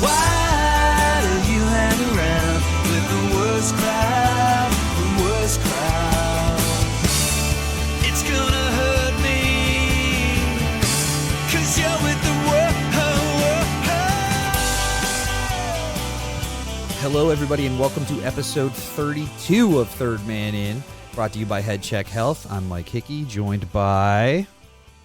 Why do you hang around with the worst crowd, the worst crowd? It's gonna hurt me, 'cause you're with the worst. Hello, everybody, and welcome to episode 32 of Third Man In, brought to you by Head Check Health. I'm Mike Hickey, joined by...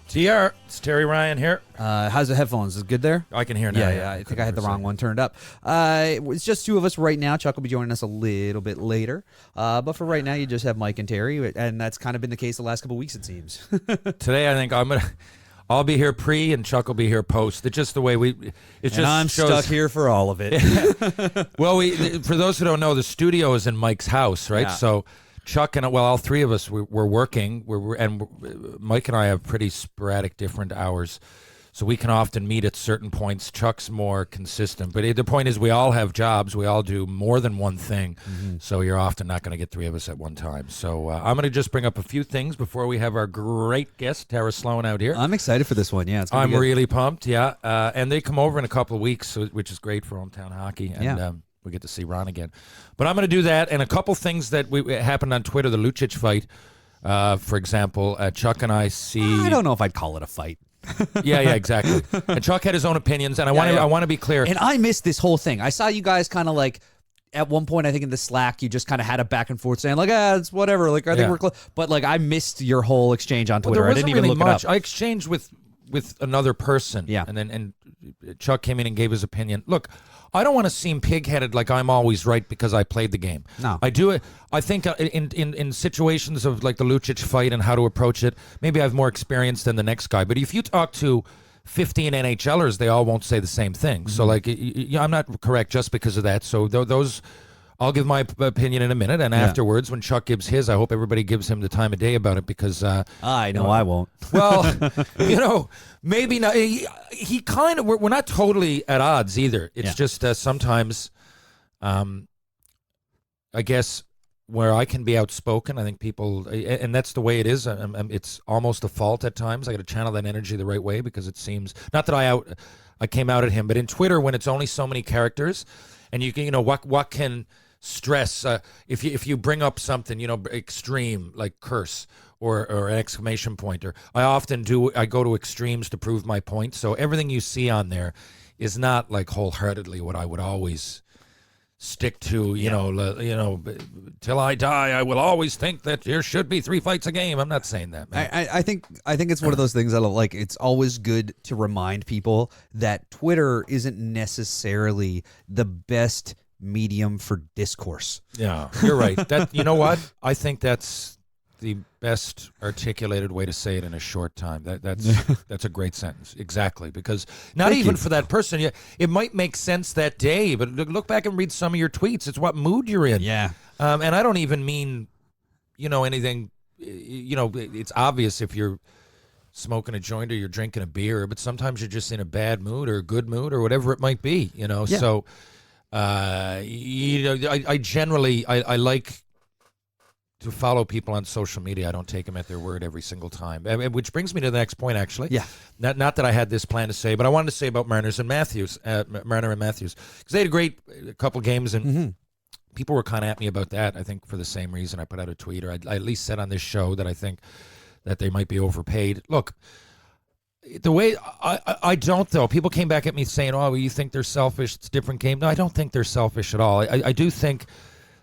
TR, it's Terry Ryan here. How's the headphones? Is it good there? I can hear now. Yeah, I think I had the wrong one turned up. It's just two of us right now. Chuck will be joining us a little bit later. But for right now, you just have Mike and Terry, and that's kind of been the case the last couple of weeks, it seems. Today, I think I'll be here pre, and Chuck will be here post. It's just the way I'm stuck here for all of it. Well, for those who don't know, the studio is in Mike's house, right? Yeah. So Chuck and all three of us we're working. And Mike and I have pretty sporadic, different hours, so we can often meet at certain points. Chuck's more consistent, but the point is, we all have jobs. We all do more than one thing, so you're often not going to get three of us at one time. So I'm going to just bring up a few things before we have our great guest, Tara Slone, out here. I'm excited for this one. Yeah, it's gonna be I'm good. really pumped. Yeah, and they come over in a couple of weeks, which is great for hometown hockey, and we get to see Ron again. But I'm going to do that, and a couple things that happened on Twitter. The Lucic fight, for example. Chuck and I see. I don't know if I'd call it a fight. Yeah, exactly. And Chuck had his own opinions, and I want to be clear. And I missed this whole thing. I saw you guys kind of like, at one point, I think in the Slack, you just kind of had a back and forth saying like, it's whatever. Like, I think we're close. But like, I missed your whole exchange on Twitter. Well, I didn't even really look much. it up. I exchanged with another person. Yeah. And Chuck came in and gave his opinion. Look, I don't want to seem pig-headed like I'm always right because I played the game. No. I do it. I think in situations of like the Lucic fight and how to approach it, maybe I have more experience than the next guy. But if you talk to 15 NHLers, they all won't say the same thing. So like, I'm not correct just because of that. So those, I'll give my opinion in a minute, and afterwards, when Chuck gives his, I hope everybody gives him the time of day about it, because I know I won't. Well, maybe not. He kind of. We're not totally at odds either. It's just sometimes, I guess, where I can be outspoken. I think people, and that's the way it is. It's almost a fault at times. I got to channel that energy the right way, because it seems not that I came out at him, but in Twitter, when it's only so many characters, and you can, what can stress, if you bring up something, extreme, like curse or an exclamation point, or I go to extremes to prove my point. So everything you see on there is not like wholeheartedly what I would always stick to, till I die, I will always think that there should be 3 fights a game. I'm not saying that, man. I think it's one of those things that like, it's always good to remind people that Twitter isn't necessarily the best medium for discourse. Yeah, you're right. That, you know what? I think that's the best articulated way to say it in a short time. That's a great sentence. Exactly, because not even for that person, it might make sense that day, but look back and read some of your tweets. It's what mood you're in. Yeah. And I don't even mean, anything. It's obvious if you're smoking a joint or you're drinking a beer, but sometimes you're just in a bad mood or a good mood or whatever it might be. So. I generally like to follow people on social media. I don't take them at their word every single time. Which brings me to the next point, actually. Yeah. Not that I had this plan to say, but I wanted to say about Marner and Matthews, because they had a great couple games, and people were kind of at me about that. I think for the same reason I put out a tweet, or I at least said on this show that I think that they might be overpaid. Look. The way I don't, though. People came back at me saying, well, you think they're selfish, it's a different game. No, I don't think they're selfish at all. I do think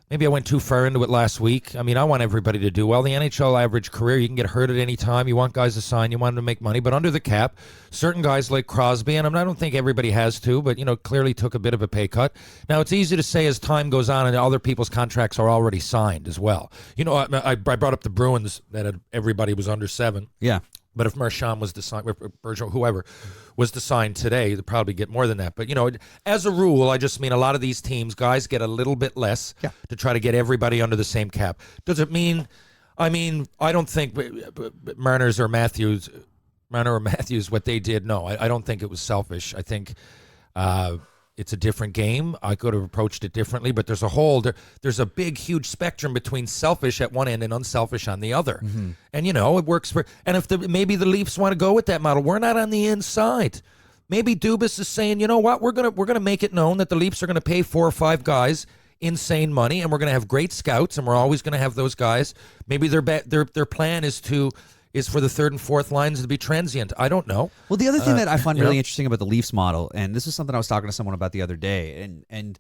maybe I went too far into it last week. I mean, I want everybody to do well. The NHL average career, you can get hurt at any time. You want guys to sign, you want them to make money. But under the cap, certain guys like Crosby, and I don't think everybody has to, but, clearly took a bit of a pay cut. Now, it's easy to say as time goes on and other people's contracts are already signed as well. I brought up the Bruins that everybody was under 7. Yeah. But if Marchand was to sign, whoever was to sign today, they'd probably get more than that. But, as a rule, I just mean a lot of these teams, guys get a little bit less to try to get everybody under the same cap. Does it mean, I don't think Marner or Matthews, what they did, no, I don't think it was selfish. I think It's a different game. I could have approached it differently, but there's a big, huge spectrum between selfish at one end and unselfish on the other. Mm-hmm. And, you know, it works for, and if maybe the Leafs want to go with that model, we're not on the inside. maybe Dubas is saying, you know what, we're gonna make it known that the Leafs are gonna pay 4 or 5 guys insane money, and we're gonna have great scouts, and we're always gonna have those guys. Maybe their plan is for the third and fourth lines to be transient. I don't know. Well, the other thing that I find really interesting about the Leafs model, and this is something I was talking to someone about the other day, and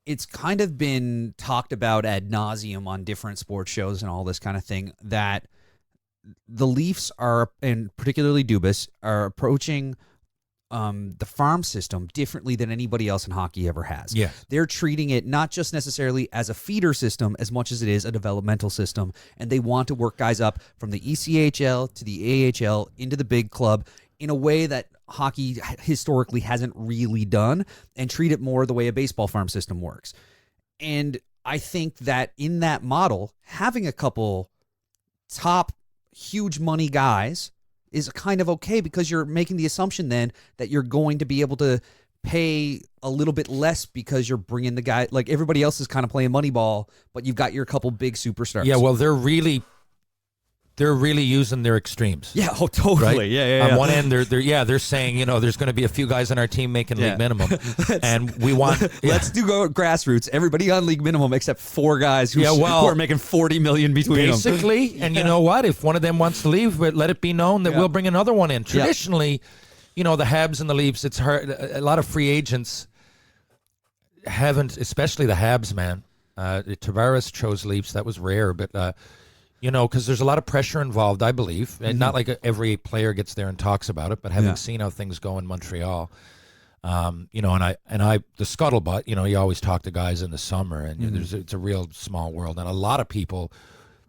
it's kind of been talked about ad nauseum on different sports shows and all this kind of thing, that the Leafs are, and particularly Dubas, are approaching the farm system differently than anybody else in hockey ever has. Yeah. They're treating it not just necessarily as a feeder system as much as it is a developmental system, and they want to work guys up from the ECHL to the AHL into the big club in a way that hockey historically hasn't really done, and treat it more the way a baseball farm system works. And I think that in that model, having a couple top huge money guys is kind of okay, because you're making the assumption then that you're going to be able to pay a little bit less because you're bringing the guy, like everybody else is kind of playing Moneyball, but you've got your couple big superstars. Yeah, well, they're really using their extremes. Yeah, oh, totally. Right? Yeah. On one end, they're saying, you know, there's going to be a few guys on our team making league minimum, and we want let's do go grassroots. Everybody on league minimum except 4 guys who are making $40 million between them. Basically, and you know what? If one of them wants to leave, let it be known that we'll bring another one in. Traditionally, you know, the Habs and the Leafs, it's hard. A lot of free agents haven't, especially the Habs, man. Tavares chose Leafs. That was rare, but. You know, because there's a lot of pressure involved, I believe. And not like every player gets there and talks about it, but having seen how things go in Montreal, you know, and I the scuttlebutt, you know, you always talk to guys in the summer, and it's a real small world, and a lot of people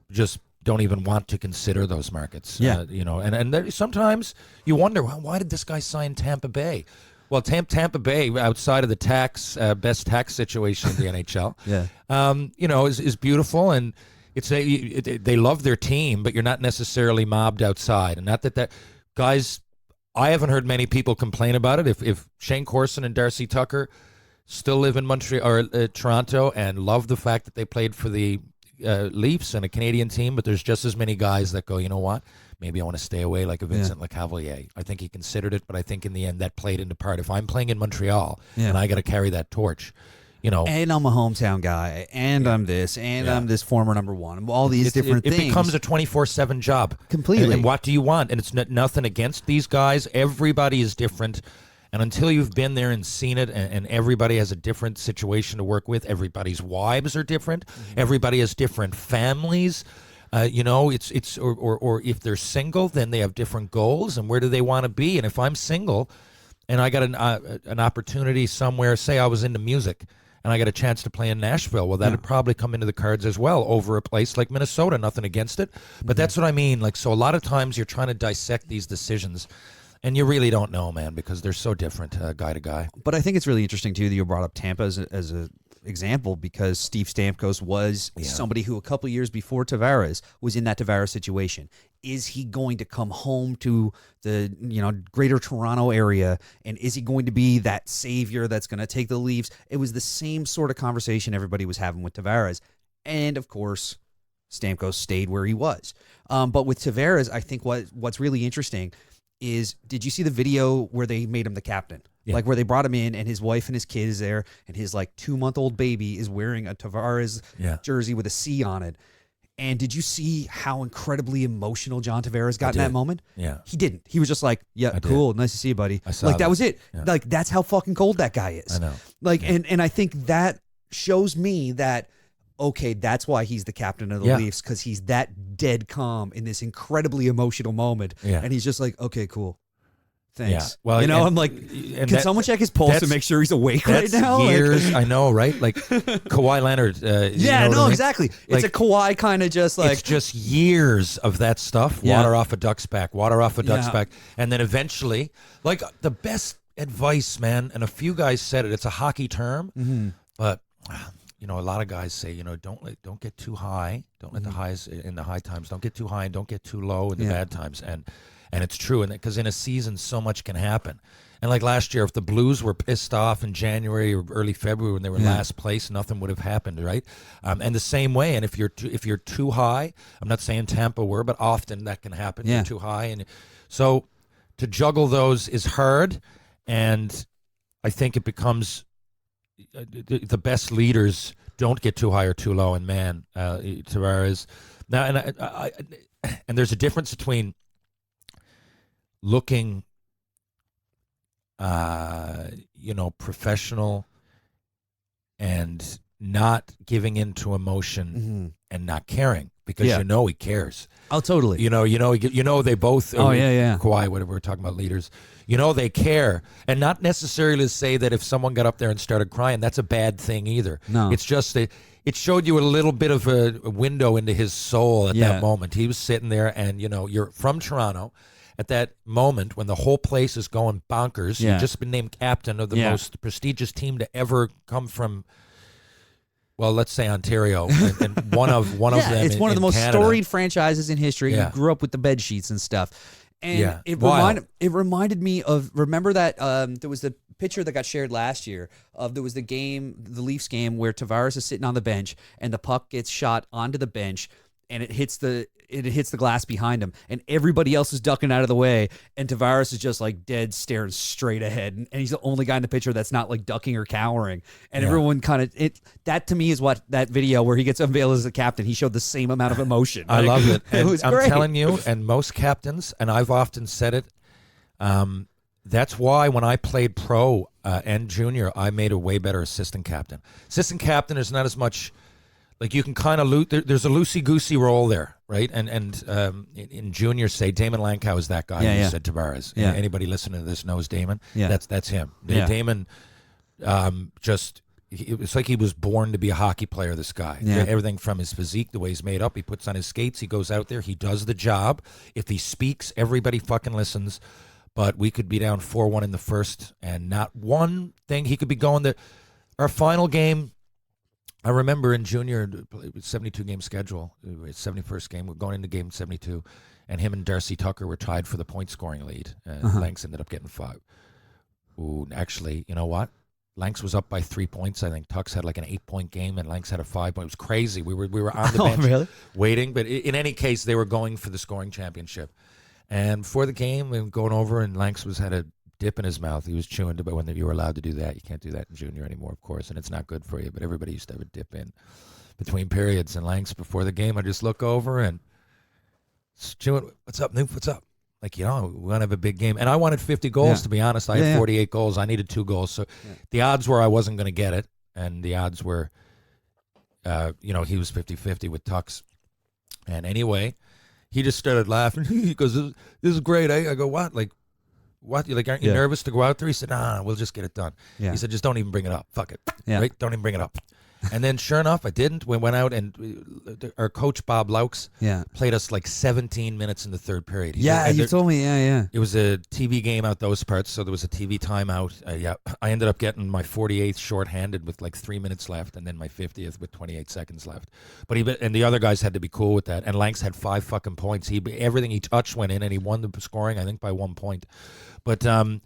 just don't even want to consider those markets. You know, and sometimes you wonder, well, why did this guy sign Tampa Bay? Well, Tampa Bay, outside of the best tax situation in the NHL, you know, is beautiful, and they love their team, but you're not necessarily mobbed outside. And not that guys, I haven't heard many people complain about it. If Shane Corson and Darcy Tucker still live in Montreal or Toronto and love the fact that they played for the Leafs and a Canadian team, but there's just as many guys that go, you know what, maybe I want to stay away, like a Vincent Lecavalier. I think he considered it, but I think in the end that played into part. If I'm playing in Montreal and I got to carry that torch, you know, and I'm a hometown guy, and I'm this, and I'm this former number one, all these different things. It becomes a 24/7 job. Completely. And what do you want? And it's nothing against these guys. Everybody is different. And until you've been there and seen it, and everybody has a different situation to work with, everybody's wives are different. Everybody has different families. You know, or if they're single, then they have different goals, and where do they want to be? And if I'm single and I got an opportunity somewhere, say I was into music, and I got a chance to play in Nashville, well, that would probably come into the cards as well over a place like Minnesota. Nothing against it. But that's what I mean. Like, so a lot of times you're trying to dissect these decisions, and you really don't know, man, because they're so different guy to guy. But I think it's really interesting, too, that you brought up Tampa as an example, because Steve Stamkos was somebody who a couple years before Tavares was in that Tavares situation. Is he going to come home to the greater Toronto area, and is he going to be that savior that's going to take the Leafs? It was the same sort of conversation everybody was having with Tavares, and of course Stamkos stayed where he was. But with Tavares, I think what's really interesting is, did you see the video where they made him the captain? Yeah. Like where they brought him in, and his wife and his kid is there, and his like 2-month-old baby is wearing a Tavares jersey with a C on it. And did you see how incredibly emotional John Tavares got in that moment? Yeah. He didn't. He was just like, yeah, cool. Nice to see you, buddy. I saw like, that was it. Yeah. Like, that's how fucking cold that guy is. I know. Like, and I think that shows me that, okay, that's why he's the captain of the Leafs, because he's that dead calm in this incredibly emotional moment. Yeah. And he's just like, okay, cool. Thanks. Yeah. Well, I'm like, can someone check his pulse to make sure he's awake right now? Years, I know, right? Like Kawhi Leonard. Exactly. It's a Kawhi kind of just like. It's just years of that stuff. Water off a duck's back. And then eventually, like the best advice, man, and a few guys said it. It's a hockey term, but a lot of guys say, don't get too high. Don't let the highs in the high times. Don't get too high, and don't get too low in the bad times. And it's true, and because in a season, so much can happen. And like last year, if the Blues were pissed off in January or early February when they were last place, nothing would have happened, right? And the same way. And if you're too high, I'm not saying Tampa were, but often that can happen. You're too high, and so to juggle those is hard. And I think it becomes the best leaders don't get too high or too low. And man, Tavares now, and there's a difference between looking, professional and not giving into emotion and not caring because he cares. Oh, totally. They both. Oh, yeah. Kawhi, whatever we're talking about, leaders. They care, and not necessarily to say that if someone got up there and started crying, that's a bad thing either. No, it's just that it showed you a little bit of a window into his soul at that moment. He was sitting there, and you're from Toronto. At that moment when the whole place is going bonkers, you've just been named captain of the most prestigious team to ever come from, well, let's say Ontario, and one of them. It's one of the most Canada. Storied franchises in history. Yeah. You grew up with the bed sheets and stuff, and it reminded me of, remember that there was the picture that got shared last year of, there was the Leafs game where Tavares is sitting on the bench and the puck gets shot onto the bench and it hits the glass behind him, and everybody else is ducking out of the way, and Tavares is just like dead staring straight ahead, and he's the only guy in the picture that's not like ducking or cowering, and everyone kind of that to me is what that video where he gets unveiled as the captain, he showed the same amount of emotion. I love it. It was I'm great. telling you, and most captains, and I've often said it, that's why when I played pro and junior, I made a way better assistant captain. Assistant captain is not as much. Like you can kind of there's a loosey-goosey role there, right? And in junior, say, Damon Lankow is that guy who said Tavares. Yeah. Anybody listening to this knows Damon. Yeah. That's him. Yeah. Damon it's like he was born to be a hockey player, this guy. Yeah. Everything from his physique, the way he's made up, he puts on his skates, he goes out there, he does the job. If he speaks, everybody fucking listens. But we could be down 4-1 in the first, and not one thing. He could be going to our final game. I remember in junior, 72-game schedule, 71st game, we're going into game 72, and him and Darcy Tucker were tied for the point-scoring lead, and Lanks ended up getting 5. Ooh, actually, you know what? Lanks was up by 3 points. I think Tux had like an 8-point game, and Lanks had a 5-point. It was crazy. We were on the bench waiting, but in any case, they were going for the scoring championship. And before the game, we were going over, and Lanks had a dip in his mouth. He was chewing, but when you were allowed to do that, you can't do that in junior anymore, of course, and it's not good for you. But everybody used to have a dip in between periods. And Lanks, before the game, I just look over and chewing. What's up, Noob? What's up? Like, we want to have a big game. And I wanted 50 goals, to be honest. I had 48 goals. I needed 2 goals. So the odds were I wasn't going to get it, and the odds were, he was 50-50 with Tux. And anyway, he just started laughing. He goes, "This is great, eh?" I go, "What? Like, what? Aren't you nervous to go out there?" He said, "Nah, we'll just get it done." Yeah. He said, "Just don't even bring it up. Fuck it. Yeah. Right? Don't even bring it up." And then sure enough, I didn't. We went out, and our coach, Bob Laux, played us like 17 minutes in the third period. You told me, It was a TV game out those parts, so there was a TV timeout. I ended up getting my 48th shorthanded with like 3 minutes left, and then my 50th with 28 seconds left. But and the other guys had to be cool with that. And Lanks had 5 fucking points. Everything he touched went in, and he won the scoring, I think, by 1 point. But the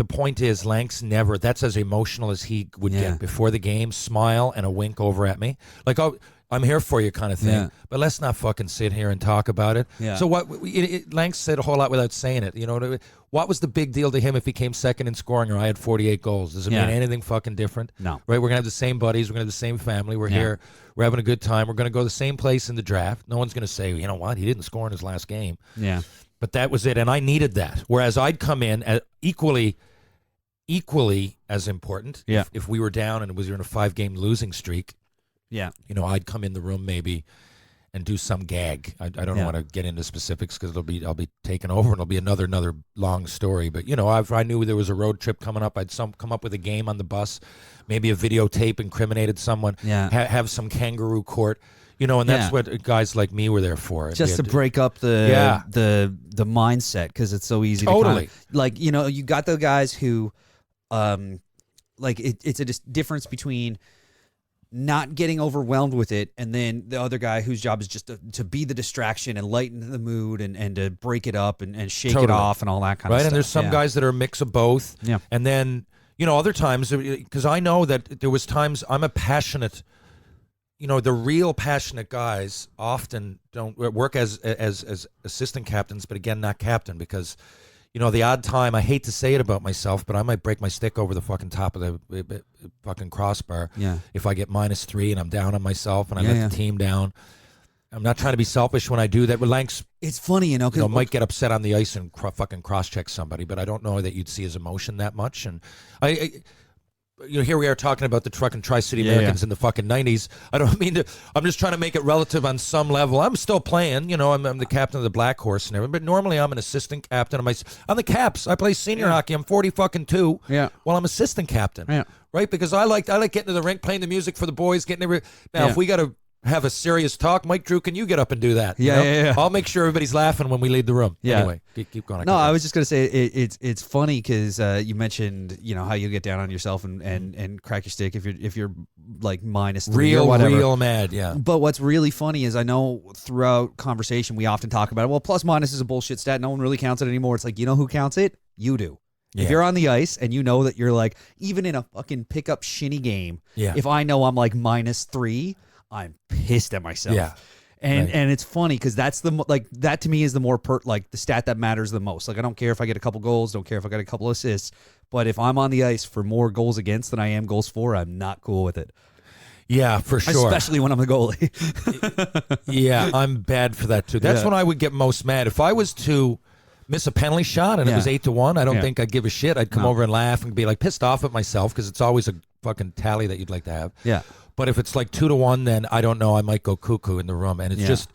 point is, Lanks never, that's as emotional as he would get before the game, smile and a wink over at me. Like, "Oh, I'm here for you," kind of thing. Yeah. But let's not fucking sit here and talk about it. Yeah. So Lanks said a whole lot without saying it. What was the big deal to him if he came second in scoring or I had 48 goals? Does it mean anything fucking different? No. Right? We're going to have the same buddies. We're going to have the same family. We're here. We're having a good time. We're going to go the same place in the draft. No one's going to say, "You know what? He didn't score in his last game." Yeah. But that was it, and I needed that. Whereas I'd come in equally as important if we were down and we were in a 5-game losing streak. Yeah, I'd come in the room maybe and do some gag. I don't want to get into specifics because I'll be taken over and it'll be another long story. But if I knew there was a road trip coming up, I'd come up with a game on the bus, maybe a videotape incriminated someone. Yeah, have some kangaroo court. And that's what guys like me were there for. Just to break up the mindset, because it's so easy to you got the guys who, it's a difference between not getting overwhelmed with it, and then the other guy whose job is just to be the distraction and lighten the mood and to break it up and shake it off and all that kind of stuff. Right, and there's some guys that are a mix of both. Yeah. And then, other times, because I know that there was times I'm a passionate... the real passionate guys often don't work as assistant captains, but again, not captain, because, the odd time, I hate to say it about myself, but I might break my stick over the fucking top of the fucking crossbar if I get -3 and I'm down on myself and I let the team down. I'm not trying to be selfish when I do that. Lanks, it's funny, because might get upset on the ice and fucking cross-check somebody, but I don't know that you'd see his emotion that much. And here we are talking about the truck and Tri-City Americans in the fucking 90s. I don't mean to. I'm just trying to make it relative on some level. I'm still playing. I'm the captain of the Black Horse and everything. But normally I'm an assistant captain. I'm the Caps. I play senior hockey. I'm 40-2. Yeah. Well, I'm assistant captain. Yeah. Right? Because I like getting to the rink, playing the music for the boys, getting every. Now, if we got to have a serious talk, Mike Drew, can you get up and do that? Yeah. I'll make sure everybody's laughing when we leave the room. Yeah. Anyway, keep going. No, I was just gonna say it's funny because you mentioned how you get down on yourself and crack your stick if you're like -3 or whatever. Real mad, yeah. But what's really funny is I know throughout conversation we often talk about it. Well, plus minus is a bullshit stat. No one really counts it anymore. It's like, you know who counts it? You do. Yeah. If you're on the ice and you know that you're like, even in a fucking pickup shinny game, if I know I'm like -3. I'm pissed at myself. Yeah. And it's funny because that's that to me is the more the stat that matters the most. Like, I don't care if I get a couple goals, don't care if I got a couple assists, but if I'm on the ice for more goals against than I am goals for, I'm not cool with it. Yeah, for sure. Especially when I'm the goalie. Yeah, I'm bad for that too. That's when I would get most mad. If I was to miss a penalty shot and it was 8-1, I don't think I'd give a shit. I'd come over and laugh and be like pissed off at myself because it's always a fucking tally that you'd like to have. Yeah. But if it's like 2-1, then I don't know. I might go cuckoo in the room, and it's just,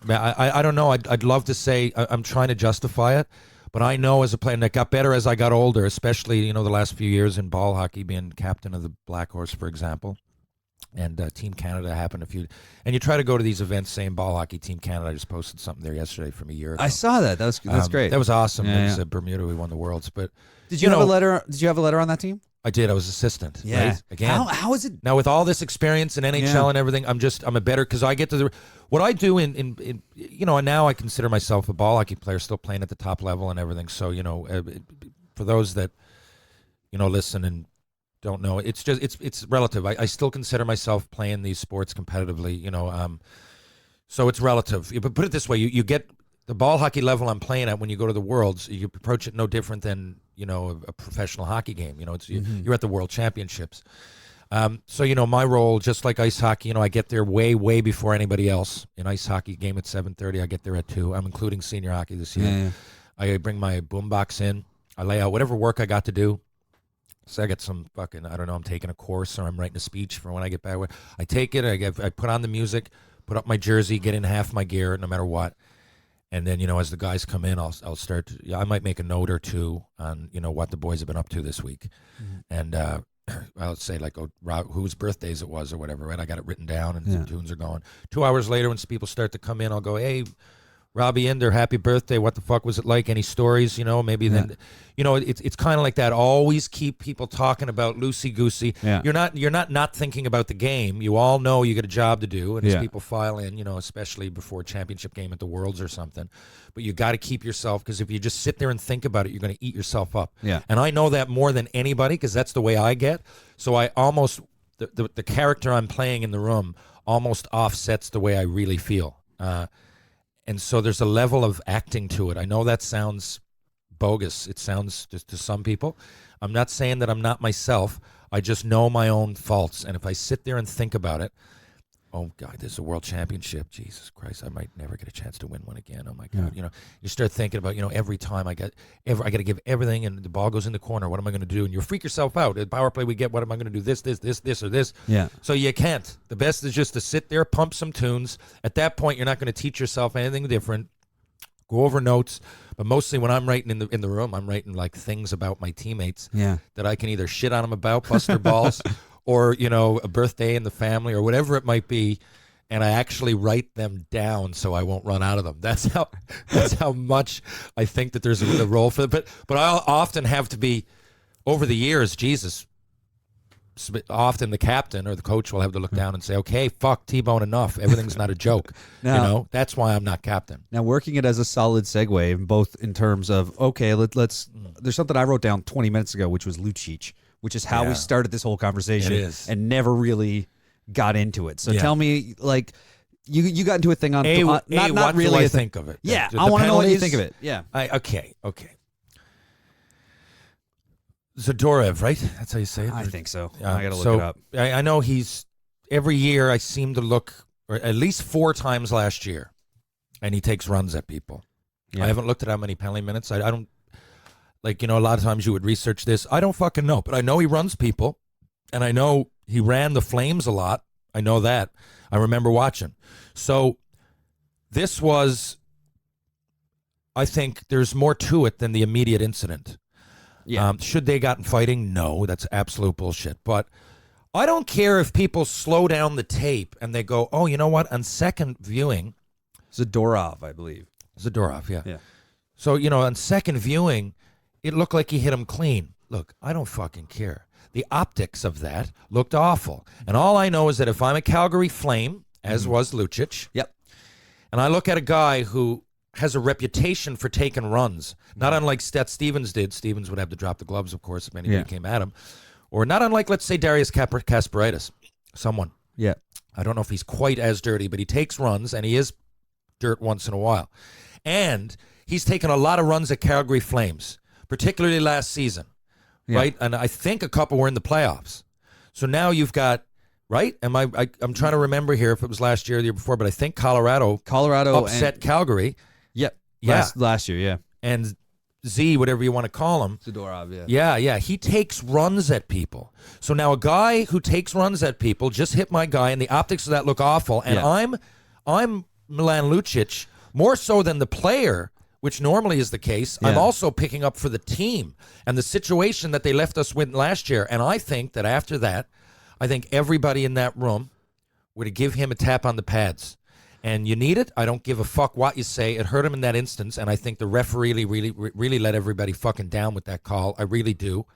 I don't know. I'd love to say I'm trying to justify it, but I know as a player, and it got better as I got older, especially the last few years in ball hockey, being captain of the Black Horse, for example, and Team Canada happened a few. And you try to go to these events, saying ball hockey, Team Canada. I just posted something there yesterday from a year ago. I saw that. That's great. That was awesome. It was Bermuda. We won the Worlds, but did you have a letter? Did you have a letter on that team? I did. I was assistant. Yeah. Right? Again. How is it? Now, with all this experience in NHL and everything, I'm a better, because I get to what I do in and now I consider myself a ball hockey player, still playing at the top level and everything. So, for those that, listen and don't know, it's just, it's relative. I still consider myself playing these sports competitively, so it's relative. But put it this way, you get the ball hockey level I'm playing at when you go to the Worlds, you approach it no different than, a professional hockey game. It's you're at the World Championships. So, my role, just like ice hockey, I get there way, way before anybody else. In ice hockey, game at 7:30, I get there at 2. I'm including senior hockey this year. Yeah. I bring my boombox in. I lay out whatever work I got to do. So I get some fucking, I don't know, I'm taking a course or I'm writing a speech for when I get back. I take it, I put on the music, put up my jersey, get in half my gear, no matter what. And then, as the guys come in, I'll start I might make a note or two on, what the boys have been up to this week. Mm-hmm. And I'll say, like, whose birthdays it was or whatever, right? I got it written down and some tunes are going. 2 hours later, when people start to come in, I'll go, hey, Robbie Ender, happy birthday. What the fuck was it like? Any stories? Maybe then, it's kind of like that. Always keep people talking about loosey-goosey. Yeah. You're not thinking about the game. You all know you got a job to do. And as people file in, especially before a championship game at the Worlds or something, but you got to keep yourself, because if you just sit there and think about it, you're going to eat yourself up. Yeah. And I know that more than anybody, because that's the way I get. So I almost, the character I'm playing in the room almost offsets the way I really feel. And so there's a level of acting to it. I know that sounds bogus. It sounds just to some people. I'm not saying that I'm not myself. I just know my own faults. And if I sit there and think about it, oh, God, there's a world championship. Jesus Christ, I might never get a chance to win one again. Oh, my God. You start thinking about, every time I got to give everything and the ball goes in the corner. What am I going to do? And you freak yourself out. At power play, we get, what am I going to do? This, or this. Yeah. So you can't. The best is just to sit there, pump some tunes. At that point, you're not going to teach yourself anything different. Go over notes. But mostly when I'm writing in the room, I'm writing like things about my teammates that I can either shit on them about, bust their balls, or, a birthday in the family or whatever it might be, and I actually write them down so I won't run out of them. That's how much I think that there's a role for it. But I'll often have to be, over the years, Jesus, often the captain or the coach will have to look down and say, okay, fuck, T-Bone, enough. Everything's not a joke. Now, that's why I'm not captain. Now, working it as a solid segue, both in terms of, okay, let's there's something I wrote down 20 minutes ago, which was Lucic, which is how we started this whole conversation. It is. And never really got into it. So tell me, like, You got into a thing on what not really do I a thing. think of it? Yeah, The I want to know what you penalties? think of it. Yeah. Okay. Zadorev, right? That's how you say it? I think so. Yeah, I got to look so it up. I know he's every year. I seem to look, or at least 4 times last year, and he takes runs at people. Yeah. I haven't looked at how many penalty minutes. I don't like a lot of times you would research this. I don't fucking know, but I know he runs people, and I know he ran the Flames a lot. I know that. I remember watching. So this was, I think, there's more to it than the immediate incident. Yeah. Should they gotten fighting? No, that's absolute bullshit. But I don't care if people slow down the tape and they go, oh, you know what? On second viewing, Zadorov, I believe. Zadorov, yeah. Yeah. So, on second viewing, it looked like he hit him clean. Look, I don't fucking care. The optics of that looked awful. And all I know is that if I'm a Calgary Flame, as was Lucic, Yep. and I look at a guy who has a reputation for taking runs, not unlike Seth Stevens did. Stevens would have to drop the gloves, of course, if anybody came at him. Or not unlike, let's say, Darius Kasparaitis, someone. Yeah. I don't know if he's quite as dirty, but he takes runs, and he is dirt once in a while. And he's taken a lot of runs at Calgary Flames, particularly last season, right? And I think a couple were in the playoffs. So now you've got, right? I'm trying to remember here if it was last year or the year before, but I think Colorado upset Calgary. Yep. Yeah. Last year, yeah. And Z, whatever you want to call him. Zadorov, yeah. Yeah. He takes runs at people. So now a guy who takes runs at people just hit my guy, and the optics of that look awful. And I'm Milan Lucic, more so than the player, which normally is the case. Yeah. I'm also picking up for the team and the situation that they left us with last year. And I think that after that, I think everybody in that room would give him a tap on the pads. And you need it. I don't give a fuck what you say. It hurt him in that instance, and I think the referee really let everybody fucking down with that call. I really do.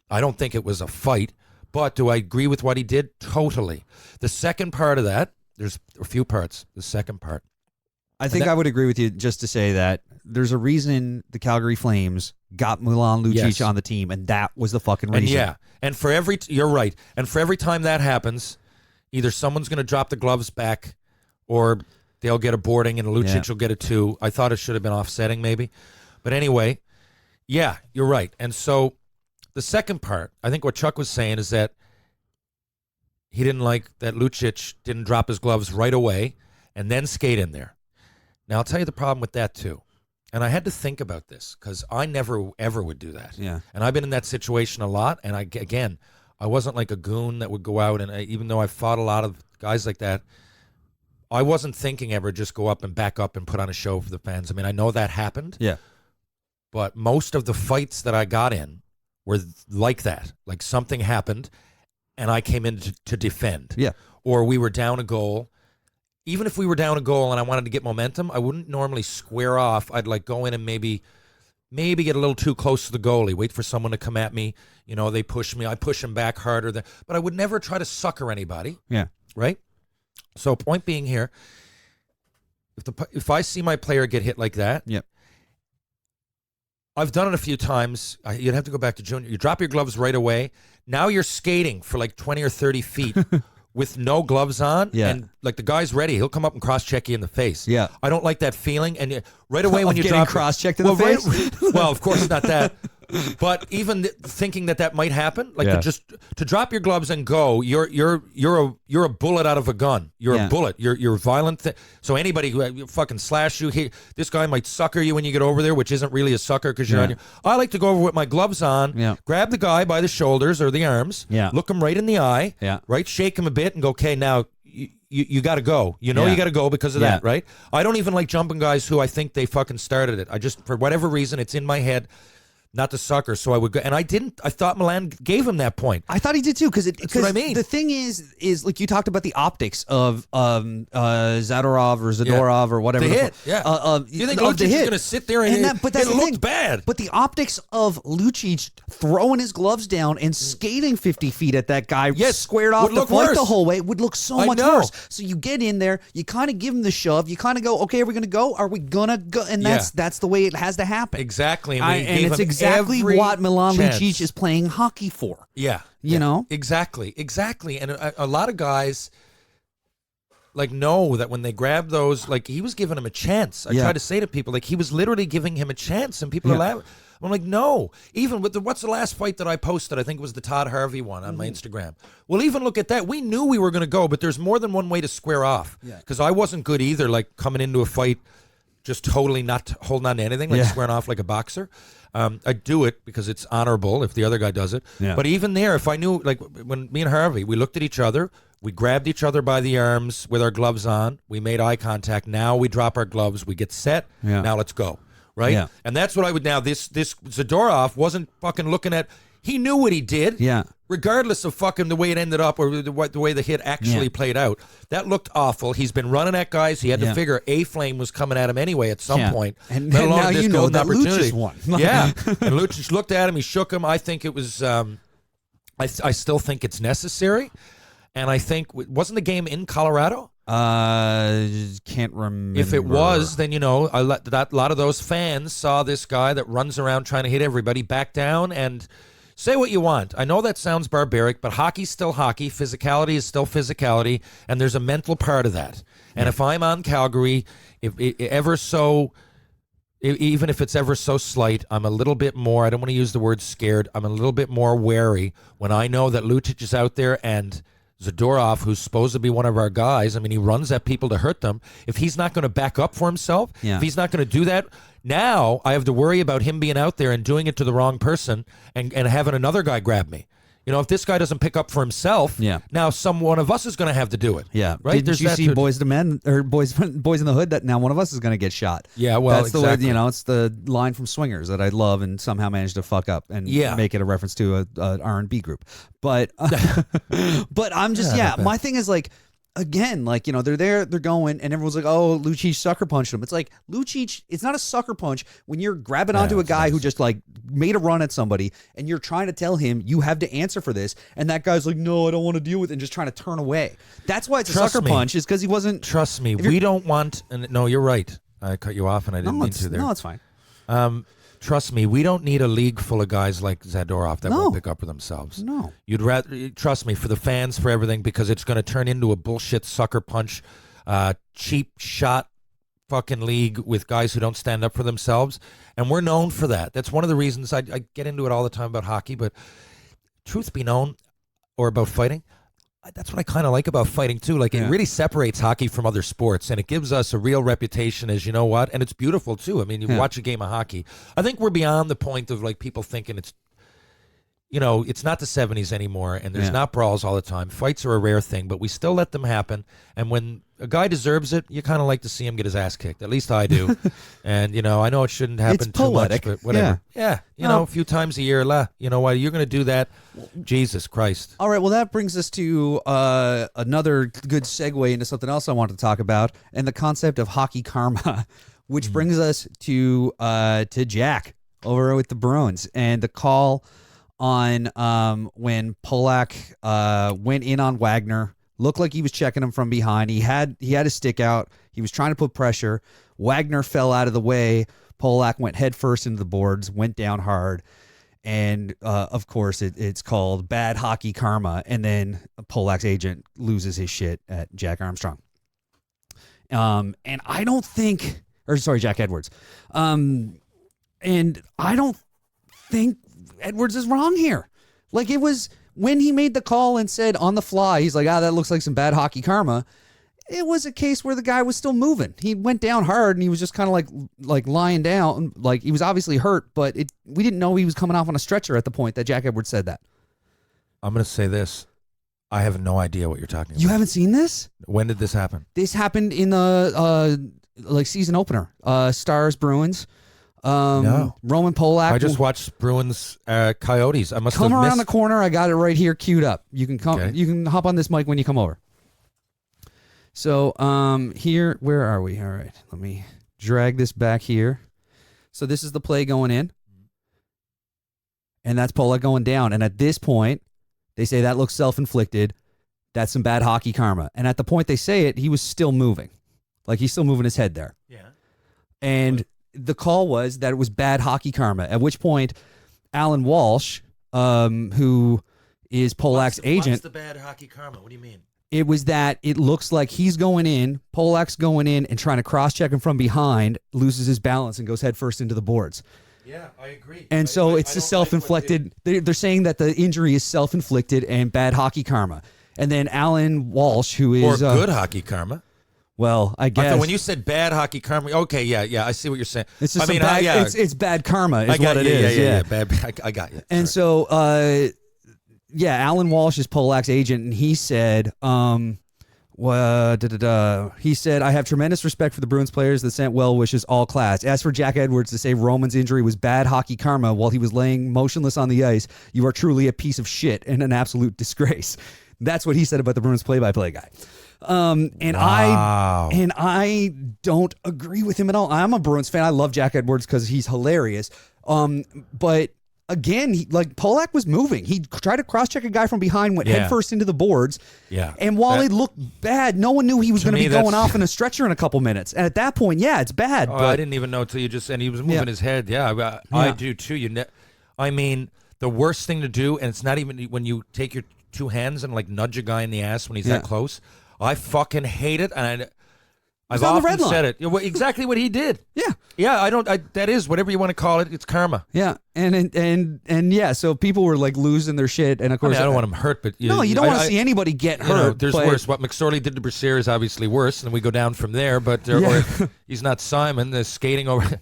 I don't think it was a fight, but do I agree with what he did? Totally. The second part of that, there's a few parts. The second part. I think I would agree with you just to say that there's a reason the Calgary Flames got Milan Lucic on the team, and that was the fucking reason. And for you're right. And for every time that happens, either someone's going to drop the gloves back, or they'll get a boarding and Lucic will get a 2. I thought it should have been offsetting maybe. But anyway, yeah, you're right. And so the second part, I think what Chuck was saying is that he didn't like that Lucic didn't drop his gloves right away and then skate in there. Now, I'll tell you the problem with that too. And I had to think about this because I never, ever would do that. Yeah. And I've been in that situation a lot. And I wasn't like a goon that would go out. And even though I fought a lot of guys like that, I wasn't thinking ever just go up and back up and put on a show for the fans. I mean, I know that happened. Yeah. But most of the fights that I got in were like that. Like something happened and I came in to defend. Yeah. Or we were down a goal. Even if we were down a goal and I wanted to get momentum, I wouldn't normally square off. I'd like go in and maybe get a little too close to the goalie, wait for someone to come at me. They push me. I push them back harder. But I would never try to sucker anybody. Yeah. Right? So point being here, if I see my player get hit like that, yep. I've done it a few times. You'd have to go back to junior. You drop your gloves right away. Now you're skating for like 20 or 30 feet with no gloves on. Yeah. And like the guy's ready. He'll come up and cross-check you in the face. Yeah. I don't like that feeling. And right away when you drop cross-checked in the face? Well, of course not that. But even thinking that might happen, like to drop your gloves and go, you're a bullet out of a gun. You're a bullet. You're violent. So anybody who fucking slash you, this guy might sucker you when you get over there, which isn't really a sucker because you're on your. I like to go over with my gloves on, grab the guy by the shoulders or the arms, look him right in the eye, right, shake him a bit, and go, okay, now. You got to go. You got to go because of that, right? I don't even like jumping guys who I think they fucking started it. I just, for whatever reason, it's in my head. Not the sucker, so I would go, and I didn't. I thought Milan gave him that point. I thought he did too, because that's what I mean. The thing is like you talked about the optics of Zadorov or whatever. The hit, you think Lucic is going to sit there and it looked bad. But the optics of Lucic throwing his gloves down and skating 50 feet at that guy, squared off the fight the whole way, would look so much worse. So you get in there, you kind of give him the shove, you kind of go, okay, are we going to go? Are we going to go? And that's the way it has to happen. Exactly, and it's exactly what Milan Lucic is playing hockey for. Yeah. You know? Exactly. And a lot of guys, like know that when they grab those, like he was giving him a chance. I try to say to people, like he was literally giving him a chance, and people are laughing. I'm like, no. Even with what's the last fight that I posted? I think it was the Todd Harvey one on my Instagram. Well, even look at that. We knew we were going to go, but there's more than one way to square off. Because I wasn't good either, like coming into a fight, just totally not holding on to anything, like squaring off like a boxer. I do it because it's honorable if the other guy does it. Yeah. But even there, if I knew, like when me and Harvey, we looked at each other, we grabbed each other by the arms with our gloves on, we made eye contact. Now we drop our gloves, we get set. Now let's go. Right? Yeah. And that's what I would now. This Zadorov wasn't fucking looking at. He knew what he did. Yeah. Regardless of fucking the way it ended up or the way the hit actually played out. That looked awful. He's been running at guys. He had to figure a flame was coming at him anyway at some point. And now you know that Lucic won. Yeah. And Lucic looked at him. He shook him. I think it was. I still think it's necessary. And I think wasn't the game in Colorado? Can't remember. If it was, then a lot of those fans saw this guy that runs around trying to hit everybody back down and say what you want. I know that sounds barbaric, but hockey's still hockey. Physicality is still physicality, and there's a mental part of that. And if I'm on Calgary, even if it's ever so slight, I'm a little bit more. I don't want to use the word scared. I'm a little bit more wary when I know that Lucic is out there and Zadorov, who's supposed to be one of our guys, I mean, he runs at people to hurt them. If he's not going to back up for himself, if he's not going to do that, now I have to worry about him being out there and doing it to the wrong person and having another guy grab me. If this guy doesn't pick up for himself, now one of us is going to have to do it. Yeah, right. Did you see Boys to Men or Boys in the Hood? That now one of us is going to get shot. Yeah, well, that's exactly. the way. It's the line from Swingers that I love and somehow managed to fuck up and make it a reference to a R&B group. But but I'm just my thing is like. Again, like, they're there, they're going, and everyone's like, oh, Lucic sucker punched him. It's like, Lucic, it's not a sucker punch when you're grabbing onto a guy who just, like, made a run at somebody, and you're trying to tell him you have to answer for this, and that guy's like, no, I don't want to deal with it, and just trying to turn away. That's why it's a sucker punch, is because he wasn't... Trust me, we don't want... No, you're right. I cut you off, and I didn't mean to there. No, it's fine. Trust me, we don't need a league full of guys like Zadorov that won't pick up for themselves. No. You'd rather, trust me, for the fans, for everything, because it's going to turn into a bullshit sucker punch, cheap shot fucking league with guys who don't stand up for themselves. And we're known for that. That's one of the reasons I get into it all the time about hockey, but truth be known, or about fighting, that's what I kind of like about fighting too. Like it really separates hockey from other sports, and it gives us a real reputation as, you know what, and it's beautiful too. I mean, you watch a game of hockey. I think we're beyond the point of like people thinking it's, it's not the 70s anymore, and there's not brawls all the time. Fights are a rare thing, but we still let them happen. And when a guy deserves it, you kind of like to see him get his ass kicked. At least I do. And, I know it shouldn't happen too much, but whatever. Yeah. A few times a year, you know what, you're going to do that. Jesus Christ. All right, well, that brings us to another good segue into something else I wanted to talk about, and the concept of hockey karma, which brings us to Jack over with the Bruins, and the call on when Polak went in on Wagner. Looked like he was checking him from behind. He had his stick out. He was trying to put pressure. Wagner fell out of the way. Polak went head first into the boards, went down hard. And, of course, it's called bad hockey karma. And then Polak's agent loses his shit at Jack Armstrong. And I don't think... Or, sorry, Jack Edwards. And I don't think Edwards is wrong here. Like, it was... When he made the call and said on the fly, he's like, that looks like some bad hockey karma. It was a case where the guy was still moving. He went down hard, and he was just kind of like lying down. Like, he was obviously hurt, but we didn't know he was coming off on a stretcher at the point that Jack Edwards said that. I'm going to say this. I have no idea what you're talking about. You haven't seen this? When did this happen? This happened in the season opener. Stars Bruins. No. Roman Polak. I just watched Bruins Coyotes. I must come have around the corner. I got it right here queued up. You can come. Okay. You can hop on this mic when you come over. So here, where are we? All right, let me drag this back here. So this is the play going in, and that's Polak going down. And at this point, they say that looks self-inflicted. That's some bad hockey karma. And at the point they say it, he was still moving, like he's still moving his head there. Yeah. And the call was that it was bad hockey karma, at which point Alan Walsh, who is Polak's agent... What's the bad hockey karma? What do you mean? It was that it looks like he's going in, Polak's going in and trying to cross-check him from behind, loses his balance and goes headfirst into the boards. Yeah, I agree. And so it's a self-inflicted. They're saying that the injury is self-inflicted and bad hockey karma. And then Alan Walsh, who is or good hockey karma. Well, I guess I thought when you said bad hockey karma, okay, yeah, I see what you're saying. it's just it's bad karma is what it is. Yeah. Bad. I got you. And so, Alan Walsh is Polak's agent, and he said, he said, I have tremendous respect for the Bruins players that sent well wishes all class. As for Jack Edwards to say Roman's injury was bad hockey karma while he was laying motionless on the ice, you are truly a piece of shit and an absolute disgrace. That's what he said about the Bruins play-by-play guy. I don't agree with him at all. I'm a Bruins fan. I love Jack Edwards because he's hilarious. But again, Polak was moving. He tried to cross-check a guy from behind, went headfirst into the boards. Yeah. And while it looked bad, no one knew he was going to be going off in a stretcher in a couple minutes. And at that point, it's bad. Oh, I didn't even know until you just said he was moving his head. Yeah, I do too. I mean, the worst thing to do, and it's not even when you take your two hands and nudge a guy in the ass when he's that close. I fucking hate it, and I've often said it. Exactly what he did. Yeah. I don't. That is whatever you want to call it. It's karma. Yeah, and so people were losing their shit, and of course, I don't want him hurt, but you don't want to see anybody get hurt. There's worse. What McSorley did to Brashear is obviously worse, and we go down from there. But or he's not Simon. The skating over,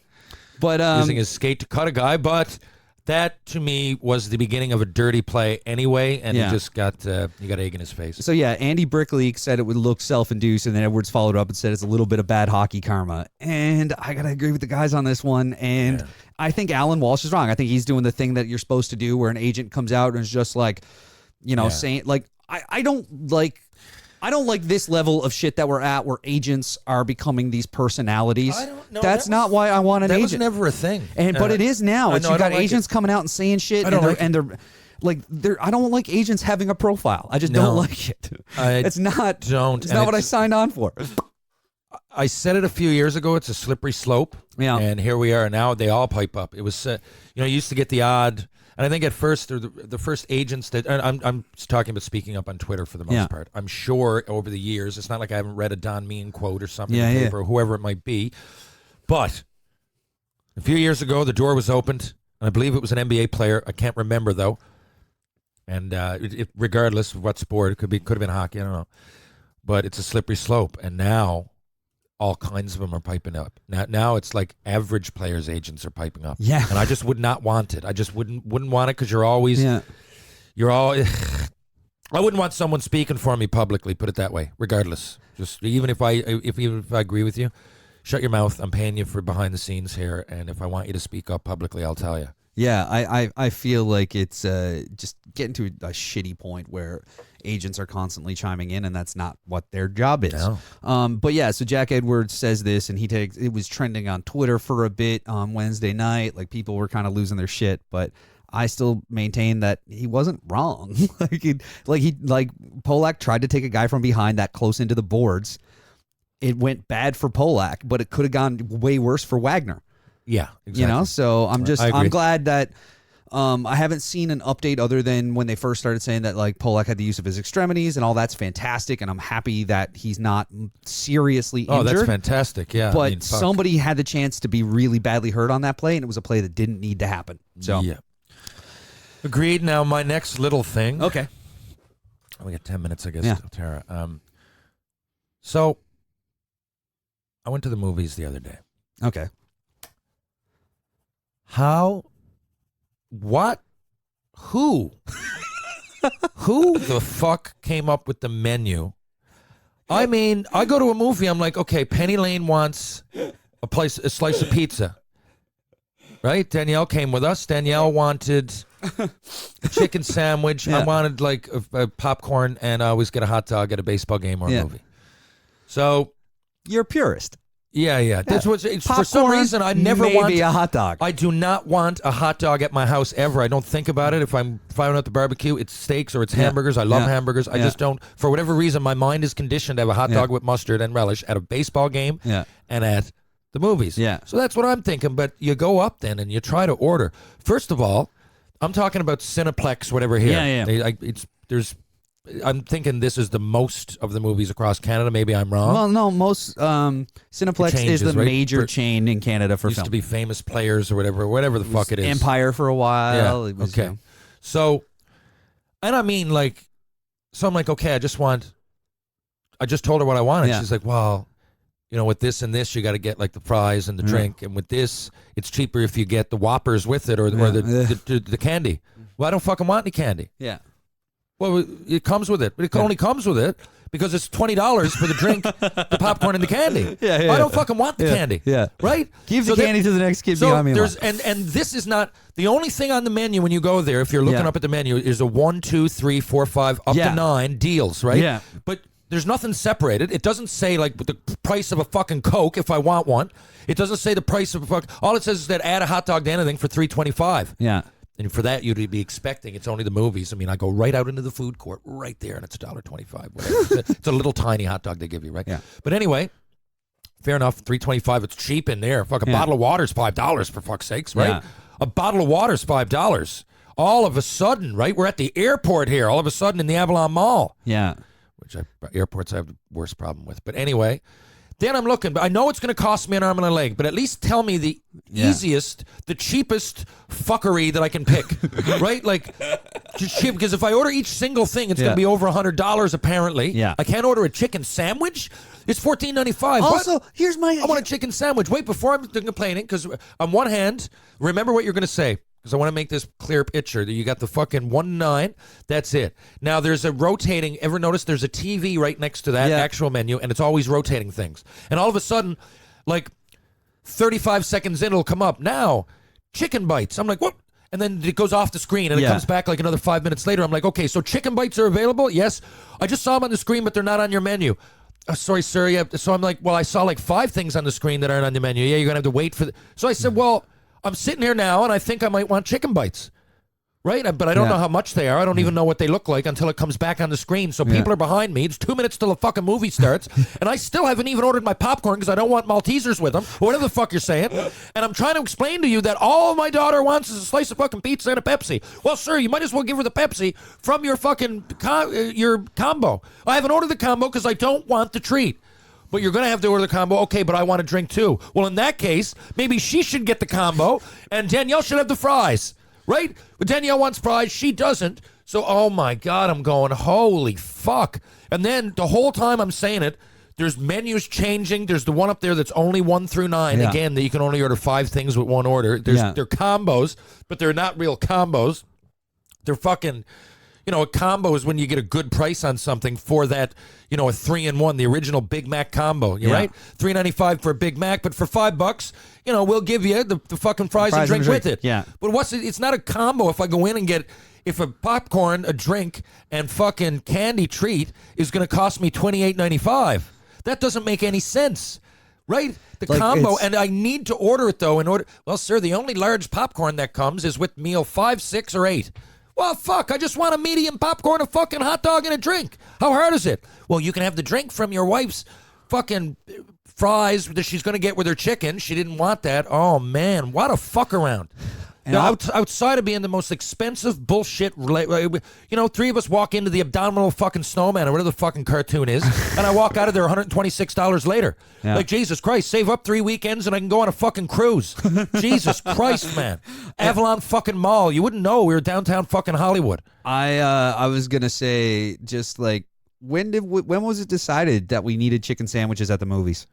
but using his skate to cut a guy, but. That to me was the beginning of a dirty play anyway, and he just got egg in his face. So Andy Brickley said it would look self-induced, and then Edwards followed up and said it's a little bit of bad hockey karma. And I gotta agree with the guys on this one. And I think Alan Walsh is wrong. I think he's doing the thing that you're supposed to do, where an agent comes out and is just saying I don't like this level of shit that we're at, where agents are becoming these personalities. I don't know. That's not why I want an agent. That was never a thing. But it is now. You've got agents coming out and saying shit, and they're I don't like agents having a profile. I just don't like it. It's not what I signed on for. I said it a few years ago. It's a slippery slope. Yeah. And here we are now. They all pipe up. It was, you used to get the odd. And I think at first, the first agents that, and I'm talking about speaking up on Twitter for the most part. I'm sure over the years, it's not like I haven't read a Don Mean quote or something in the paper or whoever it might be. But a few years ago, the door was opened, and I believe it was an NBA player. I can't remember, though. And regardless of what sport, it could have been hockey, I don't know. But it's a slippery slope. And now all kinds of them are piping up. Now it's like average players' agents are piping up. Yeah. And I just would not want it. I just wouldn't want it because you're all. I wouldn't want someone speaking for me publicly. Put it that way. Regardless, just even if I agree with you, shut your mouth. I'm paying you for behind the scenes here, and if I want you to speak up publicly, I'll tell you. Yeah, I feel like it's just getting to a shitty point where agents are constantly chiming in, and that's not what their job is. No. So Jack Edwards says this, and it was trending on Twitter for a bit on Wednesday night. People were kind of losing their shit, but I still maintain that he wasn't wrong. Polak tried to take a guy from behind that close into the boards. It went bad for Polak, but it could have gone way worse for Wagner. Yeah, exactly. So I'm glad that I haven't seen an update other than when they first started saying that Polak had the use of his extremities and all that's fantastic, and I'm happy that he's not seriously injured. Oh, that's fantastic, yeah. But somebody had the chance to be really badly hurt on that play, and it was a play that didn't need to happen. So yeah. Agreed. Now my next little thing. Okay. We got 10 minutes, I guess, Tara. So I went to the movies the other day. Okay. Who the fuck came up with the menu? I mean, I go to a movie, I'm like, okay, Penny Lane wants a slice of pizza. Right? Danielle came with us. Danielle wanted a chicken sandwich. I wanted a popcorn, and I always get a hot dog at a baseball game or a movie. So you're a purist. Yeah. That's what. For some reason, I never want a hot dog. I do not want a hot dog at my house ever. I don't think about it. If I'm firing at the barbecue, it's steaks or it's hamburgers. I love hamburgers. I just don't. For whatever reason, my mind is conditioned to have a hot dog with mustard and relish at a baseball game and at the movies. Yeah. So that's what I'm thinking. But you go up then and you try to order. First of all, I'm talking about Cineplex, whatever here. Yeah. There's I'm thinking this is the most of the movies across Canada. Maybe I'm wrong. Well, no, most Cineplex changes, is the right? major chain in Canada for Used film. to be Famous Players or whatever the fuck it is. Empire for a while. Yeah. It was, Okay. So, and I mean, like, so I'm like, okay, I just told her what I wanted. Yeah. She's like, well, you know, with this and this, you got to get like the fries and the drink, and with this, it's cheaper if you get the Whoppers with it or the candy. Well, I don't fucking want any candy. Yeah. Well, it comes with it, but it only comes with it because it's $20 for the drink, the popcorn, and the candy. Yeah. I don't fucking want the candy. Yeah. Right? Give the candy to the next kid behind me. And this is not the only thing on the menu when you go there. If you're looking up at the menu, is a 1, 2, 3, 4, 5 up to 9 deals, right? Yeah. But there's nothing separated. It doesn't say like the price of a fucking Coke if I want one. It doesn't say the price of a fuck. All it says is that add a hot dog to anything for $3.25. Yeah. And for that, you'd be expecting it's only the movies. I mean, I go right out into the food court right there, and it's $1.25. It's a little tiny hot dog they give you, right? Yeah. But anyway, fair enough. $3.25. It's cheap in there. Fucking bottle of water's $5 for fuck's sakes, right? Yeah. A bottle of water's $5. All of a sudden, right? We're at the airport here. All of a sudden in the Avalon Mall, Yeah. which airports I have the worst problem with. But anyway. Then I'm looking, but I know it's going to cost me an arm and a leg, but at least tell me the easiest, the cheapest fuckery that I can pick, right? Like, just cheap, because if I order each single thing, it's going to be over $100 apparently. Yeah. I can't order a chicken sandwich. It's $14.95. Also, What? here's my... I want a chicken sandwich. Wait, before I'm complaining, because on one hand, remember what you're going to say. Because I want to make this clear picture that you got the fucking 1-9. That's it. Now there's a rotating. Ever notice there's a TV right next to that actual menu, and it's always rotating things. And all of a sudden, like 35 seconds in, it'll come up now. Chicken bites. I'm like, what? And then it goes off the screen, and it comes back like another 5 minutes later. I'm like, okay, so chicken bites are available? Yes. I just saw them on the screen, but they're not on your menu. Sorry, sir. Yeah. So I'm like, well, I saw like 5 things on the screen that aren't on the menu. Yeah, you're gonna have to wait for. So I said, well. I'm sitting here now, and I think I might want chicken bites, right? But I don't know how much they are. I don't even know what they look like until it comes back on the screen. So people are behind me. It's 2 minutes till the fucking movie starts, and I still haven't even ordered my popcorn because I don't want Maltesers with them, or whatever the fuck you're saying. And I'm trying to explain to you that all my daughter wants is a slice of fucking pizza and a Pepsi. Well, sir, you might as well give her the Pepsi from your fucking your combo. I haven't ordered the combo because I don't want the treat. But you're going to have to order the combo. Okay, but I want a drink too. Well, in that case, maybe she should get the combo and Danielle should have the fries, right? But Danielle wants fries. She doesn't. So, oh my God, I'm going, holy fuck. And then the whole time I'm saying it, there's menus changing. There's the one up there that's only 1 through 9. Yeah. Again, that you can only order 5 things with one order. They're combos, but they're not real combos. They're fucking... You know, a combo is when you get a good price on something for that, you know, a 3-in-1, the original Big Mac combo. You're right? $3.95 for a Big Mac, but for $5, you know, we'll give you the fucking fries and drink with it. Yeah. But it's not a combo if I go in and get, if a popcorn, a drink, and fucking candy treat is going to cost me $28.95. That doesn't make any sense. Right? The combo, and I need to order it, though, in order. Well, sir, the only large popcorn that comes is with meal 5, 6, or 8. Well, fuck, I just want a medium popcorn, a fucking hot dog, and a drink. How hard is it? Well, you can have the drink from your wife's fucking fries that she's going to get with her chicken. She didn't want that. Oh, man, what a fuck around. And outside of being the most expensive bullshit, you know, 3 of us walk into the abdominal fucking snowman or whatever the fucking cartoon is, and I walk out of there $126 later. Yeah. Like, Jesus Christ, save up 3 weekends and I can go on a fucking cruise. Jesus Christ, man. Avalon fucking Mall. You wouldn't know we were downtown fucking Hollywood. I was going to say, just like, when was it decided that we needed chicken sandwiches at the movies?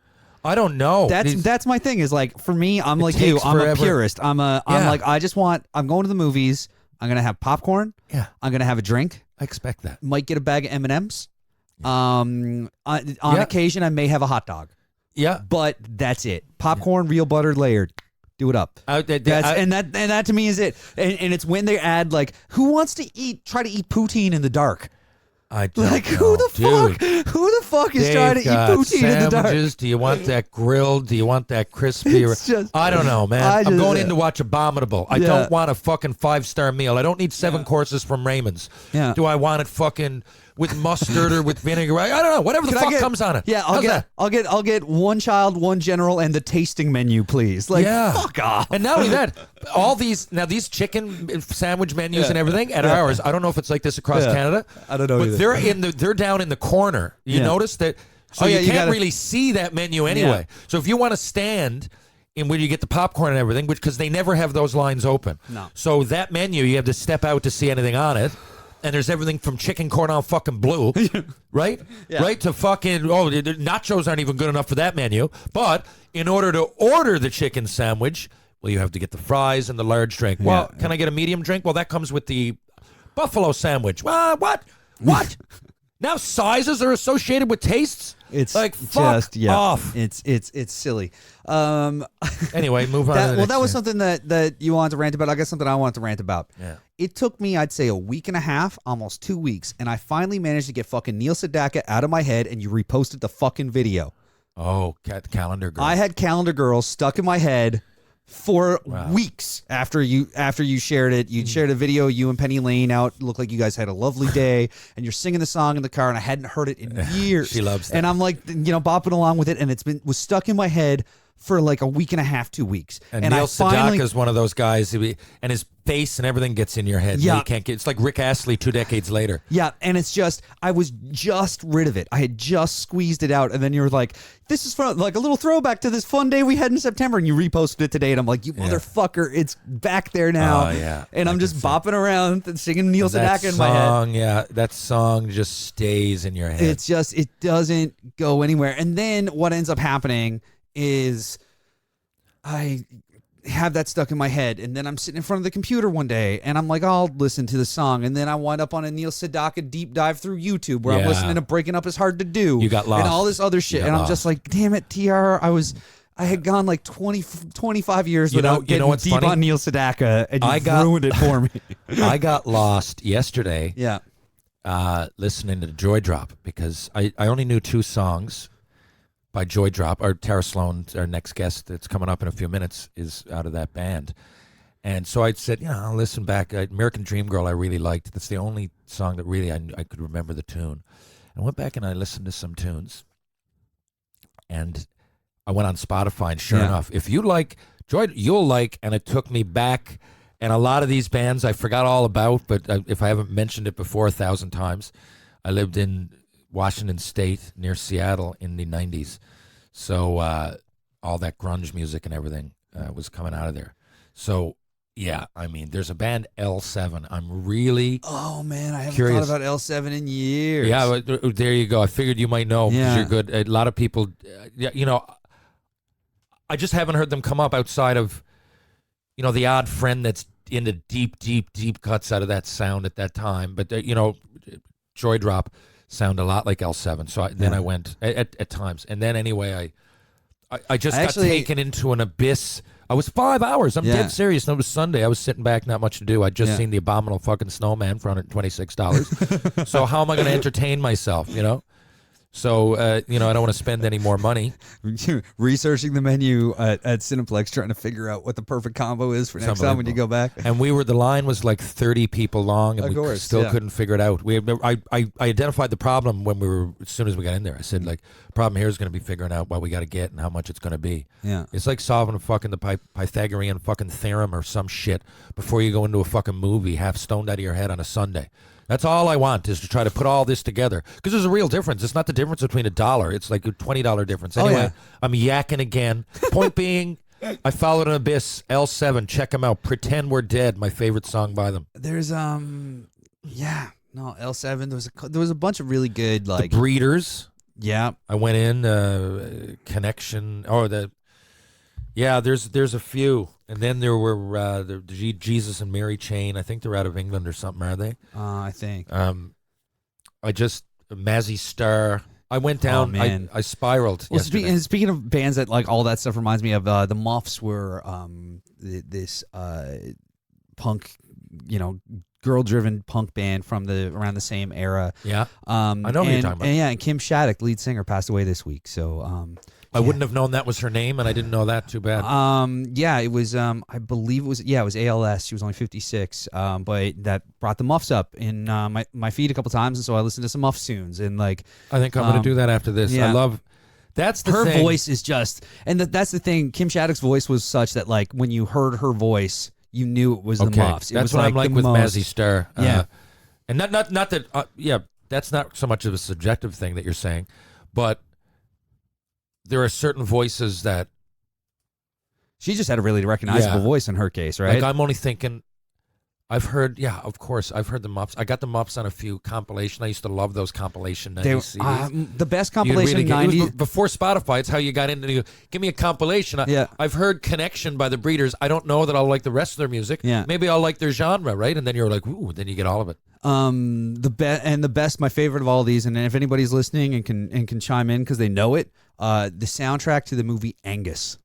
I don't know. That's my thing. Is like, for me, I'm like you. I'm a purist. I'm like, I'm going to the movies. I'm gonna have popcorn. Yeah. I'm gonna have a drink. I expect that. Might get a bag of M&Ms. On occasion, I may have a hot dog. Yeah. But that's it. Popcorn, real buttered, layered. Do it up. And that to me is it. And it's when they add like, who wants to try to eat poutine in the dark? I don't know, who the fuck is trying to eat poutine in the dark? Do you want that grilled? Do you want that crispy? I don't know, man. I'm going in to watch Abominable. I don't want a fucking 5-star meal. I don't need 7 courses from Raymond's. Yeah. Do I want it fucking with mustard or with vinegar. I don't know. Whatever the fuck comes on it. Yeah, How's that? I'll get one child, one general, and the tasting menu, please. Like, fuck off. And not only that, all these chicken sandwich menus and everything at ours. I don't know if it's like this across Canada. I don't know. But either. they're down in the corner. You notice that? So you can't really see that menu anyway. So if you want to stand in where you get the popcorn and everything, because they never have those lines open. No. So that menu, you have to step out to see anything on it. And there's everything from chicken cordon fucking bleu, right? Yeah. Right to fucking, the nachos aren't even good enough for that menu. But in order to order the chicken sandwich, well, you have to get the fries and the large drink. Well, can I get a medium drink? Well, that comes with the buffalo sandwich. What? Now sizes are associated with tastes? It's like fuck off. It's silly. Anyway, move on. That was something that you wanted to rant about. I guess something I wanted to rant about. Yeah. It took me, I'd say, a week and a half, almost 2 weeks, and I finally managed to get fucking Neil Sedaka out of my head, and you reposted the fucking video. Oh, Calendar Girl. I had Calendar Girl stuck in my head for weeks after you shared it. You shared a video, you and Penny Lane out. It looked like you guys had a lovely day, and you're singing the song in the car, and I hadn't heard it in years. She loves that. And I'm like, bopping along with it, and was stuck in my head for like a week and a half, 2 weeks. And Neil Sedaka is one of those guys, and his face and everything gets in your head. Yeah. You can't get. It's like Rick Astley 2 decades later. Yeah, and it's just, I was just rid of it. I had just squeezed it out, and then you were like, this is fun, like a little throwback to this fun day we had in September, and you reposted it today, and I'm like, you motherfucker, it's back there now. Oh, yeah. And I'm just bopping around and singing Neil Sedaka in my head. Yeah, that song just stays in your head. It's just, it doesn't go anywhere. And then what ends up happening is I have that stuck in my head, and then I'm sitting in front of the computer one day, and I'm like, I'll listen to the song, and then I wind up on a Neil Sedaka deep dive through YouTube where I'm listening to Breaking Up Is Hard to Do. You got lost. And all this other shit, and I'm just like, damn it, TR, I had gone like 25 years without getting what's deep funny? on Neil Sedaka, and you ruined it for me. I got lost yesterday Yeah. listening to Joydrop because I only knew 2 songs by Joydrop. Or Tara Slone, our next guest that's coming up in a few minutes, is out of that band. And so I said, I'll listen back. American Dream Girl I really liked. That's the only song that really I could remember the tune. I went back and I listened to some tunes. And I went on Spotify, and sure enough, if you like Joy, you'll like, and it took me back. And a lot of these bands I forgot all about, but if I haven't mentioned it before 1,000 times, I lived in Washington State near Seattle in the 90s. So all that grunge music and everything was coming out of there. So, yeah, I mean, there's a band, L7. I'm really Oh, man, I haven't curious. thought about L7 in years. Yeah, there you go. I figured you might know because you're good. A lot of people, I just haven't heard them come up outside of, the odd friend that's into deep, deep, deep cuts out of that sound at that time. But, Joydrop sound a lot like L7. So then I went at times. And then anyway, I just got taken into an abyss. I was 5 hours. I'm dead serious. And it was Sunday. I was sitting back, not much to do. I'd just seen The Abominable Fucking Snowman for $126. So how am I going to entertain myself, So, I don't want to spend any more money. Researching the menu at Cineplex, trying to figure out what the perfect combo is for next time when you go back. And the line was like 30 people long, and we still couldn't figure it out. I identified the problem as soon as we got in there. I said, problem here is going to be figuring out what we got to get and how much it's going to be. Yeah. It's like solving the Pythagorean fucking theorem or some shit before you go into a fucking movie half stoned out of your head on a Sunday. That's all I want, is to try to put all this together. Because there's a real difference. It's not the difference between $1. It's like a $20 difference. Anyway, I'm yakking again. Point being, I followed an abyss, L7. Check them out. Pretend We're Dead, my favorite song by them. There's, L7. There was a bunch of really good, The Breeders. Yeah. I went in, Connection. There's a few. And then there were the Jesus and Mary Chain. I think they're out of England or something, are they? I think. Mazzy Star. I went down. Oh, man. I spiraled. Well, yesterday. speaking of bands that all that stuff reminds me of, the Muffs were this punk, girl-driven punk band from around the same era. Yeah. I know who you're talking about. And Kim Shattuck, lead singer, passed away this week. So I wouldn't have known that was her name, and I didn't know that. Too bad. Yeah, it was. I believe it was. Yeah, it was ALS. She was only 56. But that brought the Muffs up in my feed a couple times, and so I listened to some Muff tunes. And like, I think I'm going to do that after this. yeah. I love. That's the her thing. voice is just, and that's the thing. Kim Shattuck's voice was such that like when you heard her voice, you knew it was the Muffs. It That's was what I'm like the with most, Mazzy Star. Yeah. And not that. Yeah, that's not so much of a subjective thing that you're saying, but there are certain voices that she just had a really recognizable voice in her case, right? Like I'm only thinking. I've heard, of course, I've heard the Muffs. I got the Muffs on a few compilation. I used to love those compilation 90s CDs. The best compilation really 90s. It was before Spotify, it's how you got into give me a compilation. I've heard Connection by the Breeders. I don't know that I'll like the rest of their music. Yeah. Maybe I'll like their genre, right? And then you're like, ooh, then you get all of it. The best, my favorite of all these, and if anybody's listening and can chime in because they know it, the soundtrack to the movie Angus.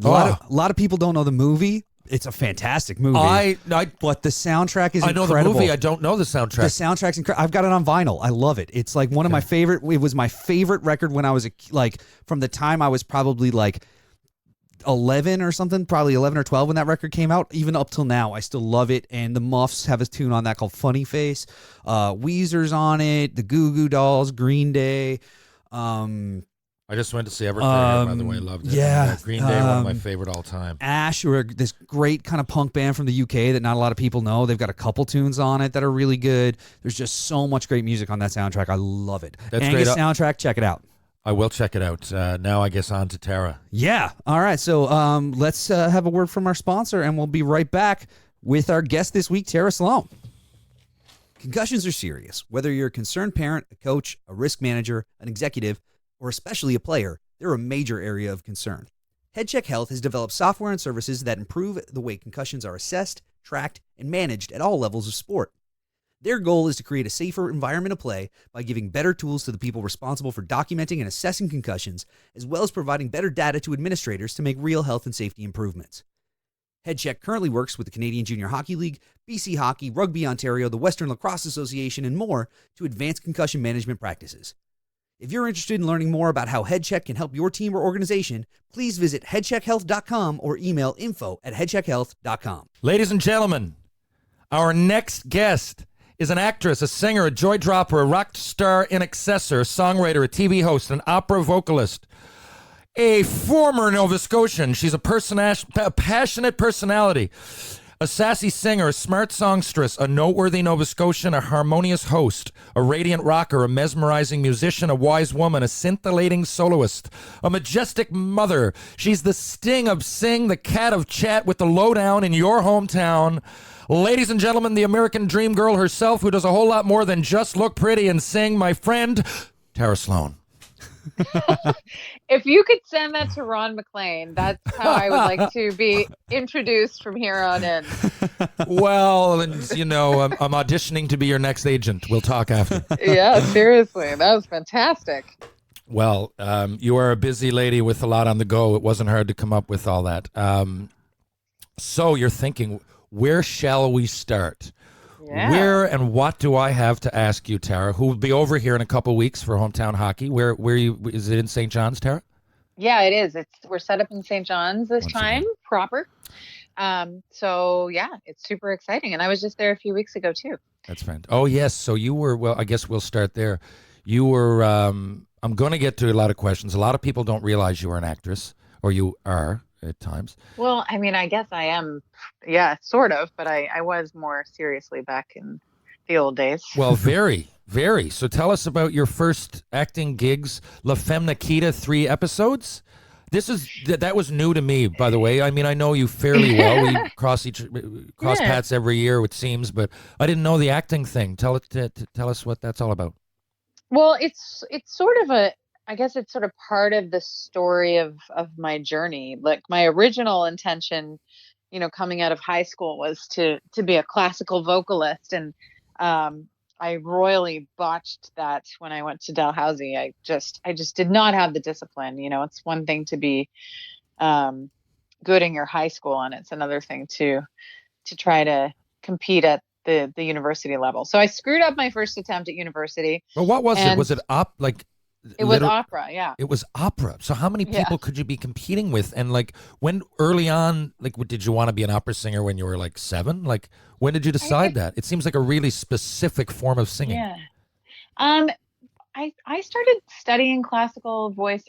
A lot of people don't know the movie. It's a fantastic movie. But the soundtrack is incredible. I know the movie. I don't know the soundtrack. The soundtrack's incredible. I've got it on vinyl. I love it. It's like one of my favorite. It was my favorite record when I was from the time I was probably like 11 or something, probably 11 or 12 when that record came out. Even up till now, I still love it. And the Muffs have a tune on that called Funny Face. Weezer's on it. The Goo Goo Dolls, Green Day. I just went to see Everclear here, by the way. Loved it. Yeah. Green Day, one of my favorite all time. Ash, who are this great kind of punk band from the UK that not a lot of people know. They've got a couple tunes on it that are really good. There's just so much great music on that soundtrack. I love it. That's Angus great. soundtrack, check it out. I will check it out. Now I guess on to Tara. Yeah. All right. So let's have a word from our sponsor, and we'll be right back with our guest this week, Tara Slone. Concussions are serious. Whether you're a concerned parent, a coach, a risk manager, an executive, or especially a player, they're a major area of concern. HeadCheck Health has developed software and services that improve the way concussions are assessed, tracked, and managed at all levels of sport. Their goal is to create a safer environment of play by giving better tools to the people responsible for documenting and assessing concussions, as well as providing better data to administrators to make real health and safety improvements. HeadCheck currently works with the Canadian Junior Hockey League, BC Hockey, Rugby Ontario, the Western Lacrosse Association, and more to advance concussion management practices. If you're interested in learning more about how HeadCheck can help your team or organization, please visit headcheckhealth.com or email info@headcheckhealth.com. Ladies and gentlemen, our next guest is an actress, a singer, a joydropper, a rock star in excessor, a songwriter, a TV host, an opera vocalist, a former Nova Scotian. She's a passionate personality, a sassy singer, a smart songstress, a noteworthy Nova Scotian, a harmonious host, a radiant rocker, a mesmerizing musician, a wise woman, a scintillating soloist, a majestic mother. She's the sting of sing, the cat of chat with the lowdown in your hometown. Ladies and gentlemen, the American dream girl herself, who does a whole lot more than just look pretty and sing, my friend, Tara Slone. If you could send that to Ron MacLean, that's how I would like to be introduced from here on in. Well, and you know, I'm auditioning to be your next agent. We'll talk after. Yeah, seriously. That was fantastic. Well, you are a busy lady with a lot on the go. It wasn't hard to come up with all that. So you're thinking, where shall we start? Yeah. Where and what do I have to ask you, Tara, who will be over here in a couple of weeks for hometown hockey? Where you, is it in St. John's, Tara? Yeah, it is. We're set up in St. John's this Once time, again. proper. So yeah, it's super exciting. And I was just there a few weeks ago too. That's fantastic. Oh, yes. So you were, well, I guess we'll start there. You were, I'm going to get to a lot of questions. A lot of people don't realize you are an actress, or you are at times. Well, I mean, I guess I am, yeah, sort of, but I was more seriously back in the old days. Well, very, very. So tell us about your first acting gigs, La Femme Nikita, 3 episodes. That was new to me, by the way. I mean, I know you fairly well. We cross paths every year, it seems, but I didn't know the acting thing. Tell us what that's all about. Well, it's sort of I guess it's sort of part of the story of my journey. Like my original intention, you know, coming out of high school was to be a classical vocalist. And I royally botched that when I went to Dalhousie. I just did not have the discipline. You know, it's one thing to be good in your high school, and it's another thing to try to compete at the university level. So I screwed up my first attempt at university. Well, what was it? Was it It was opera, yeah. It was opera. So how many people could you be competing with? And like when early on, like did you want to be an opera singer when you were like 7? Like when did you decide that? It seems like a really specific form of singing. Yeah. I started studying classical voice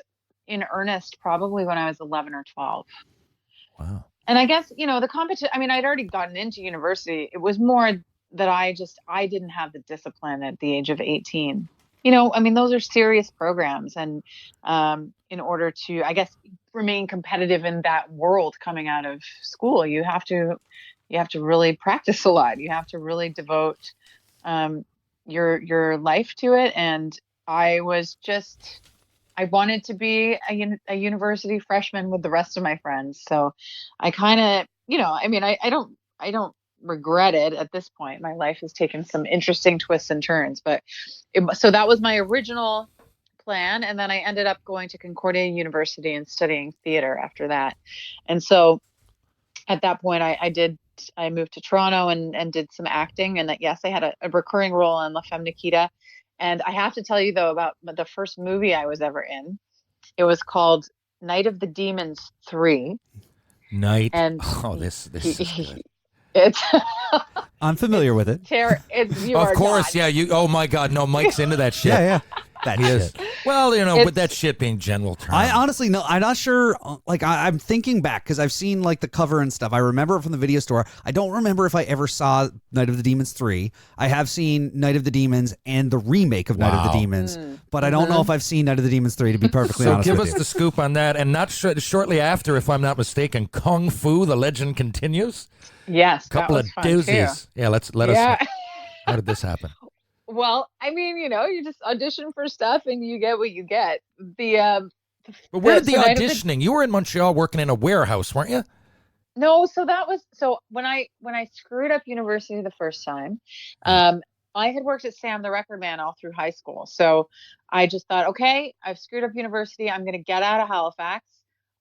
in earnest probably when I was 11 or 12. Wow. And I guess, the competition, I mean, I'd already gotten into university. It was more that I didn't have the discipline at the age of 18. I mean, those are serious programs. And in order to, I guess, remain competitive in that world coming out of school, you have to really practice a lot. You have to really devote your life to it. And I wanted to be a university freshman with the rest of my friends. So I kind of, I mean, I don't regret it at this point. My life has taken some interesting twists and turns, but so that was my original plan. And then I ended up going to Concordia University and studying theater after that. And so at that point I moved to Toronto and did some acting. And yes, I had a recurring role on La Femme Nikita. And I have to tell you, though, about the first movie I was ever in. It was called Night of the Demons 3. This is good. It's I'm familiar with it. Of course, yeah. Oh my God, no, Mike's into that shit. Yeah. That is. Well, with that shit being general term. I honestly no, I'm not sure. Like I'm thinking back because I've seen like the cover and stuff. I remember it from the video store. I don't remember if I ever saw Night of the Demons 3. I have seen Night of the Demons and the remake of Night of the Demons, but I don't know if I've seen Night of the Demons 3 to be perfectly honest. So give with us you. the scoop on that, and not shortly after, if I'm not mistaken, Kung Fu: The Legend Continues. Yes, couple of doozies. Too. Yeah, let us know. How did this happen? Well, I mean, you just audition for stuff and you get what you get. But where did the auditioning? You were in Montreal working in a warehouse, weren't you? No, so when I screwed up university the first time, I had worked at Sam the Record Man all through high school. So I just thought, okay, I've screwed up university. I'm going to get out of Halifax.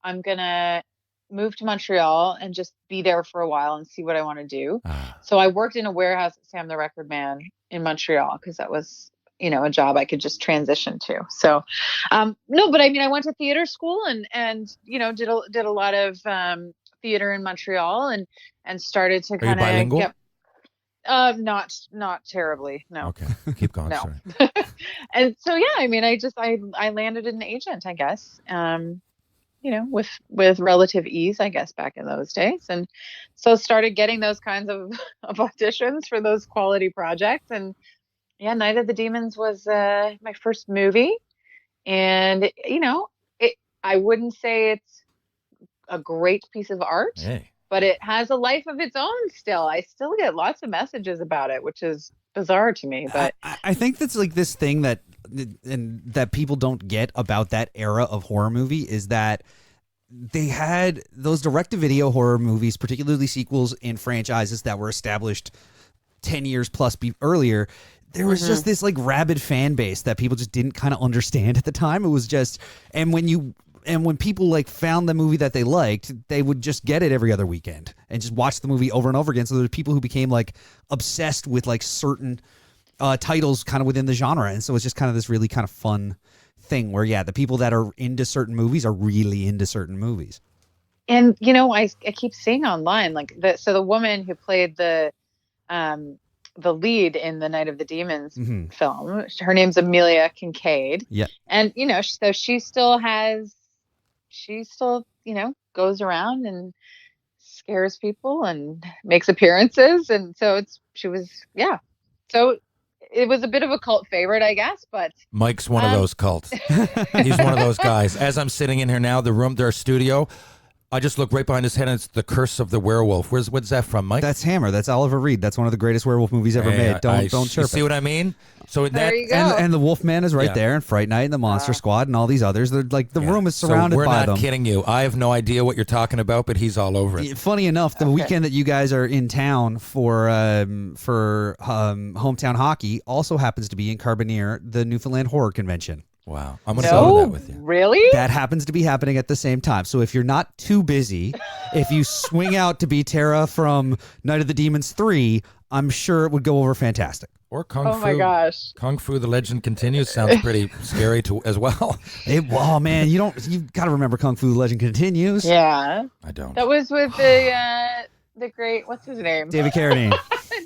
I'm going to move to Montreal and just be there for a while and see what I want to do. So I worked in a warehouse at Sam the Record Man in Montreal because that was, a job I could just transition to. So, no, but I mean, I went to theater school and did a lot of theater in Montreal and started to kind of get. Not terribly. No. Okay. Keep going. No. Sorry. And so, yeah, I mean, I landed an agent, I guess. With relative ease, I guess, back in those days. And so started getting those kinds of auditions for those quality projects. And yeah, Night of the Demons was my first movie. And, I wouldn't say it's a great piece of art, but it has a life of its own still. I still get lots of messages about it, which is bizarre to me. But I think that's like this thing that people don't get about that era of horror movie is that they had those direct-to-video horror movies, particularly sequels in franchises that were established 10 years plus earlier. There was just this like rabid fan base that people just didn't kind of understand at the time. It was just, and when people like found the movie that they liked, they would just get it every other weekend and just watch the movie over and over again. So there's people who became like obsessed with like certain titles kind of within the genre. And so it's just kind of this really kind of fun thing where, yeah, the people that are into certain movies are really into certain movies. And, I keep seeing online, like the woman who played the lead in the Night of the Demons film, her name's Amelia Kincaid. Yeah. And, so she still, goes around and scares people and makes appearances. And so so it was a bit of a cult favorite, I guess, but Mike's one of those cults. He's one of those guys. As I'm sitting in here now, their studio, I just look right behind his head and it's The Curse of the Werewolf. Where's that from, Mike? That's Hammer. That's Oliver Reed. That's one of the greatest werewolf movies ever made. Don't chirp it. See what I mean? So there you go. And the Wolfman is right there, and Fright Night, and the Monster Squad, and all these others. They're like the room is surrounded by them. We're not kidding you. I have no idea what you're talking about, but he's all over it. Funny enough, the weekend that you guys are in town for hometown hockey also happens to be in Carbonear, the Newfoundland Horror Convention. Wow. I'm going to go to that with you. Really? That happens to be happening at the same time. So if you're not too busy, if you swing out to be Tara from Night of the Demons 3, I'm sure it would go over fantastic. Or Kung Fu. Oh my gosh. Kung Fu: The Legend Continues sounds pretty scary as well. Oh man, you've got to remember Kung Fu: The Legend Continues. Yeah. I don't. That was with the great, what's his name? David Carradine.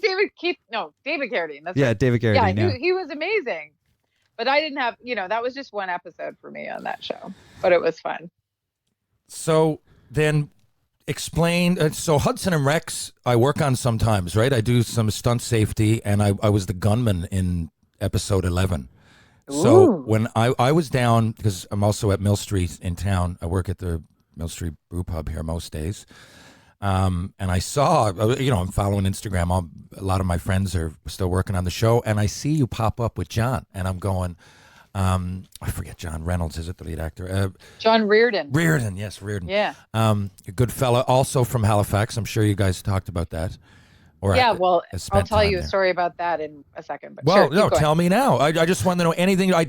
David Carradine. That's Yeah, right. David Carradine. Yeah, he was amazing. But I didn't have, that was just one episode for me on that show. But it was fun. So then explain. So Hudson and Rex, I work on sometimes, right? I do some stunt safety, and I was the gunman in episode 11. So Ooh. when I was down, because I'm also at Mill Street in town, I work at the Mill Street Brew Pub here most days. And I saw, I'm following Instagram. A lot of my friends are still working on the show, and I see you pop up with John, and I'm going, I forget John Reynolds, is it the lead actor? John Reardon. Reardon, yes, Reardon. Yeah. A good fella, also from Halifax. I'm sure you guys talked about that. Or Yeah, well, I'll spent tell time you a there. story about that in a second. But Well, sure, no, keep going. tell me now. I just wanted to know anything. I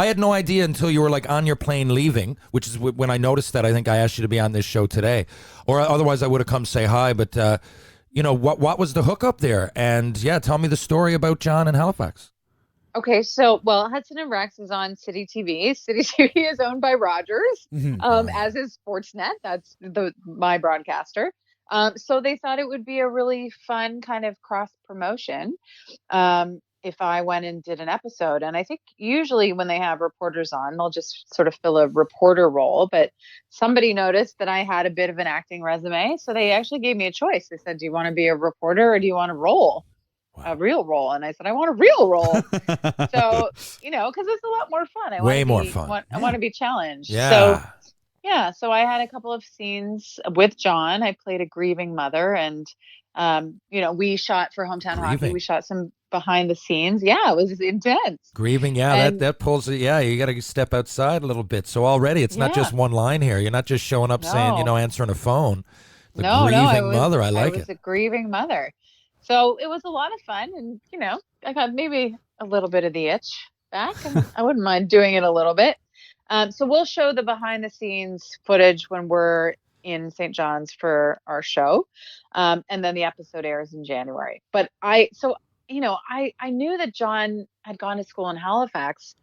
had no idea until you were like on your plane leaving, which is when I noticed that. I think I asked you to be on this show today, or otherwise I would have come say hi. But what was the hookup there? And yeah, tell me the story about John and Halifax. Okay, so Hudson and Rex is on City TV. City TV is owned by Rogers, as is Sportsnet. That's my broadcaster. So they thought it would be a really fun kind of cross promotion if I went and did an episode. And I think usually when they have reporters on, they'll just sort of fill a reporter role. But somebody noticed that I had a bit of an acting resume, so they actually gave me a choice. They said, "Do you want to be a reporter or do you want a role?" A real role. And I said, I want a real role. So, because it's a lot more fun. I want to be challenged. Yeah. So I had a couple of scenes with John. I played a grieving mother, and we shot for Hometown Hockey. We shot some behind the scenes. Yeah, it was intense. Grieving, that pulls it. Yeah, you got to step outside a little bit. So already it's not just one line here. You're not just showing up saying, answering a phone. Grieving mother. I was a grieving mother. So it was a lot of fun, and I got maybe a little bit of the itch back, and I wouldn't mind doing it a little bit. So we'll show the behind the scenes footage when we're in St. John's for our show, and then the episode airs in January. But I knew that John had gone to school in Halifax.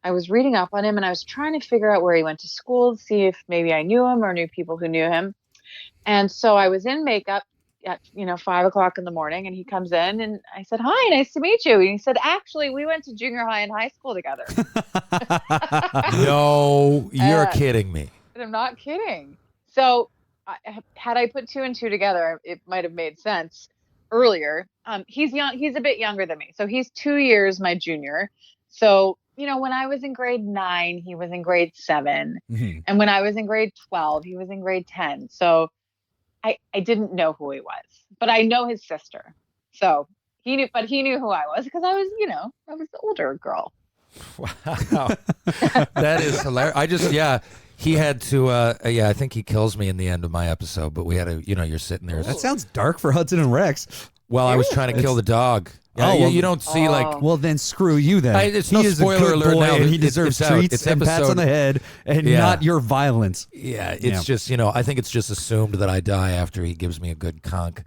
I was reading up on him, and I was trying to figure out where he went to school, see if maybe I knew him or knew people who knew him. And so I was in makeup at 5:00 in the morning, and he comes in, and I said, "Hi, nice to meet you." And he said, "Actually, we went to junior high and high school together." No, you're kidding me. I'm not kidding. So had I put two and two together, it might have made sense earlier. He's young. He's a bit younger than me. So he's 2 years my junior. So, when I was in grade 9, he was in grade 7. Mm-hmm. And when I was in grade 12, he was in grade 10. So I didn't know who he was, but I know his sister. So he knew who I was because I was the older girl. Wow. That is hilarious. He had to, I think he kills me in the end of my episode, but we had to, you're sitting there. That sounds dark for Hudson and Rex. Well, I was trying to kill the dog. You don't see Well, then screw you then. It's he no is spoiler a good alert boy, now. and he deserves treats and pats on the head and not your violence. Yeah, it's just, I think it's just assumed that I die after he gives me a good conk.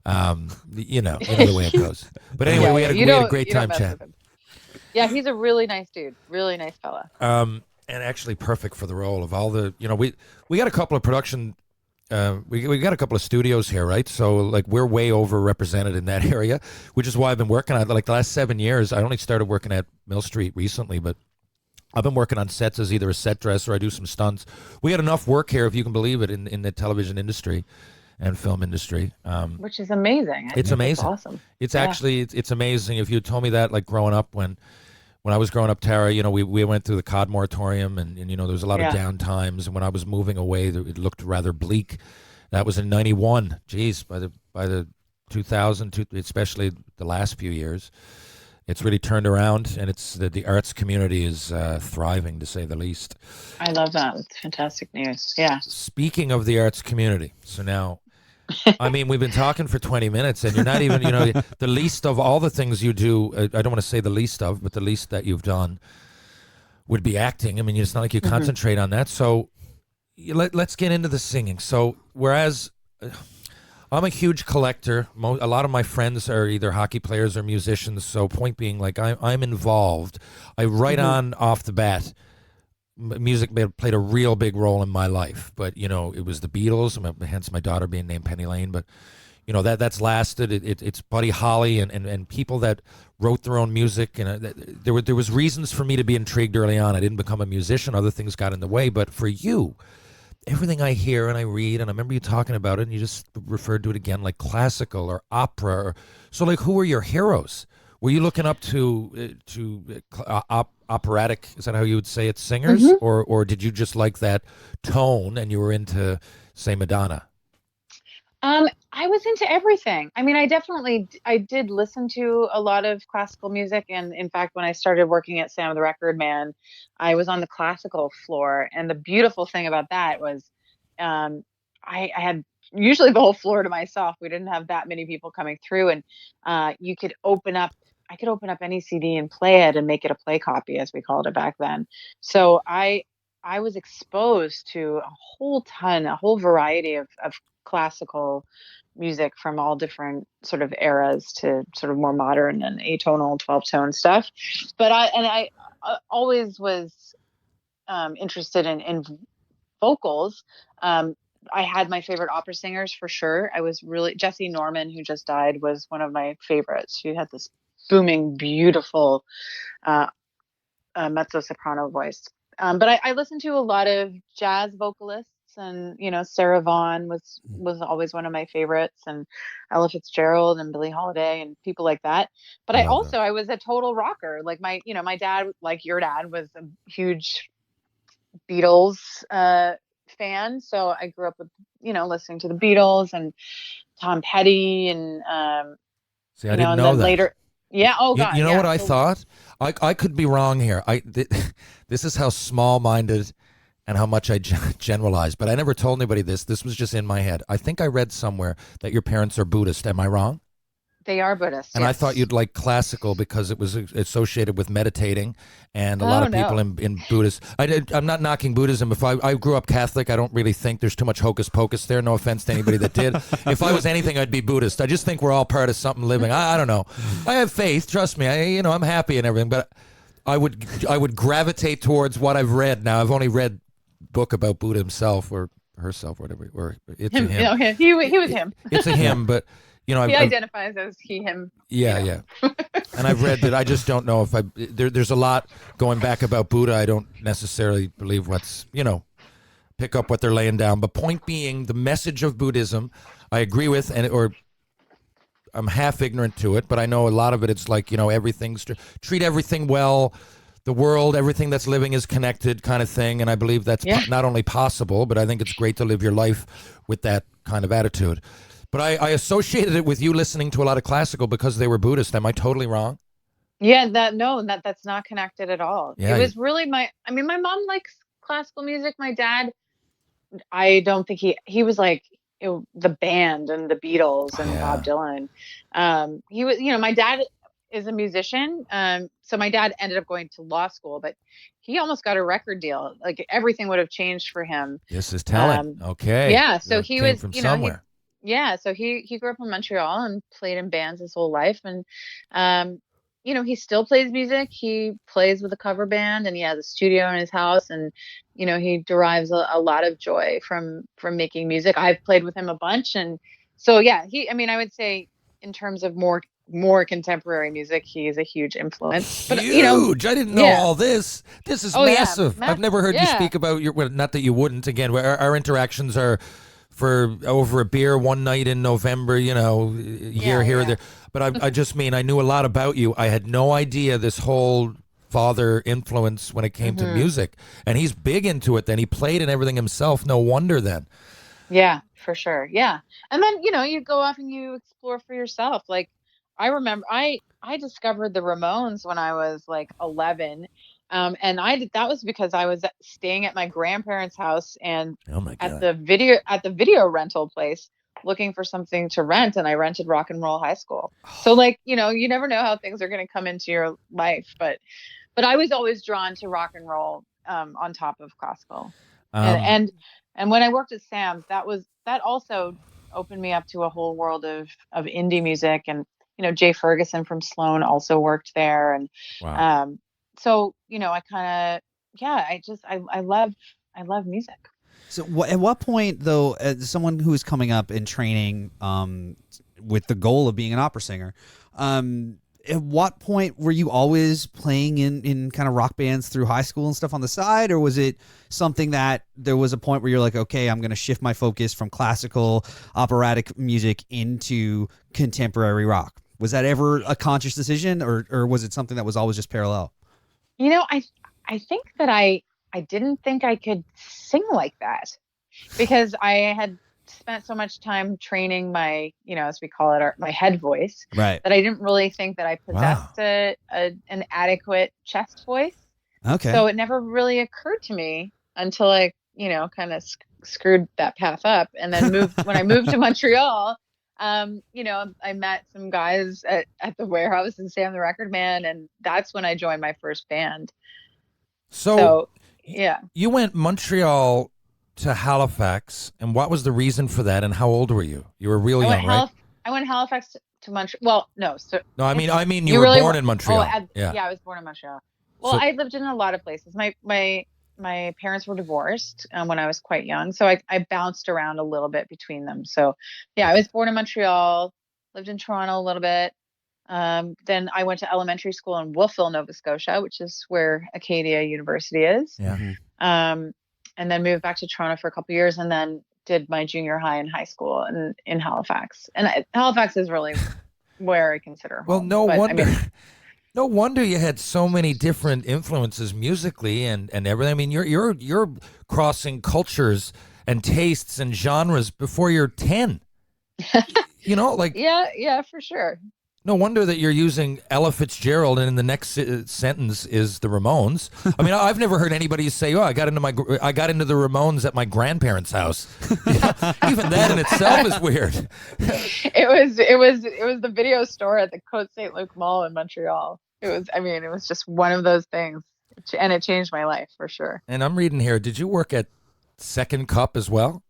You know the way it goes. But anyway, we had a great time chatting. Yeah, he's a really nice dude. Really nice fella. And actually perfect for the role of all the, we got a couple of production we got a couple of studios here, right? So like we're way overrepresented in that area, which is why I've been working on like the last 7 years. I only started working at Mill Street recently, but I've been working on sets as either a set dresser or I do some stunts. We got enough work here, if you can believe it, in the television industry and film industry. Which is amazing. It's amazing. It's awesome. It's actually, it's amazing. If you had told me that like growing up when I was growing up, Tara, we went through the COD moratorium and there was a lot of down times. And when I was moving away, it looked rather bleak. That was in 91. Geez, by the 2000, especially the last few years, it's really turned around, and it's the arts community is thriving, to say the least. I love that. It's fantastic news. Yeah. Speaking of the arts community, so now, I mean, we've been talking for 20 minutes, and you're not even, the least of all the things you do. I don't want to say the least of, but the least that you've done would be acting. I mean, it's not like you concentrate on that. So let's get into the singing. So whereas I'm a huge collector. A lot of my friends are either hockey players or musicians. So point being, like I'm involved. I right on off the bat, music played a real big role in my life. But it was the Beatles, hence my daughter being named Penny Lane. But that's lasted. It's Buddy Holly and people that wrote their own music. And there was reasons for me to be intrigued early on. I didn't become a musician. Other things got in the way. But for you, everything I hear and I read, and I remember you talking about it, and you just referred to it again, like classical or opera. So, like, who were your heroes? Were you looking up to operatic? Is that how you would say it? Singers, or did you just like that tone and you were into, say, Madonna? I was into everything. I mean, I did listen to a lot of classical music. And in fact, when I started working at Sam the Record Man, I was on the classical floor. And the beautiful thing about that was, I had usually the whole floor to myself. We didn't have that many people coming through, and I could open up any CD and play it and make it a play copy, as we called it back then. So I was exposed to a whole variety of classical music from all different sort of eras to sort of more modern and atonal 12-tone stuff. But I always was interested in vocals. I had my favorite opera singers for sure. I was really Jessie Norman, who just died, was one of my favorites. She had this booming, beautiful mezzo soprano voice. But I listened to a lot of jazz vocalists, and Sarah Vaughan was always one of my favorites, and Ella Fitzgerald and Billie Holiday and people like that. But I was a total rocker. Like my dad, like your dad, was a huge Beatles fan, so I grew up with listening to the Beatles and Tom Petty and See, I didn't know that. Later. Yeah. Oh God. You know yeah. what I thought? I could be wrong here. This is how small-minded and how much I generalize, but I never told anybody this. This was just in my head. I think I read somewhere that your parents are Buddhist. Am I wrong? They are Buddhist. And yes. I thought you'd like classical because it was associated with meditating, and a lot of people in Buddhist. I'm not knocking Buddhism. If I grew up Catholic, I don't really think there's too much hocus pocus there. No offense to anybody that did. If I was anything, I'd be Buddhist. I just think we're all part of something living. I don't know. I have faith. Trust me. I'm happy and everything, but I would gravitate towards what I've read. Now I've only read book about Buddha himself or herself, or whatever. Or it's him. Okay. He was him. It's a him, but. He identifies as he, him. Yeah, yeah. And I've read that. I just don't know if there's a lot going back about Buddha. I don't necessarily believe pick up what they're laying down. But point being, the message of Buddhism, I agree with, or I'm half ignorant to it, but I know a lot of it. It's like, treat everything well. The world, everything that's living is connected, kind of thing. And I believe that's not only possible, but I think it's great to live your life with that kind of attitude. But I associated it with you listening to a lot of classical because they were Buddhist. Am I totally wrong? Yeah, that's not connected at all. Yeah, it was really my mom likes classical music. My dad, I don't think he was like the band and the Beatles and Bob Dylan. He was, my dad is a musician. So my dad ended up going to law school, but he almost got a record deal. Like everything would have changed for him. This is talent. Okay. Yeah. So he was from somewhere. So he grew up in Montreal and played in bands his whole life. And, he still plays music. He plays with a cover band, and he has a studio in his house. And, he derives a lot of joy from making music. I've played with him a bunch. And so, I would say in terms of more contemporary music, he is a huge influence. But, huge. I didn't know all this. This is massive. Yeah. I've never heard you speak about not that you wouldn't. Again, our interactions are for over a beer one night in November, here or there. But I just mean, I knew a lot about you. I had no idea this whole father influence when it came to music. And he's big into it then. He played and everything himself. No wonder then. Yeah, for sure. Yeah. And then, you go off and you explore for yourself. Like, I remember I discovered the Ramones when I was like 11. And that was because I was staying at my grandparents' house and at the video rental place looking for something to rent, and I rented Rock and Roll High School. So you never know how things are going to come into your life, but I was always drawn to rock and roll on top of classical. And when I worked at Sam's, that also opened me up to a whole world of indie music. And, Jay Ferguson from Slone also worked there. And, Wow. so, I kind of, yeah, I love music. So at what point, though, as someone who is coming up in training with the goal of being an opera singer, at what point were you always playing in kind of rock bands through high school and stuff on the side? Or was it something that there was a point where you're like, okay, I'm going to shift my focus from classical operatic music into contemporary rock? Was that ever a conscious decision, or was it something that was always just parallel? I think that I didn't think I could sing like that, because I had spent so much time training my, as we call it, my head voice, Right. that I didn't really think that I Wow. possessed an adequate chest voice. Okay. So it never really occurred to me until I, kind of screwed that path up, and then when I moved to Montreal, I met some guys at the warehouse and Sam the Record Man, and that's when I joined my first band. So, yeah. You went Montreal to Halifax, and what was the reason for that, and how old were you? You were real young, right? I went Halifax to Montreal. Well, no. So No, I mean you were really born in Montreal. yeah, I was born in Montreal. Well, So- I lived in a lot of places. My parents were divorced when I was quite young, so I bounced around a little bit between them. So, yeah, I was born in Montreal, lived in Toronto a little bit. Then I went to elementary school in Wolfville, Nova Scotia, which is where Acadia University is. Yeah. And then moved back to Toronto for a couple of years, and then did my junior high and high school in Halifax. And Halifax is really where I consider home. Well, no But, wonder. I mean, No wonder you had so many different influences musically and everything. I mean, you're crossing cultures and tastes and genres before you're 10. Like yeah, for sure. no wonder that you're using Ella Fitzgerald, and in the next sentence is the Ramones. I mean, I've never heard anybody say, "Oh, I got into the Ramones at my grandparents' house." Even that in itself is weird. It was the video store at the Côte Saint Luc Mall in Montreal. It was just one of those things, and it changed my life for sure. And I'm reading here. Did you work at Second Cup as well?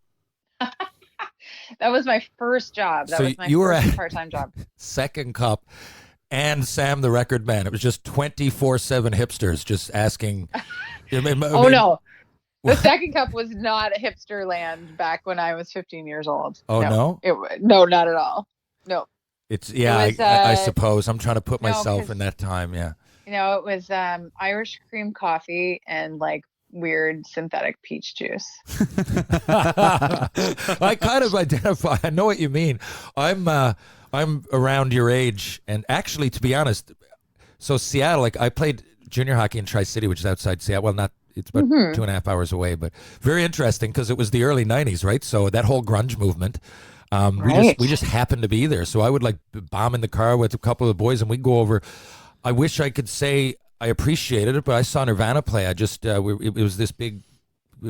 That was my first job. That So was my you were first at- part-time job. Second Cup and Sam the Record Man. It was just 24/7 hipsters just asking. Oh no, the Second Cup was not hipster land back when I was 15 years old. Oh, no? No, not at all. No. It's It was, I suppose I'm trying to put no, myself 'cause- in that time. Yeah. It was Irish cream coffee and like weird synthetic peach juice. I kind of identify. I know what you mean. I'm around your age, and actually, to be honest, so Seattle. Like I played junior hockey in Tri-City, which is outside Seattle. Well, not. It's about 2.5 hours away, but very interesting because it was the early '90s, right? So that whole grunge movement. Right. We just happened to be there. So I would like bomb in the car with a couple of the boys, and we'd go over. I wish I could say I appreciated it, but I saw Nirvana play. I just it was this big,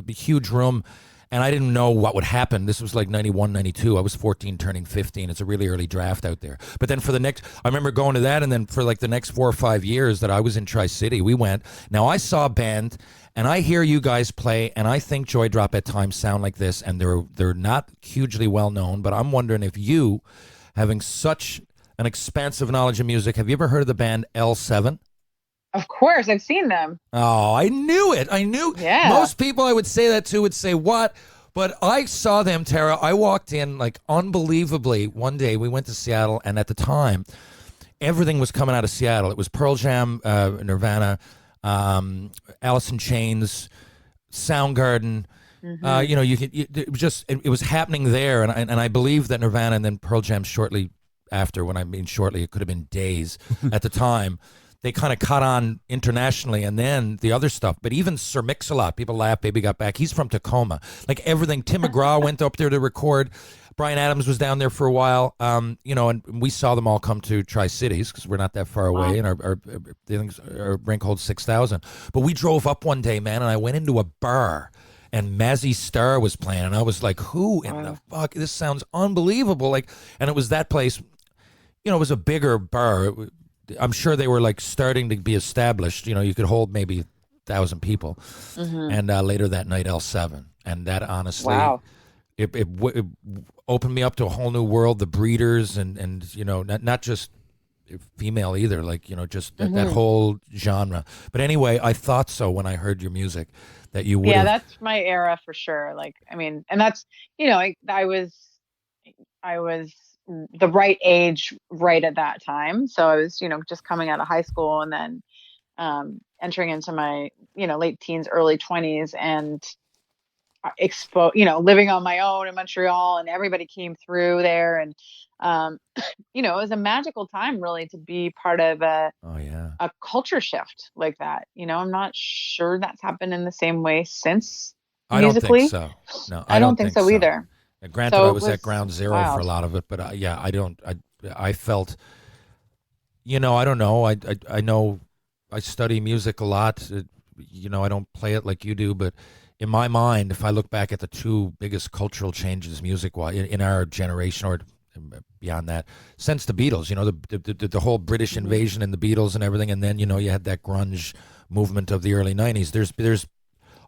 huge room, and I didn't know what would happen. This was like 91, 92. I was 14 turning 15. It's a really early draft out there. But then I remember going to that, and then for like the next 4 or 5 years that I was in Tri-City, we went. Now I saw a band, and I hear you guys play, and I think Joydrop at times sound like this, and they're not hugely well known, but I'm wondering if you, having such an expansive knowledge of music, have you ever heard of the band L7? Of course, I've seen them. Oh, I knew it. I knew. Yeah. Most people I would say that to would say, what? But I saw them, Tara. I walked in like unbelievably. One day we went to Seattle, and at the time, everything was coming out of Seattle. It was Pearl Jam, Nirvana, Alice in Chains, Soundgarden. It was happening there, and I believe that Nirvana and then Pearl Jam shortly after. When I mean shortly, it could have been days at the time. They kind of caught on internationally, and then the other stuff. But even Sir Mix-a-Lot, people laugh, Baby Got Back. He's from Tacoma. Like everything. Tim McGraw went up there to record. Brian Adams was down there for a while. And we saw them all come to Tri-Cities because we're not that far away, and our rink holds 6,000. But we drove up one day, man, and I went into a bar, and Mazzy Star was playing, and I was like, "Who in the fuck? This sounds unbelievable!" Like, and it was that place. It was a bigger bar. I'm sure they were like starting to be established. You could hold maybe 1,000 people. And later that night, L7, and that honestly, Wow. it opened me up to a whole new world. The Breeders and not just female either, like just that whole genre. But anyway, I thought so when I heard your music that you would. Yeah, that's my era for sure. Like, I mean, and that's I was the right age right at that time. So I was just coming out of high school and then entering into my late teens, early 20s, and living on my own in Montreal, and everybody came through there, and it was a magical time really to be part of a culture shift like that. I'm not sure that's happened in the same way since musically. I don't think so. No, I don't think so either. Granted, I was at ground zero for a lot of it, but I felt, I don't know. I know I study music a lot. I don't play it like you do, but in my mind, if I look back at the two biggest cultural changes music-wise in our generation or beyond that, since the Beatles, the whole British invasion and the Beatles and everything, and then, you had that grunge movement of the early 90s. There's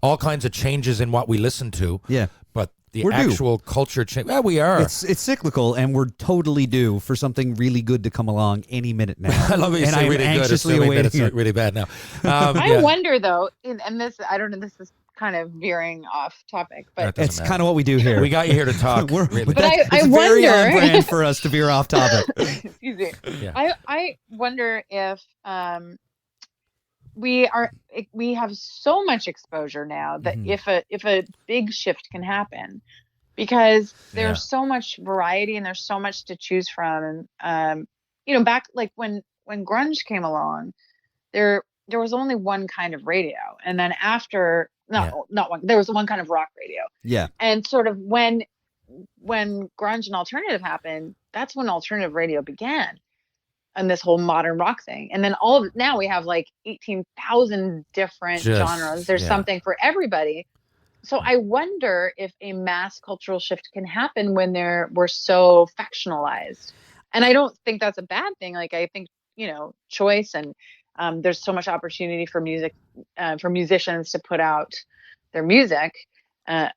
all kinds of changes in what we listen to. Yeah. But the We're actual culture change, we are. It's cyclical, and we're totally due for something really good to come along any minute now. I love it. You say really good, assuming that it's really bad now. I wonder though, and this, I don't know, this is kind of veering off topic, but it's kind of what we do here. We got you here to talk. Really. But I it's wonder, very on brand for us to veer off topic. Excuse me. Yeah. I wonder if we have so much exposure now that if a big shift can happen, because there's so much variety and there's so much to choose from. And back like when grunge came along, there was only one kind of radio, and then after not one, there was one kind of rock radio. Yeah. And sort of when grunge and alternative happened, that's when alternative radio began, and this whole modern rock thing. And then now we have like 18,000 different genres. There's something for everybody. So I wonder if a mass cultural shift can happen when we're so factionalized. And I don't think that's a bad thing. Like, I think, choice and there's so much opportunity for music, for musicians to put out their music. But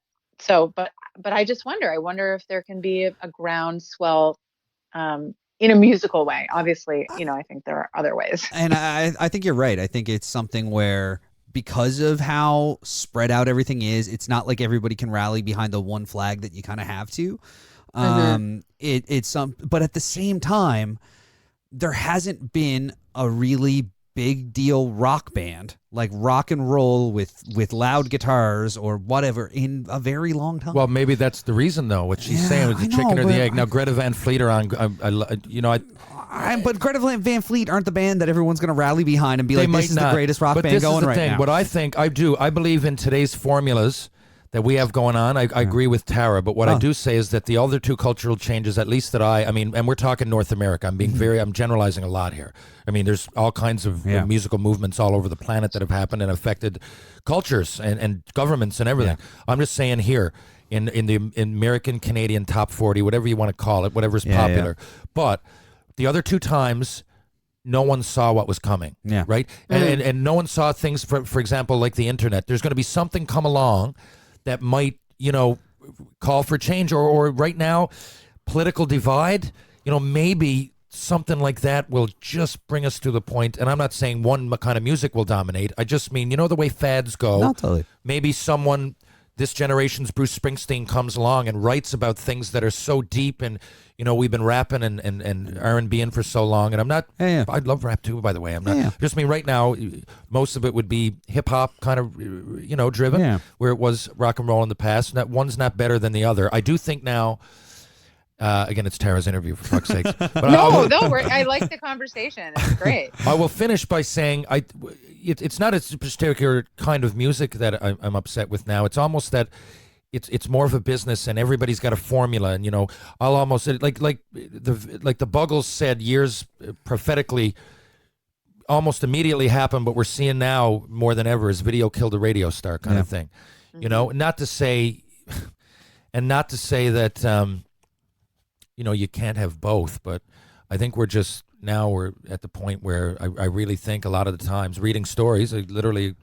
I just wonder, if there can be a groundswell, in a musical way. Obviously, I think there are other ways. And I think you're right. I think it's something where, because of how spread out everything is, it's not like everybody can rally behind the one flag that you kind of have to. But at the same time, there hasn't been a really big deal rock band, like rock and roll with loud guitars or whatever, in a very long time. Well, maybe that's the reason, though. What she's saying was the chicken or the egg. Now, Greta Van Fleet are on. But Greta Van Fleet aren't the band that everyone's going to rally behind and be like, "This is the greatest rock band going right now." What I think, I believe in today's formulas that we have going on. I agree with Tara, but what I do say is that the other two cultural changes, at least that and we're talking North America. I'm being I'm generalizing a lot here. I mean, there's all kinds of musical movements all over the planet that have happened and affected cultures and governments and everything. I'm just saying here, in the American, Canadian top 40, whatever you want to call it, whatever's popular. But the other two times, no one saw what was coming, right? And no one saw things, for example, like the internet. There's going to be something come along that might, call for change, or right now, political divide, maybe something like that will just bring us to the point, and I'm not saying one kind of music will dominate. I just mean, the way fads go. No, totally. Maybe this generation's Bruce Springsteen comes along and writes about things that are so deep, and we've been rapping and R&B-ing for so long, and I'm not. I love rap too, by the way. I'm not. Just mean right now, most of it would be hip hop kind of, driven, where it was rock and roll in the past. And that one's not better than the other. I do think now. Again, it's Tara's interview, for fuck's sake. But I like the conversation. It's great. I will finish by saying it's not a particular kind of music that I'm upset with now. It's almost that it's more of a business, and everybody's got a formula. And I'll almost like the Buggles said years prophetically, almost immediately happened. But we're seeing now more than ever is video killed a radio star kind of thing. Not to say that. You can't have both, but I think we're at the point where I really think a lot of the times reading stories, literally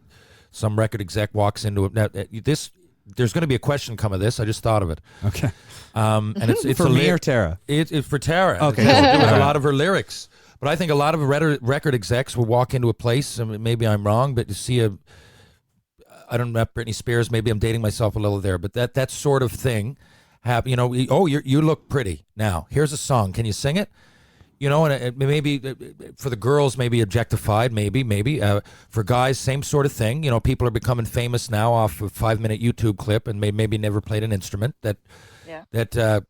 some record exec walks into it. Now, this there's going to be a question come of this. I just thought of it. Okay. And it's For me or Tara? It's for Tara. Okay. It has to do with a lot of her lyrics. But I think a lot of record execs will walk into a place, and maybe I'm wrong, but to see I don't know, Britney Spears, maybe I'm dating myself a little there, but that sort of thing, you look pretty now. Here's a song. Can you sing it? And maybe for the girls, maybe objectified, maybe. For guys, same sort of thing. People are becoming famous now off a 5-minute YouTube clip and maybe never played an instrument. That the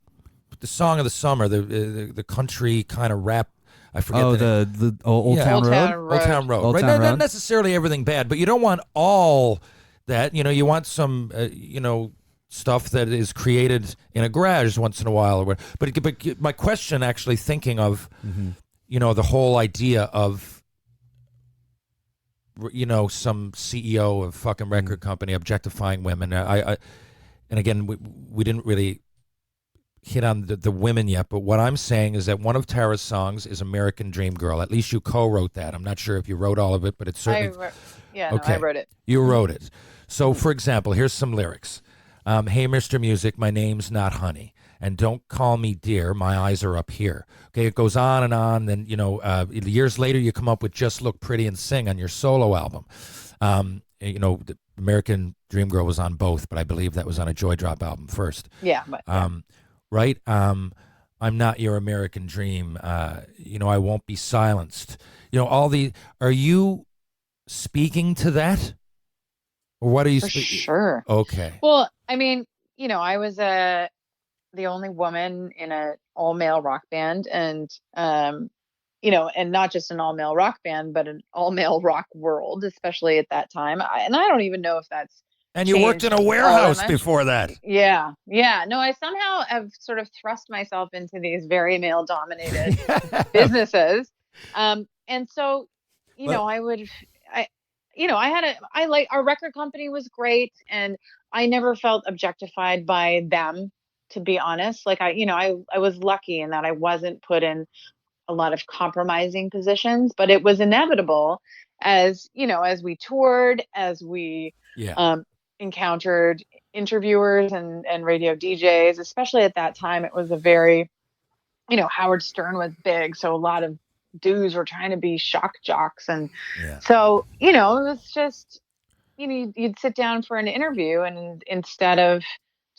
song of the summer, the country kind of rap. I forget. The Old Town Road? Old Town Road. Old Right? Town Road. Not necessarily everything bad, but you don't want all that. You want some, stuff that is created in a garage once in a while. Or whatever. But my question, actually thinking of, the whole idea of, some CEO of fucking record company objectifying women. And again, we didn't really hit on the women yet, but what I'm saying is that one of Tara's songs is American Dream Girl. At least you co-wrote that. I'm not sure if you wrote all of it, but it's certainly... I wrote it. You wrote it. So, for example, here's some lyrics. Hey, Mr. Music, my name's not Honey. And don't call me dear, my eyes are up here. Okay, it goes on and on. Then, years later, you come up with Just Look Pretty and Sing on your solo album. The American Dream Girl was on both, but I believe that was on a Joydrop album first. Yeah. But, right? I'm not your American dream. I won't be silenced. Are you speaking to that? Or what are you speaking? Sure. Okay. Well, I mean, I was the only woman in an all-male rock band, and and not just an all-male rock band, but an all-male rock world, especially at that time. I don't even know if that's And you worked in a warehouse before that. Yeah. No, I somehow have sort of thrust myself into these very male-dominated businesses. And so, our record company was great, and I never felt objectified by them, to be honest. Like I was lucky in that I wasn't put in a lot of compromising positions, but it was inevitable as we toured, as we encountered interviewers and radio DJs, especially at that time. It was a very, Howard Stern was big, so a lot of dudes were trying to be shock jocks, and so it was just you'd sit down for an interview, and instead of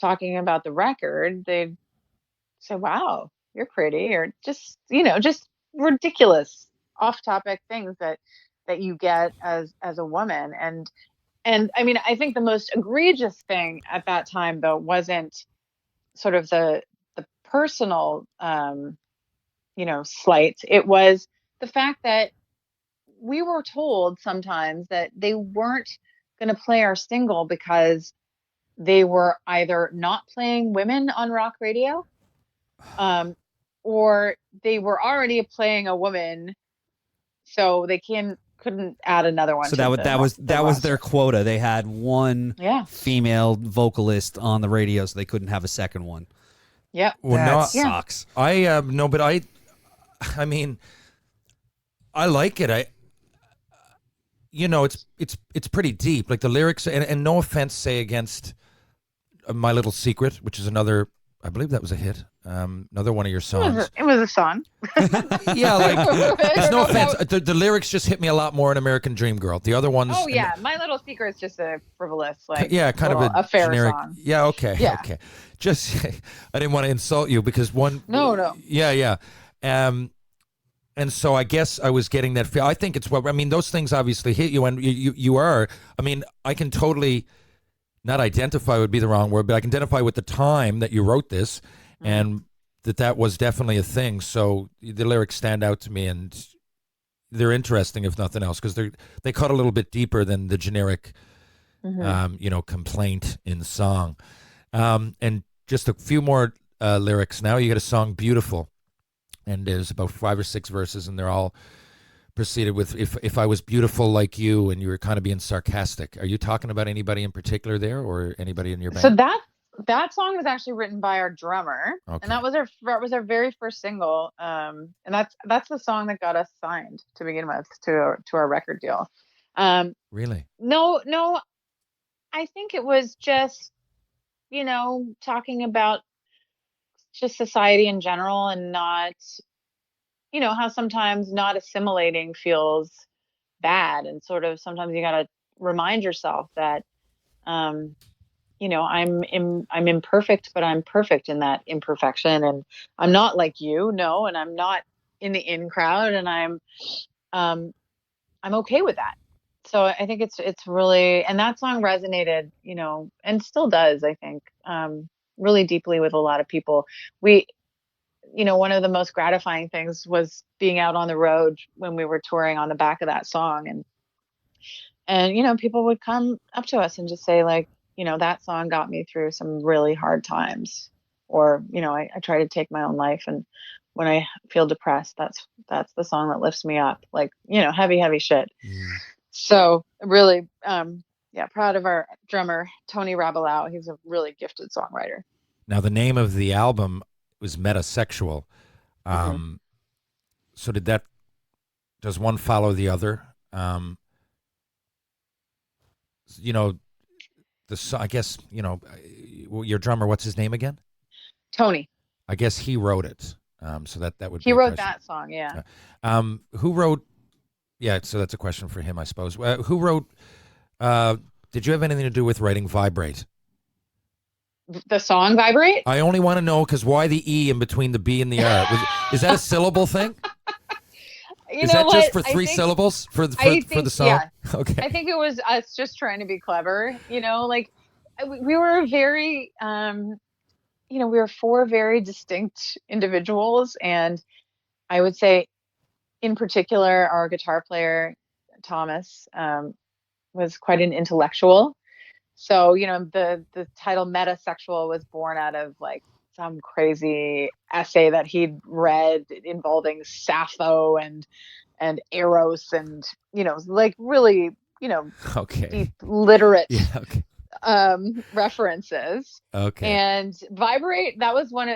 talking about the record, they'd say, "Wow, you're pretty," or just ridiculous off-topic things that you get as a woman. And I mean, I think the most egregious thing at that time, though, wasn't sort of the personal, slight. It was the fact that we were told sometimes that they weren't going to play our single because they were either not playing women on rock radio, or they were already playing a woman, so they couldn't add another one. So that was their quota. They had one female vocalist on the radio, so they couldn't have a second one. Yeah, that sucks. I mean, I like it. It's pretty deep. Like the lyrics, and no offense, say against My Little Secret, which is another. I believe that was a hit. Another one of your songs. It was a song. Yeah, like there's no offense. The lyrics just hit me a lot more in American Dream Girl. The other ones. Oh yeah, My Little Secret is just a frivolous, kind of a fair generic song. Yeah, okay. Yeah. Okay. Just I didn't want to insult you because one. No. Yeah. And so I guess I was getting that feel. I think it's what I mean. Those things obviously hit you, and you are. I mean, I can totally. Not identify would be the wrong word, but I can identify with the time that you wrote this, and that was definitely a thing. So the lyrics stand out to me, and they're interesting, if nothing else, because they cut a little bit deeper than the generic, complaint in the song. And just a few more lyrics. Now you get a song, "Beautiful," and there's about 5 or 6 verses, and they're all proceeded with if I was beautiful like you, and you were kind of being sarcastic. Are you talking about anybody in particular there, or anybody in your band? So that song was actually written by our drummer, and that was our very first single. And that's the song that got us signed to begin with to our record deal. Really? No, I think it was just talking about just society in general, and not, how sometimes not assimilating feels bad, and sort of sometimes you got to remind yourself that, um, I'm imperfect, but I'm perfect in that imperfection, and I'm not like you, no, and I'm not in the in crowd, and um, I'm okay with that. So I think it's really, and that song resonated, and still does, I think, really deeply with a lot of people. We, one of the most gratifying things was being out on the road when we were touring on the back of that song, and people would come up to us and just say, like, that song got me through some really hard times, or I try to take my own life, and when I feel depressed, that's the song that lifts me up, like, heavy shit. So really, yeah, proud of our drummer Tony Rabelau. He's a really gifted songwriter. Now, the name of the album was Metasexual. So does one follow the other? I guess, your drummer, what's his name again? Tony. I guess he wrote it. So that would be he wrote that song, yeah. Who wrote? Yeah, so that's a question for him, I suppose. Who wrote? Did you have anything to do with writing "Vibrate"? The song "Vibrate"? I only want to know because why the E in between the B and the R? Is that a syllable thing? Is that just for three syllables for the song? Yeah. Okay. I think it was us just trying to be clever. Like we were very, we were four very distinct individuals, and I would say, in particular, our guitar player Thomas was quite an intellectual. So the title Metasexual was born out of like some crazy essay that he'd read involving Sappho and Eros, and like really okay. deep literate Yeah, okay. references. Okay. And Vibrate, that was one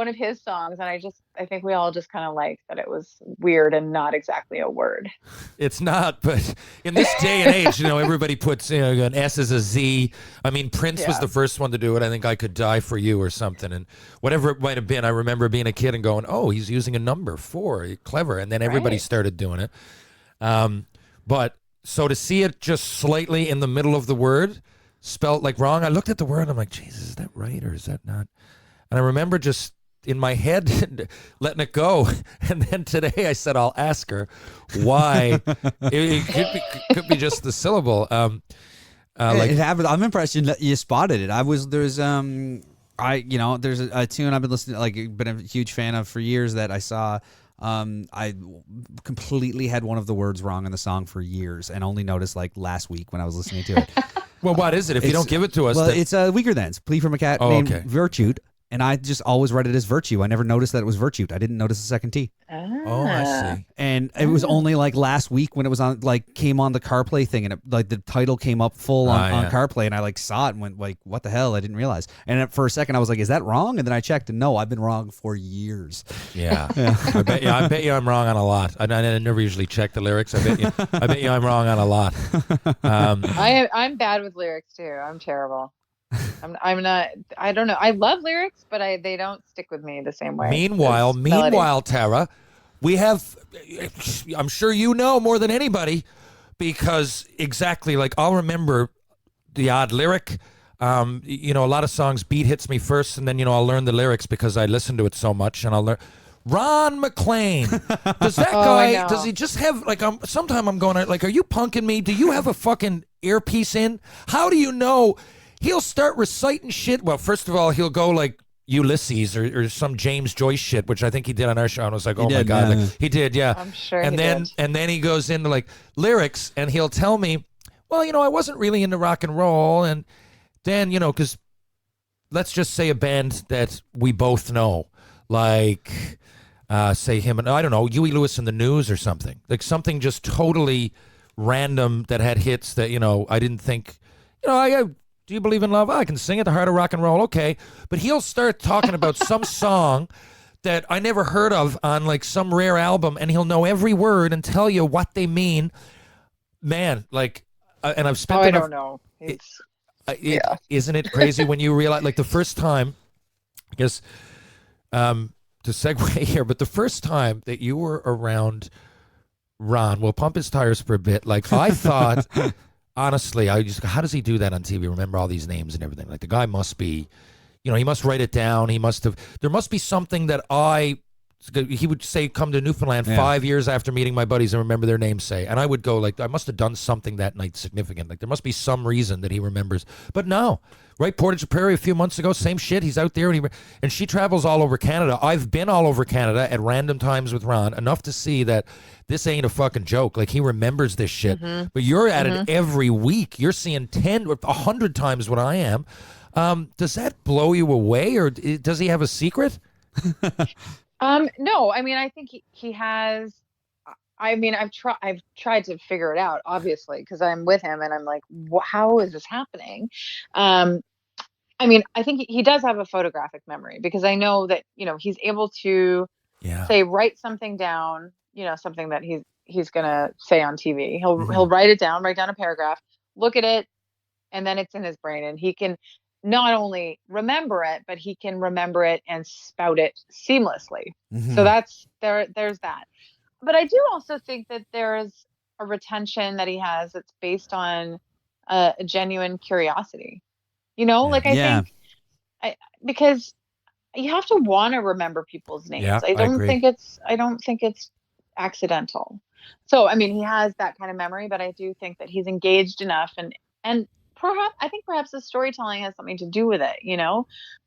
of his songs, and I think we all just kind of liked that it was weird and not exactly a word. It's not, but in this day and age, everybody puts an S as a Z. I mean, Prince was the first one to do it. I think I Could Die for You or something, and whatever it might have been. I remember being a kid and going, "Oh, he's using a number 4, clever," and then everybody started doing it. But so to see it just slightly in the middle of the word, spelt like wrong, I looked at the word and I'm like, Jesus, is that right or is that not? And I remember just in my head letting it go. And then today I said, I'll ask her why. it could be just the syllable. It happened. I'm impressed you spotted it. There's a tune I've been listening to, like, been a huge fan of for years that I saw. I completely had one of the words wrong in the song for years and only noticed like last week when I was listening to it. Well, what is it? If you don't give it to us, well, it's Weaker Thans, Plea from a Cat named Virtute. And I just always read it as Virtue. I never noticed that it was Virtute. I didn't notice the second T. Oh, I see. And it was only like last week when it was on, like, came on the CarPlay thing, and it, like, the title came up full on CarPlay, and I like saw it and went like, "What the hell?" I didn't realize. And for a second, I was like, "Is that wrong?" And then I checked, and no, I've been wrong for years. Yeah. I bet you I'm wrong on a lot. I never usually check the lyrics. I bet you I'm wrong on a lot. I'm bad with lyrics too. I'm terrible. I'm not. I don't know. I love lyrics, but they don't stick with me the same way. Meanwhile, Tara, we have. I'm sure you know more than anybody, because exactly, like, I'll remember the odd lyric. A lot of songs beat hits me first, and then I'll learn the lyrics because I listen to it so much, and I'll learn. Ron MacLean. Does that guy? Does he just have like? Sometime I'm going like, are you punking me? Do you have a fucking earpiece in? How do you know? He'll start reciting shit. Well, first of all, he'll go like Ulysses or some James Joyce shit, which I think he did on our show. And I was like, my God. Yeah. Like, he did, yeah. I'm sure and then he goes into like lyrics, and he'll tell me, well, I wasn't really into rock and roll. And then, because let's just say a band that we both know, like, say him and I don't know, Huey Lewis and the News or something. Like something just totally random that had hits that, I didn't think, do you believe in love? I can sing at the heart of rock and roll. Okay. But he'll start talking about some song that I never heard of on like some rare album, and he'll know every word and tell you what they mean. Man, like, and I've spent I don't know. Yeah. Isn't it crazy when you realize, like the first time, I guess, to segue here, but the first time that you were around Ron, we'll pump his tires for a bit. Like I thought, honestly, how does he do that on TV? Remember all these names and everything. Like the guy must be, he must write it down. There must be something that he would say, come to Newfoundland 5 years after meeting my buddies and remember their names, say. And I would go, like, I must have done something that night significant. Like, there must be some reason that he remembers. But no, right? Portage Prairie a few months ago, same shit. He's out there, and she travels all over Canada. I've been all over Canada at random times with Ron, enough to see that this ain't a fucking joke. Like, he remembers this shit. But you're at it every week. You're seeing 10 or 100 times what I am. Does that blow you away, or does he have a secret? No, I mean, I think he has. I mean, I've tried to figure it out, obviously, because I'm with him and I'm like, how is this happening? I mean, I think he does have a photographic memory, because I know that, he's able to say, write something down, something that he's going to say on TV. He'll write down a paragraph, look at it, and then it's in his brain, and he can not only remember it, but he can remember it and spout it seamlessly. So there's that. But I do also think that there's a retention that he has that's based on a genuine curiosity. Like I think because you have to want to remember people's names. Yeah, I don't agree. think it's accidental. So, I mean, he has that kind of memory, but I do think that he's engaged enough, and perhaps the storytelling has something to do with it,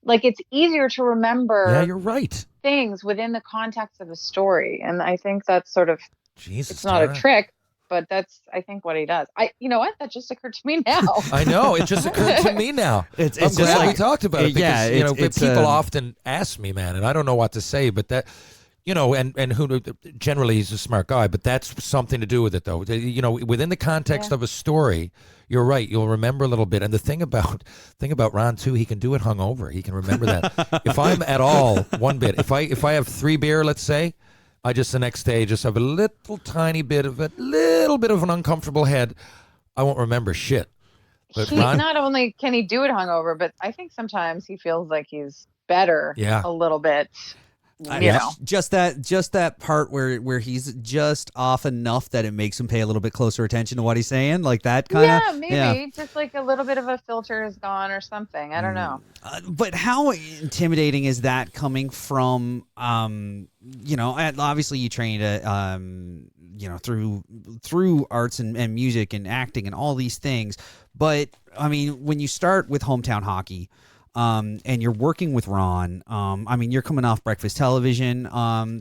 like it's easier to remember. Yeah, you're right. Things within the context of a story. And I think that's sort of, Jesus, it's not a trick, but that's, I think, what he does. You know what? That just occurred to me now. I know. It just occurred to me now. I'm just glad like, we talked about it, because, it's people often ask me, man, and I don't know what to say, but that, and who generally he's a smart guy, but that's something to do with it, though. Within the context of a story, you're right. You'll remember a little bit. And the thing about Ron too, he can do it hungover. He can remember that. If I'm at all one bit, if I have 3 beer, let's say, I just the next day just have a little bit of an uncomfortable head. I won't remember shit. But Ron, not only can he do it hungover, but I think sometimes he feels like he's better a little bit. Just that part where he's just off enough that it makes him pay a little bit closer attention to what he's saying, like that kind of. Maybe just like a little bit of a filter is gone or something. I don't know. But how intimidating is that coming from? Obviously you trained at through arts and music and acting and all these things. But I mean, when you start with hometown hockey. And you're working with Ron. I mean, you're coming off Breakfast Television,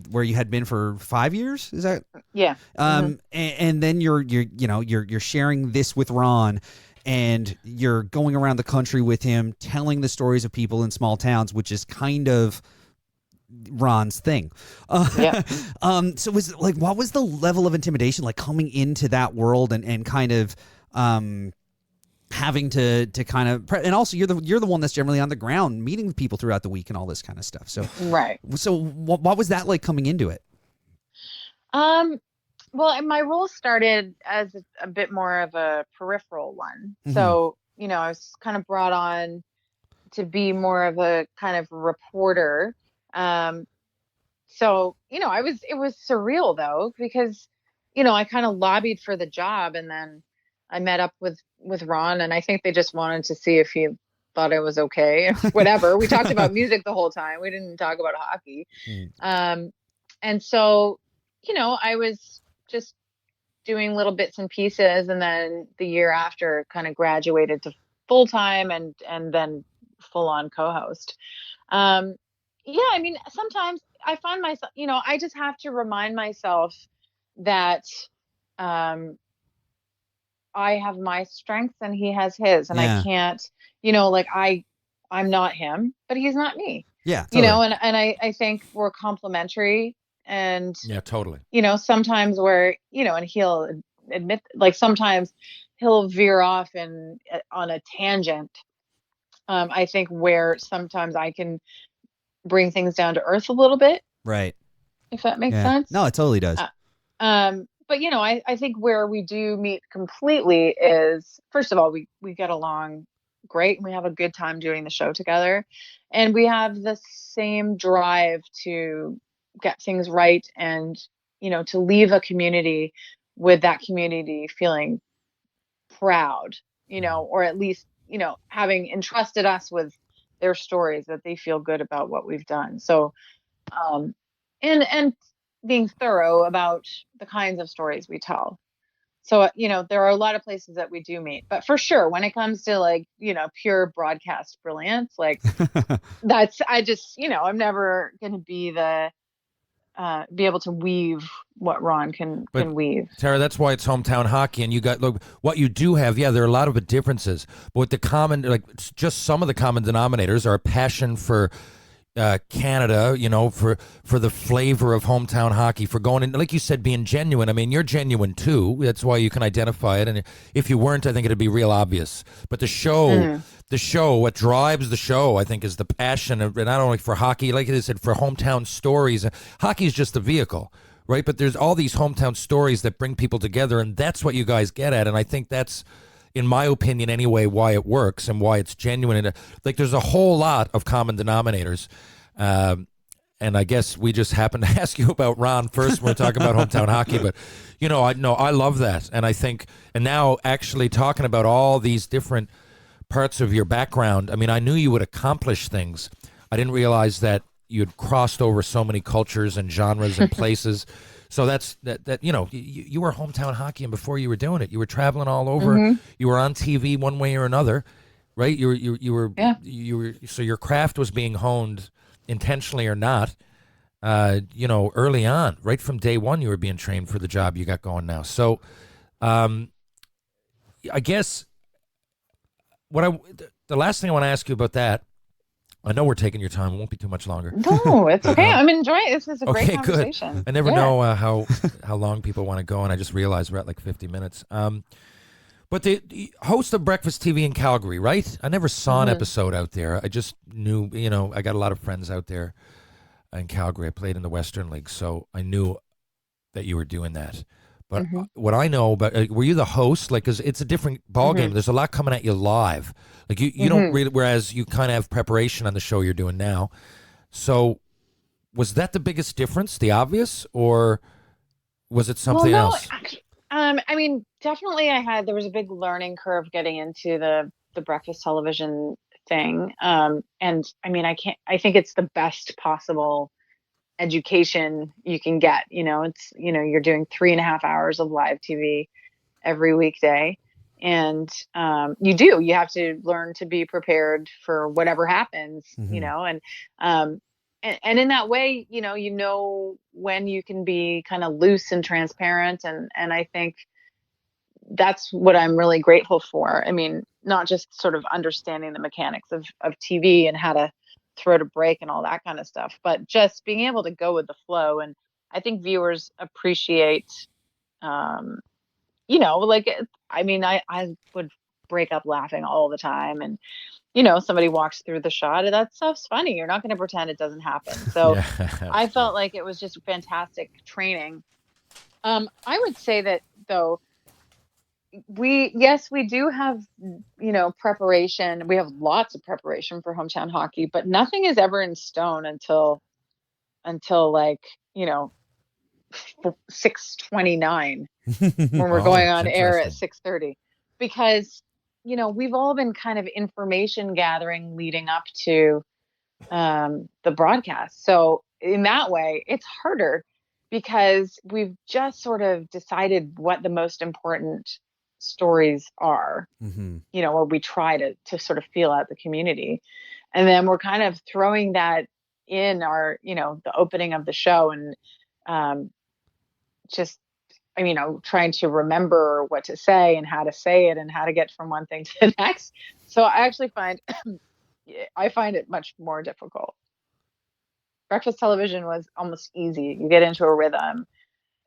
where you had been for 5 years. Is that? Yeah. And then you're sharing this with Ron, and you're going around the country with him, telling the stories of people in small towns, which is kind of Ron's thing. So was like, what was the level of intimidation like coming into that world and kind of having to kind of, and also you're the one that's generally on the ground meeting with people throughout the week and all this kind of stuff. So right. So what was that like coming into it? Well, my role started as a bit more of a peripheral one. So, I was kind of brought on to be more of a kind of reporter. So, it was surreal though, because, I kind of lobbied for the job, and then I met up with Ron, and I think they just wanted to see if he thought it was okay. Whatever. We talked about music the whole time. We didn't talk about hockey. And so, I was just doing little bits and pieces, and then the year after kind of graduated to full time and then full on co-host. I mean, sometimes I find myself, I just have to remind myself that I have my strengths and he has his, and I can't, I'm not him, but he's not me. Yeah. Totally. And I think we're complementary, and yeah, totally. Sometimes where, and he'll admit, like sometimes he'll veer off on a tangent. I think where sometimes I can bring things down to earth a little bit. Right. If that makes sense. No, it totally does. But I think where we do meet completely is, first of all, we get along great and we have a good time doing the show together. And we have the same drive to get things right and, to leave a community with that community feeling proud, or at least, having entrusted us with their stories, that they feel good about what we've done. So, um, and being thorough about the kinds of stories we tell. So, there are a lot of places that we do meet, but for sure, when it comes to like, pure broadcast brilliance, like I just, I'm never going to be able to weave what Ron can weave. Tara, that's why it's hometown hockey, and you got, look, what you do have. Yeah, there are a lot of differences, but with the common, like, just some of the common denominators are a passion for Canada, for the flavor of hometown hockey, for going in, like you said, being genuine. I mean, you're genuine too. That's why you can identify it. And if you weren't, I think it'd be real obvious. But the show, what drives the show, I think, is the passion of, not only for hockey, like I said, for hometown stories. Hockey is just a vehicle, right? But there's all these hometown stories that bring people together, and that's what you guys get at. And I think that's, in my opinion anyway, why it works and why it's genuine. And like, there's a whole lot of common denominators. And I guess we just happened to ask you about Ron first when we're talking about hometown hockey. But, I love that. And I think, and now actually talking about all these different parts of your background, I mean, I knew you would accomplish things. I didn't realize that you'd crossed over so many cultures and genres and places. So that's that you were hometown hockey, and before you were doing it, you were traveling all over. Mm-hmm. You were on TV one way or another, right? You were Yeah. you were, so your craft was being honed, intentionally or not. Early on, right from day one, you were being trained for the job you got going now. So, I guess the last thing I want to ask you about that. I know we're taking your time. It won't be too much longer. No, it's okay. I'm enjoying it. This is a great conversation. Good. I never know how long people want to go, and I just realized we're at like 50 minutes. But the host of Breakfast TV in Calgary, right? I never saw an episode out there. I just knew, I got a lot of friends out there in Calgary. I played in the Western League, so I knew that you were doing that. But what I know about, were you the host? Like, 'cause it's a different ballgame. There's a lot coming at you live. Like, you don't really, whereas you kind of have preparation on the show you're doing now. So was that the biggest difference, the obvious, or was it something else? Actually, I mean, definitely there was a big learning curve getting into the breakfast television thing. And I mean, I think it's the best possible education you can get. It's, you're doing 3.5 hours of live TV every weekday. And you have to learn to be prepared for whatever happens, and in that way, when you can be kind of loose and transparent. And I think that's what I'm really grateful for. I mean, not just sort of understanding the mechanics of TV and how to throw to break and all that kind of stuff, but just being able to go with the flow. And I think viewers appreciate, like, I mean, I would break up laughing all the time. And, somebody walks through the shot, and that stuff's funny. You're not going to pretend it doesn't happen. So I felt like it was just fantastic training. I would say that, though, we do have, preparation. We have lots of preparation for hometown hockey, but nothing is ever in stone until like, 6:29 when we're going on air at 6:30, because, we've all been kind of information gathering leading up to the broadcast. So in that way, it's harder because we've just sort of decided what the most important stories are, or we try to sort of feel out the community. And then we're kind of throwing that in our, the opening of the show, and just, trying to remember what to say and how to say it and how to get from one thing to the next. So I actually find it much more difficult. Breakfast television was almost easy. You get into a rhythm,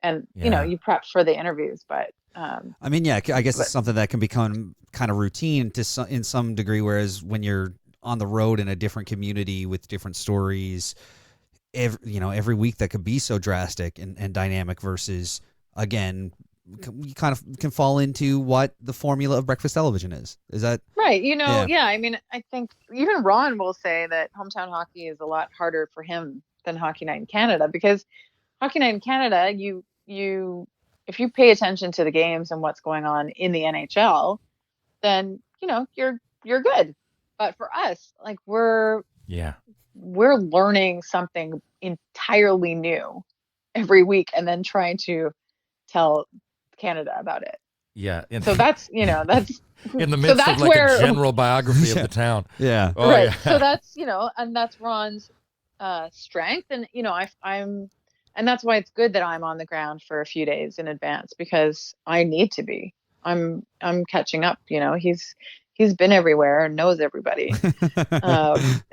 and you prep for the interviews, but I mean, I guess it's something that can become kind of routine in some degree, whereas when you're on the road in a different community with different stories, every week that could be so drastic and dynamic versus, again, you kind of can fall into what the formula of breakfast television is. Is that right? Yeah. I mean, I think even Ron will say that hometown hockey is a lot harder for him than Hockey Night in Canada, because Hockey Night in Canada, you if you pay attention to the games and what's going on in the NHL, then you're good. But for us, like Yeah. we're learning something entirely new every week and then trying to tell Canada about it. Yeah. So that's that's In the so midst of that's like where a general biography of Yeah. the town. Yeah. Oh, right. yeah. So that's and that's Ron's strength, and I'm and that's why it's good that I'm on the ground for a few days in advance, because I need to be. I'm catching up. He's been everywhere and knows everybody.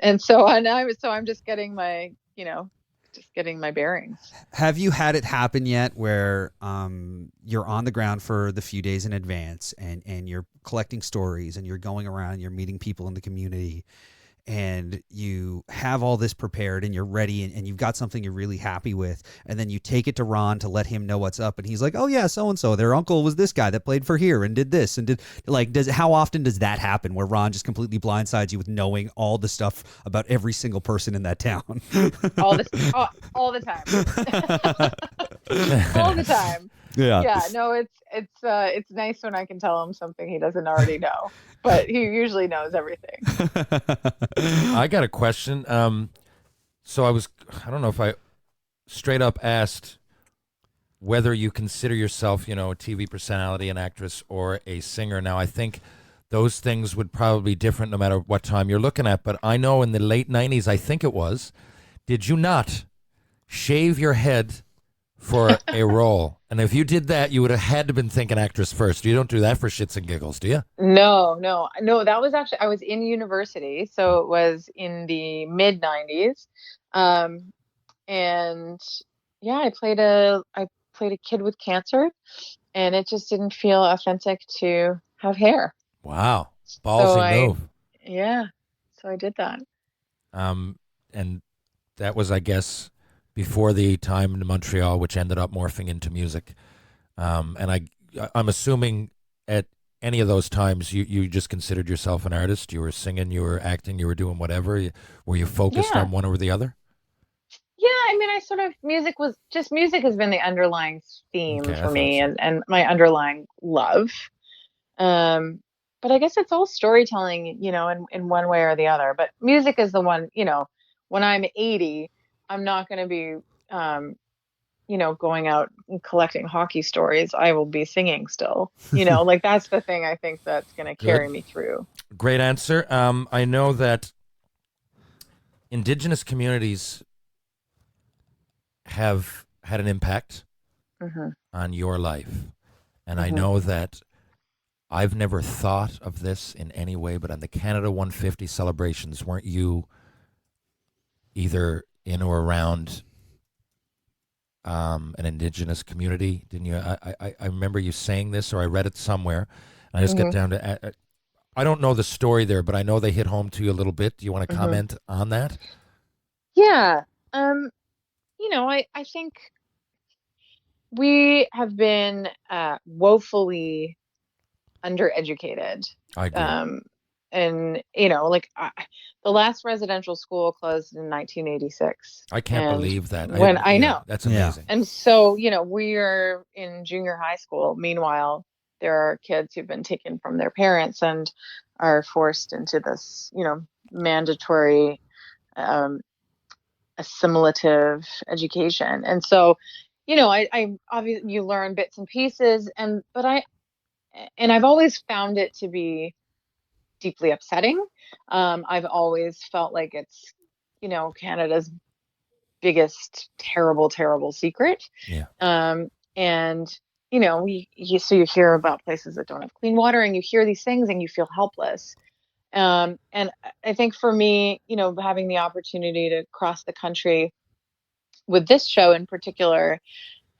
And I'm just getting my bearings. Have you had it happen yet where you're on the ground for the few days in advance and you're collecting stories and you're going around and you're meeting people in the community and you have all this prepared and you're ready and you've got something you're really happy with, and then you take it to Ron to let him know what's up, and he's like, oh yeah, so and so, their uncle was this guy that played for here and did this and did how often does that happen where Ron just completely blindsides you with knowing all the stuff about every single person in that town? All the time. All the time. Yeah. Yeah, no, it's nice when I can tell him something he doesn't already know, but he usually knows everything. I got a question. So I don't know if I straight up asked whether you consider yourself, a TV personality, an actress, or a singer. Now, I think those things would probably be different no matter what time you're looking at, but I know in the late 90s, I think it was, did you not shave your head for a role? And if you did that, you would have had to been thinking actress first. You don't do that for shits and giggles, do you? No. That was actually, I was in university, so it was in the mid 90s, and yeah, I played a kid with cancer, and it just didn't feel authentic to have hair. Wow. So Ballsy move. yeah, so I did that. And that was, I guess, before the time in Montreal, which ended up morphing into music. And I'm assuming at any of those times, you just considered yourself an artist. You were singing, you were acting, you were doing whatever. Were you focused Yeah. on one or the other? Yeah, I mean, music has been the underlying theme Okay, I for thought me, so. and my underlying love. But I guess it's all storytelling, in one way or the other. But music is the one, when I'm 80, I'm not going to be, going out and collecting hockey stories. I will be singing still, like that's the thing I think that's going to carry Good. me through. Great answer. I know that Indigenous communities have had an impact Hmm. on your life. And I Mhm. know that I've never thought of this in any way, but on the Canada 150 celebrations, weren't you either in or around an Indigenous community? Didn't you? I remember you saying this, or I read it somewhere. And I just get Mhm. down to, I don't know the story there, but I know they hit home to you a little bit. Do you want to Mhm. comment on that? Yeah. I think we have been woefully undereducated. I agree. And the last residential school closed in 1986. I can't And believe that. when I know. That's Yeah. amazing. And so, we are in junior high school. Meanwhile, there are kids who've been taken from their parents and are forced into this, mandatory um, assimilative education. And so, I obviously you learn bits and pieces, and I've always found it to be deeply upsetting. I've always felt like it's, Canada's biggest terrible, terrible secret. Yeah. And so you hear about places that don't have clean water, and you hear these things, and you feel helpless. And I think for me, having the opportunity to cross the country with this show in particular,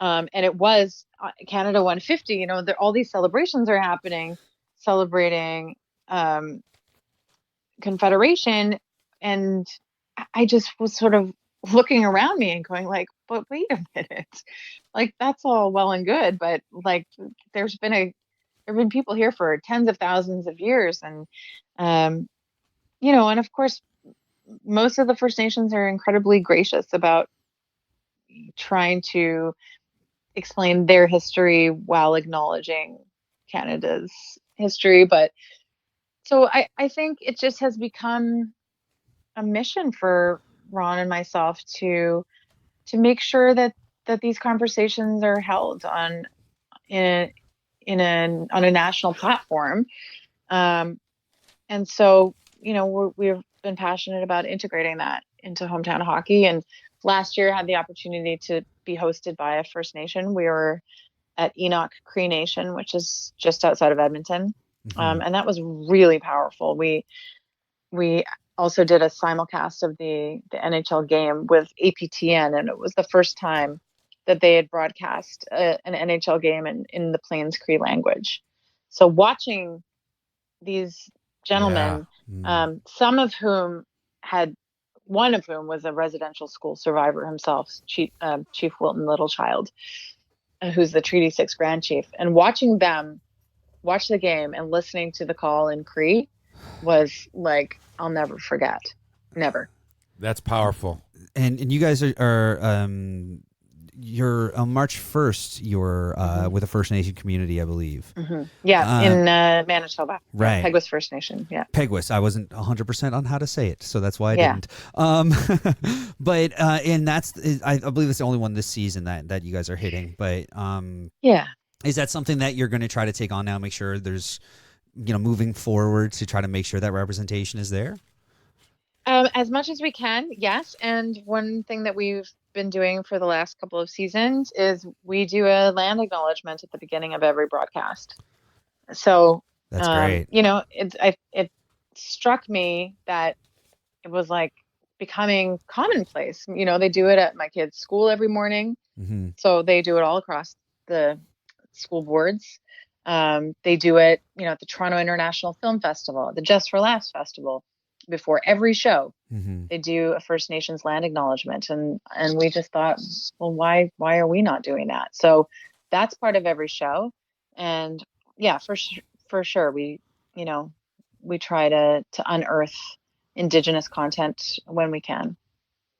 and it was Canada 150. All these celebrations are happening, celebrating um, Confederation, and I just was sort of looking around me and going like, but wait a minute, like that's all well and good, but like there've been people here for tens of thousands of years, and um, and of course, most of the First Nations are incredibly gracious about trying to explain their history while acknowledging Canada's history. But so I think it just has become a mission for Ron and myself to make sure that these conversations are held in on a national platform. And so, we've been passionate about integrating that into hometown hockey. And last year had the opportunity to be hosted by a First Nation. We were at Enoch Cree Nation, which is just outside of Edmonton. And that was really powerful. We also did a simulcast of the NHL game with APTN, and it was the first time that they had broadcast an NHL game in the Plains Cree language. So watching these gentlemen, some of whom one of whom was a residential school survivor himself, Chief Wilton Littlechild, who's the Treaty 6 Grand Chief, and watching them watch the game and listening to the call in Cree was like, I'll never forget. Never. That's powerful. And you guys are you're on March 1st, you're with a First Nation community, I believe. Yeah, in Manitoba. Right. Peguis First Nation, yeah. Peguis. I wasn't 100% on how to say it, so that's why I didn't. But and I believe it's the only one this season that you guys are hitting. But is that something that you're going to try to take on now, make sure there's, moving forward to try to make sure that representation is there? As much as we can, yes. And one thing that we've been doing for the last couple of seasons is we do a land acknowledgement at the beginning of every broadcast. So that's great. It struck me that it was like becoming commonplace. They do it at my kids' school every morning. So they do it all across the school boards. They do it, at the Toronto International Film Festival, the Just for Laughs Festival. Before every show, they do a First Nations land acknowledgement, and we just thought, well, why are we not doing that? So that's part of every show, and yeah, for sure, we try to unearth Indigenous content when we can.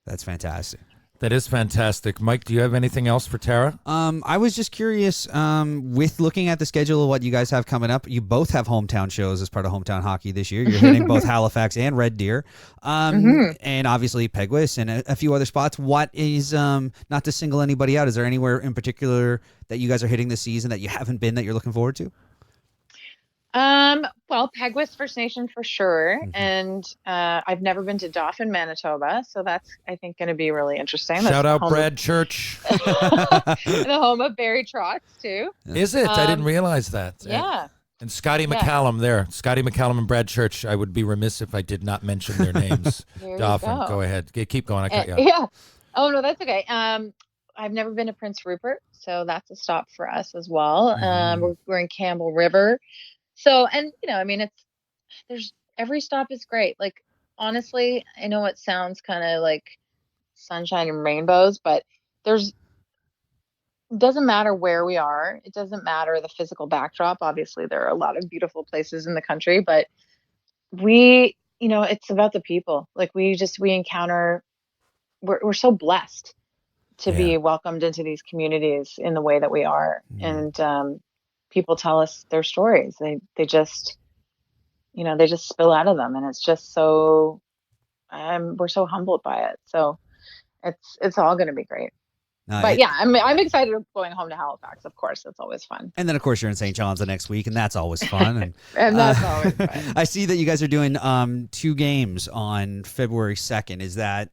That's fantastic. That is fantastic. Mike, do you have anything else for Tara? I was just curious, with looking at the schedule of what you guys have coming up, you both have hometown shows as part of hometown hockey this year. You're hitting both Halifax and Red Deer, and obviously Peguis and a few other spots. What is, not to single anybody out, is there anywhere in particular that you guys are hitting this season that you haven't been that you're looking forward to? Well, Peguis First Nation for sure. And I've never been to Dauphin, Manitoba, so that's, I think, going to be really interesting. Shout out Brad Church. The home of Barry Trotz, too. Is it? I didn't realize that. Yeah. And Scotty McCallum there. Scotty McCallum and Brad Church. I would be remiss if I did not mention their names. Dauphin, go ahead. Keep going. I cut you off. Yeah. Oh, no, that's okay. I've never been to Prince Rupert, so that's a stop for us as well. We're in Campbell River. So, and, there's every stop is great. Like, honestly, I know it sounds kind of like sunshine and rainbows, but it doesn't matter where we are. It doesn't matter the physical backdrop. Obviously, there are a lot of beautiful places in the country, but it's about the people. Like, we're so blessed to be welcomed into these communities in the way that we are. And, people tell us their stories. They just spill out of them, and it's just so. We're so humbled by it. So it's all going to be great. But I'm excited going home to Halifax. Of course, it's always fun. And then, of course, you're in St. John's the next week, and that's always fun. And, and that's always fun. I see that you guys are doing 2 games on February 2nd. Is that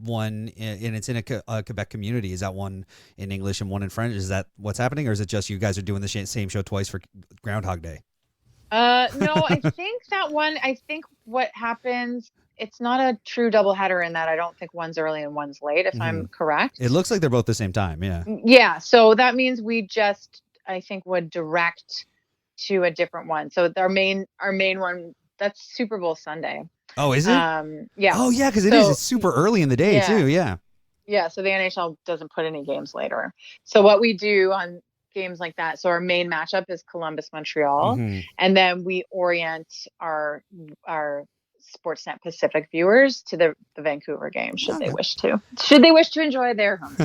one, and it's in a Quebec community? Is that one in English and one in French? Is that what's happening, or is it just you guys are doing the same show twice for Groundhog Day? No, I think that one. I think what happens, it's not a true doubleheader in that I don't think one's early and one's late, if I'm correct. It looks like they're both the same time. Yeah. Yeah. So that means we just, I think, would direct to a different one. So our main one, that's Super Bowl Sunday. Oh, is it? Yeah. Oh, yeah, because it is. It's super early in the day, too. Yeah. Yeah, so the NHL doesn't put any games later. So what we do on games like that, so our main matchup is Columbus Montreal, and then we orient our Sportsnet Pacific viewers to the Vancouver game should they wish to enjoy their home.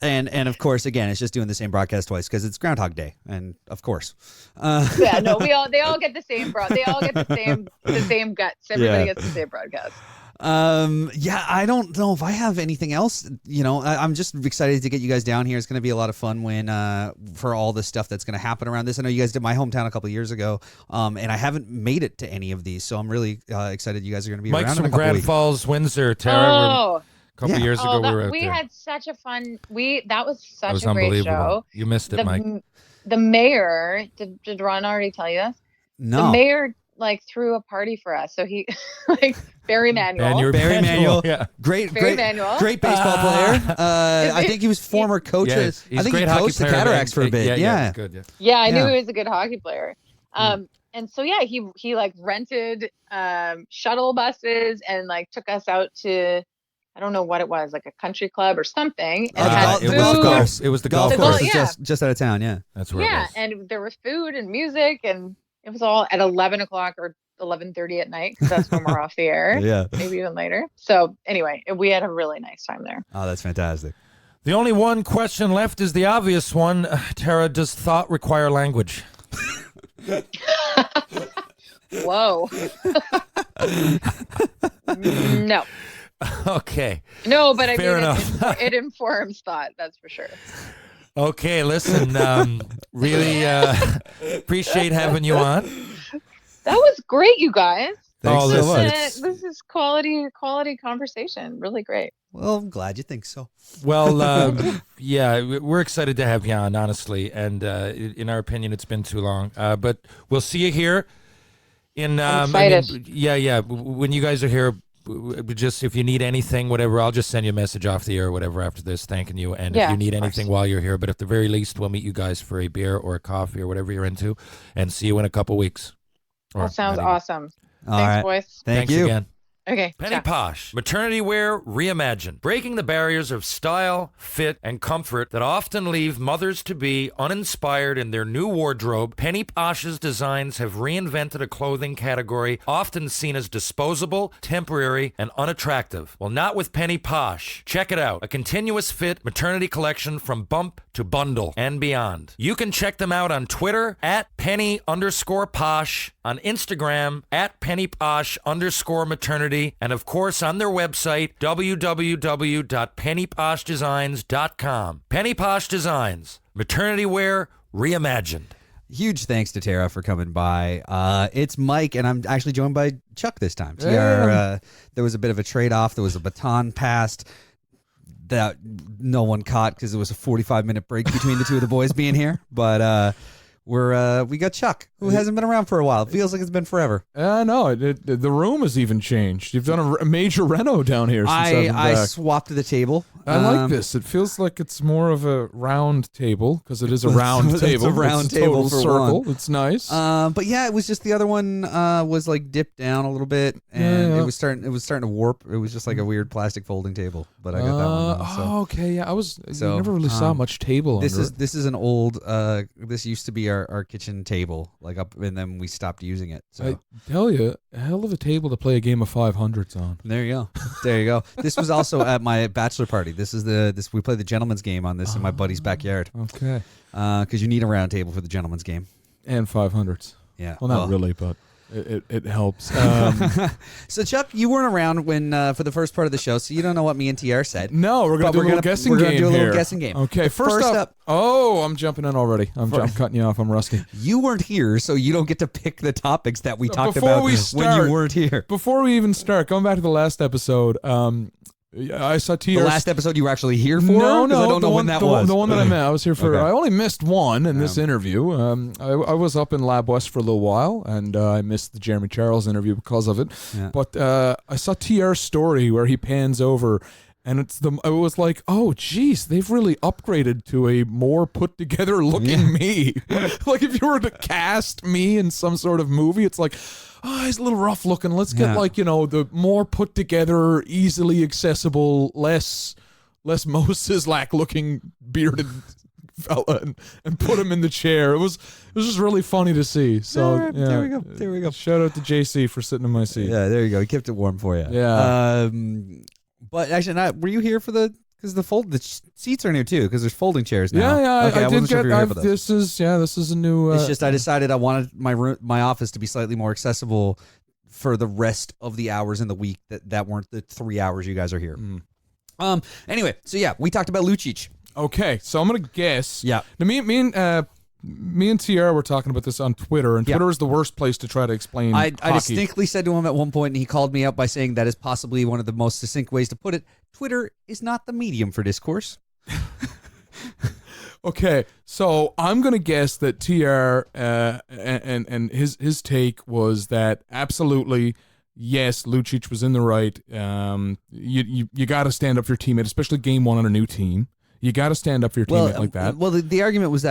And of course, again, it's just doing the same broadcast twice because it's Groundhog Day, and of course, yeah, no, they all get the same they all get the same guts. Everybody gets the same broadcast. Yeah, I don't know if I have anything else. I'm just excited to get you guys down here. It's going to be a lot of fun when for all the stuff that's going to happen around this. I know you guys did my hometown a couple of years ago, and I haven't made it to any of these, so I'm really excited you guys are going to be Mike's around in a from couple Grand weeks. Falls, Windsor, Tara. A couple of years ago, we were out we there. had such a fun. That was That was such a great unbelievable. show. You missed it, Mike. The mayor did Ron already tell you this? No. The mayor threw a party for us. So he Barry Manuel. Barry Manuel, yeah. great Manuel. baseball player. I think he was former coach. Yeah, I think he coached the Cataracts for a bit. Yeah, good. Yeah. Yeah, I knew he was a good hockey player. And so he rented shuttle buses and took us out to, I don't know what it was, a country club or something. And had the food. golf course. It was the The golf golf course. course is just out of town. Yeah, That's where it was. And there was food and music, and it was all at 11 o'clock or 11:30 at night because that's when we're off the air. Yeah, maybe even later. So anyway, we had a really nice time there. Oh, that's fantastic. The only one question left is the obvious one. Tara, does thought require language? Whoa. No. Okay. No, but Fair enough. It informs thought, that's for sure. Okay, listen, really appreciate having you on. That was great, you guys. Thanks Oh, so much. This is quality conversation. Really great. Well, I'm glad you think so. Well, yeah, we're excited to have you on, honestly, and in our opinion, it's been too long. But we'll see you here. I'm excited. When you guys are here, just if you need anything, whatever, I'll just send you a message off the air or whatever after this, thanking you. And if you need anything while you're here, but at the very least, we'll meet you guys for a beer or a coffee or whatever you're into, and see you in a couple weeks. That sounds awesome. All Thanks, right. boys. Thanks you again. Okay. Penny ciao. Posh, maternity wear reimagined, breaking the barriers of style, fit, and comfort that often leave mothers-to-be uninspired in their new wardrobe. Penny Posh's designs have reinvented a clothing category often seen as disposable, temporary, and unattractive. Well, not with Penny Posh. Check it out, a continuous fit maternity collection from bump to bundle and beyond. You can check them out on Twitter at Penny_Posh, on Instagram at PennyPosh_maternity, and of course on their website, www.pennyposhdesigns.com. Penny Posh Designs, maternity wear reimagined. Huge thanks to Tara for coming by. It's Mike, and I'm actually joined by Chuck this time. There was a bit of a trade-off. There was a baton passed that no one caught because it was a 45-minute break between the two of the boys being here. But we got Chuck, who hasn't been around for a while. It feels like it's been forever. No, the room has even changed. You've done a major reno down here since I've been I back. swapped the table. I like this. It feels like it's more of a round table because it is a round It's table. a round It's a table total for circle. one. It's nice. But yeah, it was just the other one was dipped down a little bit, and Yeah. it was starting to warp. It was just like a weird plastic folding table, but I got that one. Now, so. Okay, yeah. You So, never really saw much table. This under is it. this is an old. This used to be our kitchen table, up, and then we stopped using it. So I tell you, a hell of a table to play a game of 500s on. there you go. There you go. This was also at my bachelor party. This is we played the gentleman's game on this in my buddy's backyard. Okay. Because you need a round table for the gentleman's game. And 500s. Yeah. Well, not really, but it helps. So Chuck, you weren't around when for the first part of the show, so you don't know what me and TR said. No, we're going to do a little guessing game. We're going to do a little here. guessing game. Okay, first up. Oh, I'm jumping in already. I'm cutting you off. I'm rusty. You weren't here, so you don't get to pick the topics that we talked Before about we when start- you weren't here. Before we even start, going back to the last episode, I saw TR. The last episode you were actually here for? No, 'Cause I don't know the when one, that the was. One, the one that I meant. I was here for. Okay. I only missed one in this interview. I was up in Lab West for a little while, and I missed the Jeremy Charles interview because of it. Yeah. But I saw TR's story where he pans over, and I was like, oh, geez, they've really upgraded to a more put together looking me. Like if you were to cast me in some sort of movie, it's like, he's a little rough looking. Let's get the more put together, easily accessible, less Moses-like looking bearded fella and put him in the chair. It was just really funny to see. So there we go. Shout out to JC for sitting in my seat. Yeah, there you go. He kept it warm for you. Yeah. But actually, were you here for the seats are new too because there's folding chairs now. Yeah. Okay, I did sure if you were here for get. This is a new. It's just I decided I wanted my office to be slightly more accessible for the rest of the hours in the week that weren't the 3 hours you guys are here. Anyway, so yeah, we talked about Lucic. Okay, so I'm gonna guess. Yeah. Now, me and Tierra were talking about this on Twitter, and Twitter is the worst place to try to explain I hockey. distinctly said to him at one point, and he called me out by saying that is possibly one of the most succinct ways to put it. Twitter is not the medium for discourse. Okay, so I'm gonna guess that Tierra and his take was that absolutely. Yes, Lucic was in the right. You got to stand up for your teammate, especially game one on a new team. You got to stand up for your teammate like that. Well, the argument was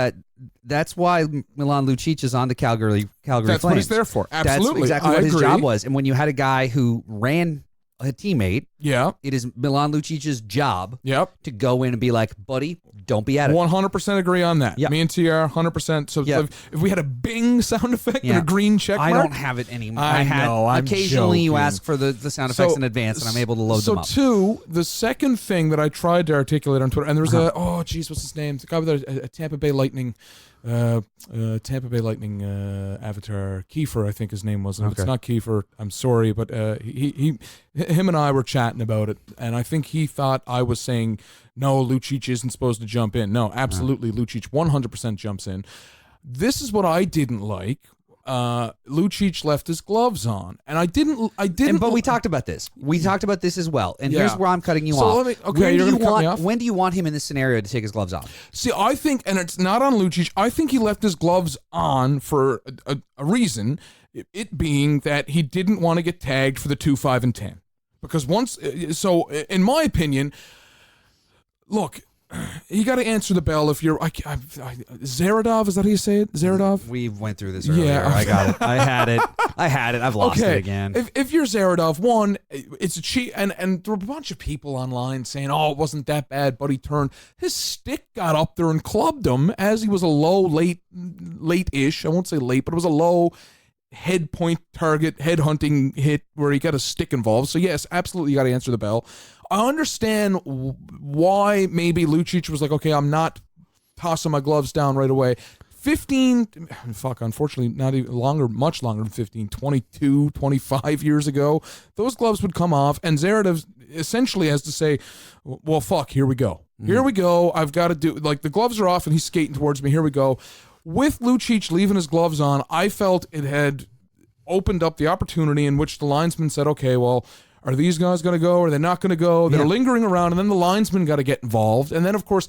that's why Milan Lucic is on the Calgary That's Flames. what he's there for. Absolutely. That's exactly I what his agree. job was. And when you had a guy who ran a teammate, Yeah. it is Milan Lucic's job Yep. to go in and be like, buddy, don't be at it. 100% agree on that. Yep. Me and TR, 100%. So Yep. if we had a bing sound effect Yeah. and a green check mark. I don't have it anymore. I know, I'm occasionally you joking. ask for the sound effects in advance, and I'm able to load them up. So two, the second thing that I tried to articulate on Twitter, and there was what's his name? The guy with a Tampa Bay Lightning. Tampa Bay Lightning avatar, Kiefer, I think his name was. And if Okay. it's not Kiefer, I'm sorry, but him and I were chatting about it, and I think he thought I was saying no, Lucic isn't supposed to jump in. No, absolutely, Lucic 100% jumps in. This is what I didn't like. Lucic left his gloves on, and I didn't. But we talked about this. We talked about this as well. And Yeah. here's where I'm cutting you So off. let me- okay, you're gonna cut me off? When do you want him in this scenario to take his gloves off? See, I think, and it's not on Lucic, I think he left his gloves on for a reason, it being that he didn't want to get tagged for the 2, 5, and 10. Because so in my opinion, look, you got to answer the bell if you're, Zaradov, is that how you say it? Zaradov? We went through this earlier. Yeah. I got it. I had it. I've lost Okay, it again. if you're Zaradov, one, it's a cheat, and there were a bunch of people online saying, "Oh, it wasn't that bad," but he turned his stick, got up there and clubbed him as he was a low, late-ish. I won't say late, but it was a low head point target, head hunting hit where he got a stick involved. So yes, absolutely, you got to answer the bell. I understand why maybe Lucic was like, okay, I'm not tossing my gloves down right away. Unfortunately, not even much longer than 15, 22, 25 years ago, those gloves would come off, and Zaradov essentially has to say, well, fuck, here we go. Here we go. I've got to do, like, the gloves are off, and he's skating towards me. Here we go. With Lucic leaving his gloves on, I felt it had opened up the opportunity in which the linesman said, okay, well, are these guys going to go? Are they not going to go? They're lingering around, and then the linesman got to get involved. And then, of course,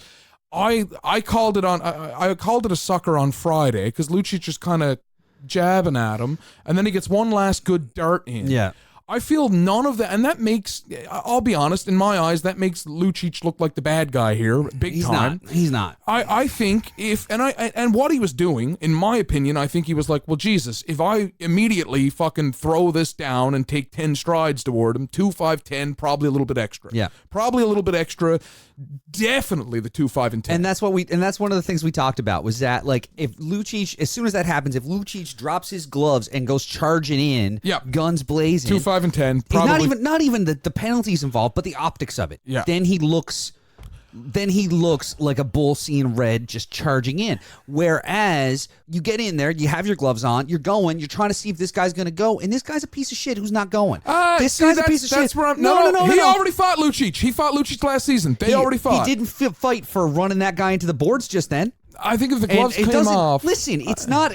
I called it I called it a sucker on Friday because Lucic just kind of jabbing at him, and then he gets one last good dart in. Yeah. I feel none of that, and that makes, I'll be honest, in my eyes, that makes Lucic look like the bad guy here, big time. He's not. I think and what he was doing, in my opinion, I think he was like, well, Jesus, if I immediately fucking throw this down and take 10 strides toward him, 2, 5, 10, probably a little bit extra. Yeah. Probably a little bit extra. Definitely the 2, 5, and 10. And that's one of the things we talked about was that, like, if Lucic, as soon as that happens, if Lucic drops his gloves and goes charging in, guns blazing, 2, 5, and 10, probably. Not even the penalties involved, but the optics of it. Yeah. Then he looks like a bull seeing red just charging in. Whereas you get in there, you have your gloves on, you're going, you're trying to see if this guy's going to go, and this guy's a piece of shit who's not going. This guy's a piece of shit. Where I'm, No. He already fought Lucic. He fought Lucic last season. They already fought. He didn't fight for running that guy into the boards just then. I think if the gloves And it came doesn't- off. Listen, it's not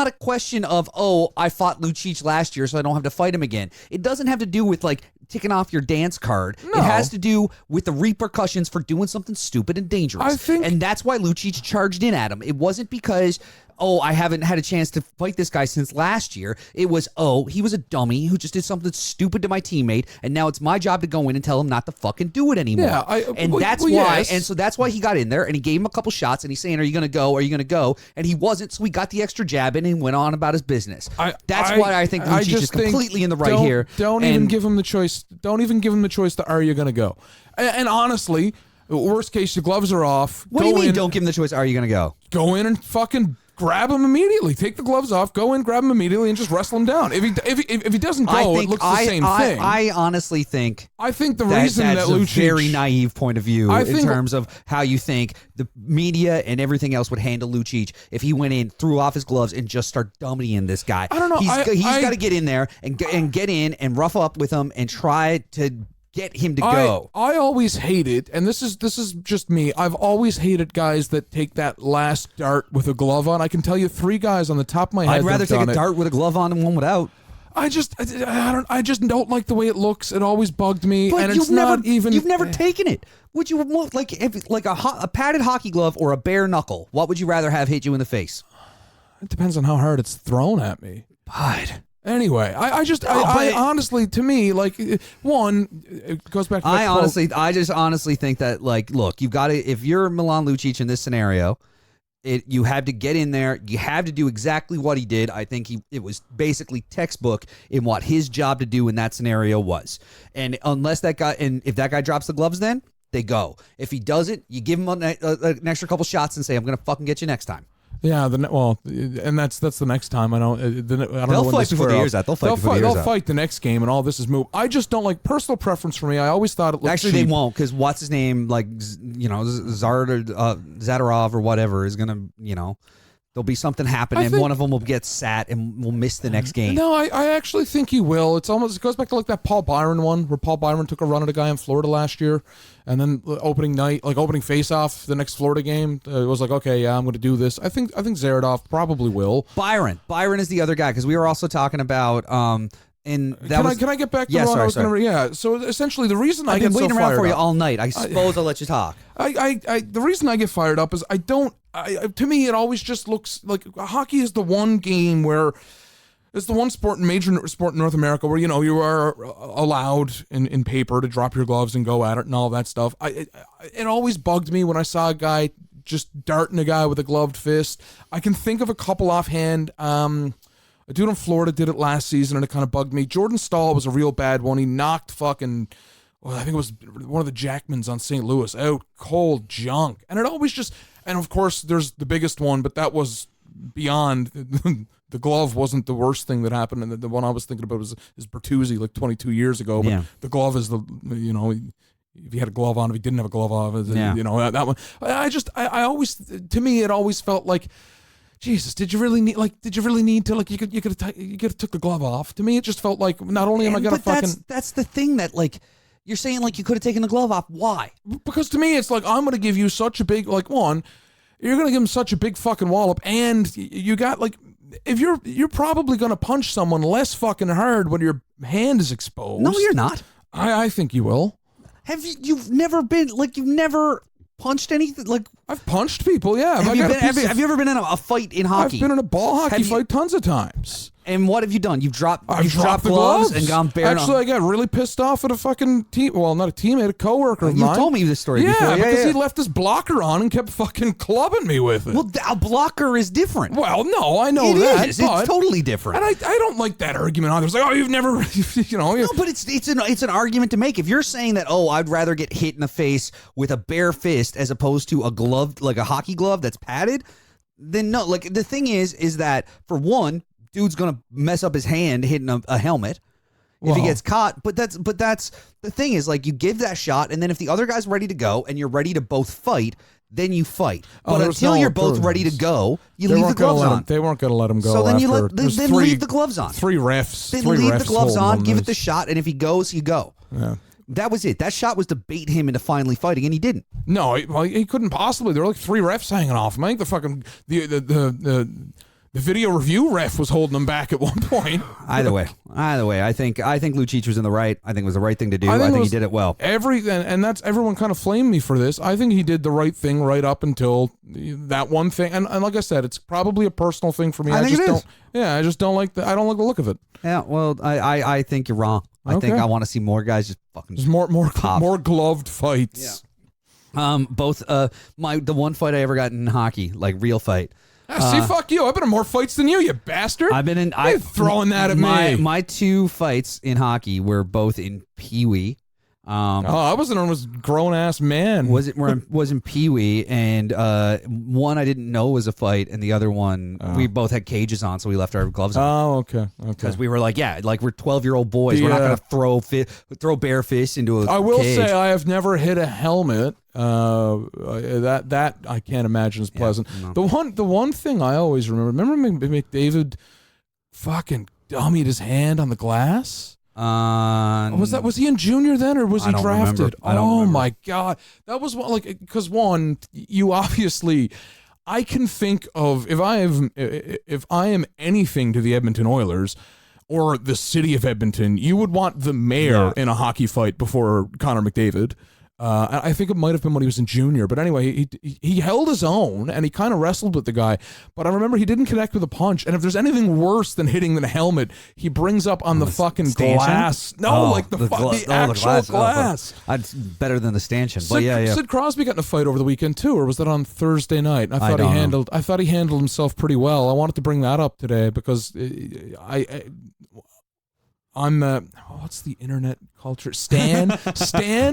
a question of, I fought Lucic last year, so I don't have to fight him again. It doesn't have to do with, like, ticking off your dance card. No. It has to do with the repercussions for doing something stupid and dangerous. I think- and that's why Lucic charged in at him. It wasn't because oh, I haven't had a chance to fight this guy since last year. It was, oh, he was a dummy who just did something stupid to my teammate, and now it's my job to go in and tell him not to fucking do it anymore. Yeah, that's why. yes. And so that's why he got in there, and he gave him a couple shots, and he's saying, "Are you going to go? Are you going to go?" And he wasn't, so he got the extra jab in and went on about his business. That's why I think Lucic is completely in the right here. Don't even give him the choice. Don't even give him the choice to, are you going to go? And honestly, worst case, the gloves are off. What do you mean? Don't give him the choice. Are you going to go? Go in and fucking grab him immediately. Take the gloves off. Go in, grab him immediately, and just wrestle him down. If he doesn't go, it looks the same thing. I honestly think. I think the reason that Lucic, a very naive point of view in terms of how you think the media and everything else would handle Lucic if he went in, threw off his gloves, and just started dummying this guy. I don't know. He's got to get in there and get in and rough up with him and try to get him to go. I always hated, and this is just me, I've always hated guys that take that last dart with a glove on. I can tell you 3 guys on the top of my head. I'd rather take a dart with a glove on than one without. I just don't like the way it looks. It always bugged me, but and it's not even. You've never taken it. Would you like a padded hockey glove or a bare knuckle? What would you rather have hit you in the face? It depends on how hard it's thrown at me. God. Anyway, I honestly, to me, like, one, it goes back to I just honestly think that, like, look, you've got to, if you're Milan Lucic in this scenario, you have to get in there. You have to do exactly what he did. I think it was basically textbook in what his job to do in that scenario was. And unless that guy, and if that guy drops the gloves, then they go. If he doesn't, you give him an extra couple shots and say, I'm going to fucking get you next time. Yeah, and that's the next time. I don't know. They'll fight before the year's out. They'll fight the next game, and all this is moved. I just don't like, personal preference for me. I always thought it looked actually cheap. They won't, because what's his name, like, Zadarov or whatever is gonna, there'll be something happen, and one of them will get sat and will miss the next game. No, I actually think he will. It goes back to like that Paul Byron one, where Paul Byron took a run at a guy in Florida last year, and then opening face-off the next Florida game, it was like, okay, yeah, I'm going to do this. I think Zaradov probably will. Byron is the other guy, because we were also talking about can I get back to what I was going to? Yeah. So essentially, the reason I've been waiting around for you up, all night. I suppose I'll let you talk. The reason I get fired up is to me, it always just looks like hockey is the one game where it's the one major sport in North America where, you are allowed in paper to drop your gloves and go at it and all that stuff. It always bugged me when I saw a guy just darting a guy with a gloved fist. I can think of a couple offhand. A dude in Florida did it last season, and it kind of bugged me. Jordan Stahl was a real bad one. He knocked I think it was one of the Jackmans on St. Louis out cold junk. And it always just, and of course there's the biggest one, but that was beyond, the glove wasn't the worst thing that happened. And the one I was thinking about is Bertuzzi, like 22 years ago. But the glove is if he had a glove on, if he didn't have a glove on, that one. I always, to me, it always felt like, Jesus, did you really need to, like, you could have took the glove off? To me, it just felt like, not only am I gonna fucking. That's the thing that, like, you're saying, like, you could have taken the glove off. Why? Because to me, it's like, I'm gonna give you such a big, like, you're gonna give him such a big fucking wallop, and you got, like, if you're probably gonna punch someone less fucking hard when your hand is exposed. No, you're not. I think you will. You've never been, like, you've never punched anything? Like, I've punched people, yeah. Have you ever been in a fight in hockey? I've been in a ball hockey fight tons of times. And what have you done? You've dropped gloves and gone bare. Actually, I got really pissed off at a fucking team. Well, not a teammate, a coworker of mine. You told me this story before. Yeah, because he left his blocker on and kept fucking clubbing me with it. Well, a blocker is different. Well, no, I know that. It's totally different. And I don't like that argument either. It's like, you've never, No, but it's an argument to make. If you're saying that, I'd rather get hit in the face with a bare fist as opposed to a glove, like a hockey glove that's padded, then no. Like, the thing is that, for one, dude's gonna mess up his hand hitting a helmet if he gets caught. But that's the thing is, like, you give that shot, and then if the other guy's ready to go and you're ready to both fight, then you fight. But until you're both ready to go, you leave the gloves on. They weren't going to let him go. So then leave the gloves on. Three refs. Then leave the gloves on. Give it the shot, and if he goes, you go. Yeah. That was it. That shot was to bait him into finally fighting, and he didn't. No, he couldn't possibly. There were like 3 refs hanging off him. I think the The video review ref was holding him back at one point. Either way, I think Lucic was in the right. I think it was the right thing to do. I think he did it well. And that's everyone kind of flamed me for this. I think he did the right thing right up until that one thing. And like I said, it's probably a personal thing for me. I just don't like the look of it. Yeah, well, I think you're wrong. I think I want to see more guys just fucking just more gloved fights. Yeah. The one fight I ever got in hockey, like real fight. See, fuck you. I've been in more fights than you bastard. I've been in. I'm throwing that at me. My 2 fights in hockey were both in Pee Wee. I wasn't on a grown ass man. Was in Pee Wee, and one I didn't know was a fight, and the other one we both had cages on, so we left our gloves on. Oh, okay. Because we were like, we're 12-year-old boys. We're not gonna throw bare fists into a. I will cage. say I have never hit a helmet. That I can't imagine is pleasant. No. The one thing I always remember McDavid fucking dummied his hand on the glass. Was he in junior then, or was he drafted? Remember. My god, that was one, like, because you obviously, I can think of if I am anything to the Edmonton Oilers or the city of Edmonton, you would want the mayor in a hockey fight before Connor McDavid. I think it might have been when he was in junior, but anyway, he held his own and he kind of wrestled with the guy. But I remember he didn't connect with a punch. And if there's anything worse than hitting the helmet, he brings up on the fucking stanchion? Glass. No, like the actual glass. It's better than the stanchion. Sid Crosby got in a fight over the weekend too, or was that on Thursday night? I thought he handled himself pretty well. I wanted to bring that up today because I'm what's the internet culture? Stan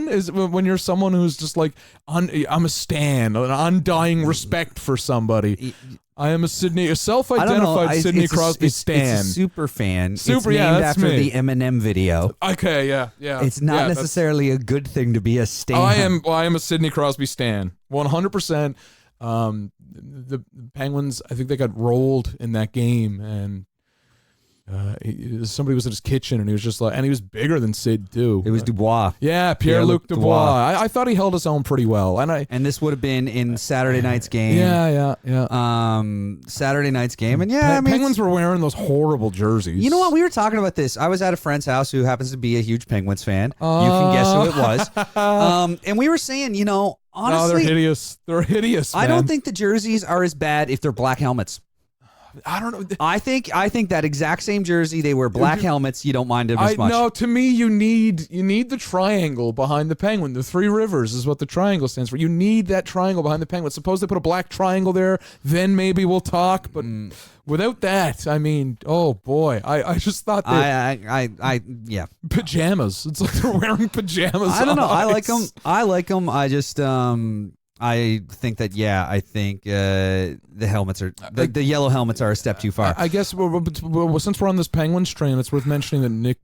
is when you're someone who's just like I'm a stan, an undying respect for somebody. I am a self-identified Sidney Crosby stan. It's a super fan. Super, it's named that's after me. the Eminem video. Okay, yeah. It's not necessarily a good thing to be a stan. I am a Sidney Crosby stan, 100%. The Penguins, I think they got rolled in that game, and somebody was in his kitchen, and he was just like, and he was bigger than Sid too. It was Dubois. Yeah, Pierre-Luc Dubois. I thought he held his own pretty well, and this would have been in Saturday night's game. Yeah. Saturday night's game, and Penguins were wearing those horrible jerseys. You know what? We were talking about this. I was at a friend's house who happens to be a huge Penguins fan. You can guess who it was. And we were saying, honestly, they're hideous. They're hideous. Man. I don't think the jerseys are as bad if they're black helmets. I don't know. I think that exact same jersey, they wear black helmets. You don't mind them as much. No, to me, you need the triangle behind the Penguin. The 3 rivers is what the triangle stands for. You need that triangle behind the Penguin. Suppose they put a black triangle there, then maybe we'll talk. But without that, I mean, oh boy, I just thought that pajamas. It's like they're wearing pajamas. I don't know. I like them. I just I think that the helmets are the yellow helmets are a step too far. I guess since we're on this Penguins train, it's worth mentioning that Nick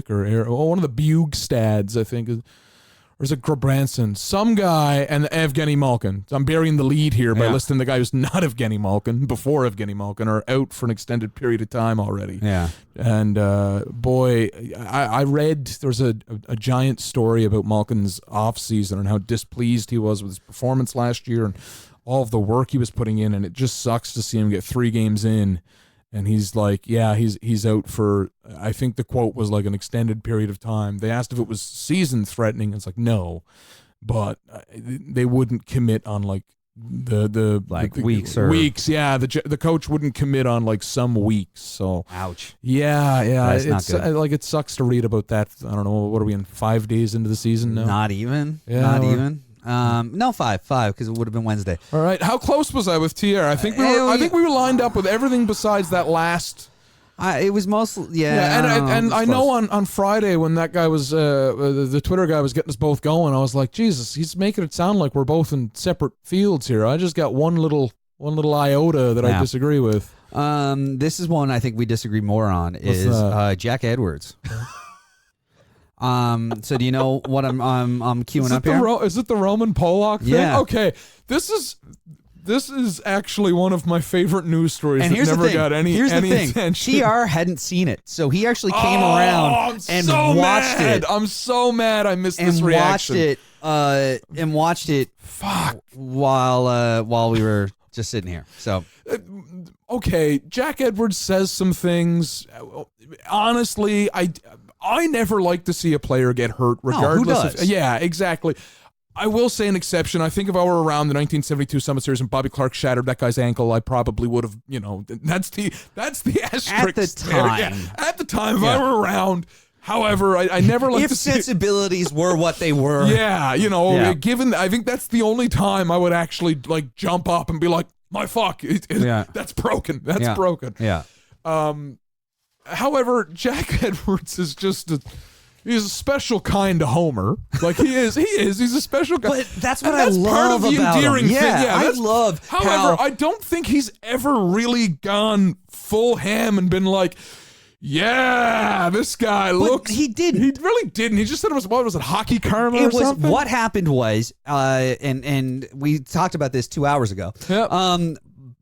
or one of the Bugstads, I think, or is it Grabranson? Some guy, and Evgeny Malkin. I'm burying the lead here by listing the guy who's not Evgeny Malkin, before Evgeny Malkin, are out for an extended period of time already. Yeah. And boy, I read there's a giant story about Malkin's offseason and how displeased he was with his performance last year and all of the work he was putting in, and it just sucks to see him get 3 games in. And he's like, he's out for, I think the quote was like an extended period of time. They asked if it was season threatening. It's like, no, but they wouldn't commit on like the weeks. Yeah, the coach wouldn't commit on like some weeks. So ouch. Yeah. That's it's not good. Like it sucks to read about that. I don't know. What are we in 5 days into the season now? Not even. Yeah, not even. No, five because it would have been Wednesday. All right, how close was I with TR? I think we were lined up with everything besides that last. It was mostly and I know on Friday when that guy was the Twitter guy was getting us both going, I was like, Jesus, he's making it sound like we're both in separate fields here. I just got one little iota that I disagree with. This is one I think we disagree more on. Jack Edwards. So do you know what I'm queuing up here? Is it the Roman Polak thing? Yeah. Okay. This is actually one of my favorite news stories and that never got any attention. TR hadn't seen it, so he actually came around and watched it. I'm so mad I missed this reaction. Watched it. Fuck. While we were just sitting here. So Okay, Jack Edwards says some things. Honestly, I never like to see a player get hurt, regardless. who of does? Yeah, exactly. I will say an exception. I think if I were around the 1972 Summit Series and Bobby Clark shattered that guy's ankle, I probably would have, that's the asterisk. At the there. Yeah, time. at the time, if I were around. However, I never like if to see. sensibilities were what they were, Yeah, given I think that's the only time I would actually like jump up and be like, my fuck, that's broken. That's broken. Yeah. However, Jack Edwards is he's a special kind of homer. Like he is. He's a special guy. But that's what And I that's part love of the about endearing him. thing. Yeah, I that's- love However, how- I don't think he's ever really gone full ham and been like, yeah, this guy looks. he didn't. He really didn't. He just said it was, what was it, hockey karma or It was something? what happened was, and we talked about this 2 hours ago. Yep.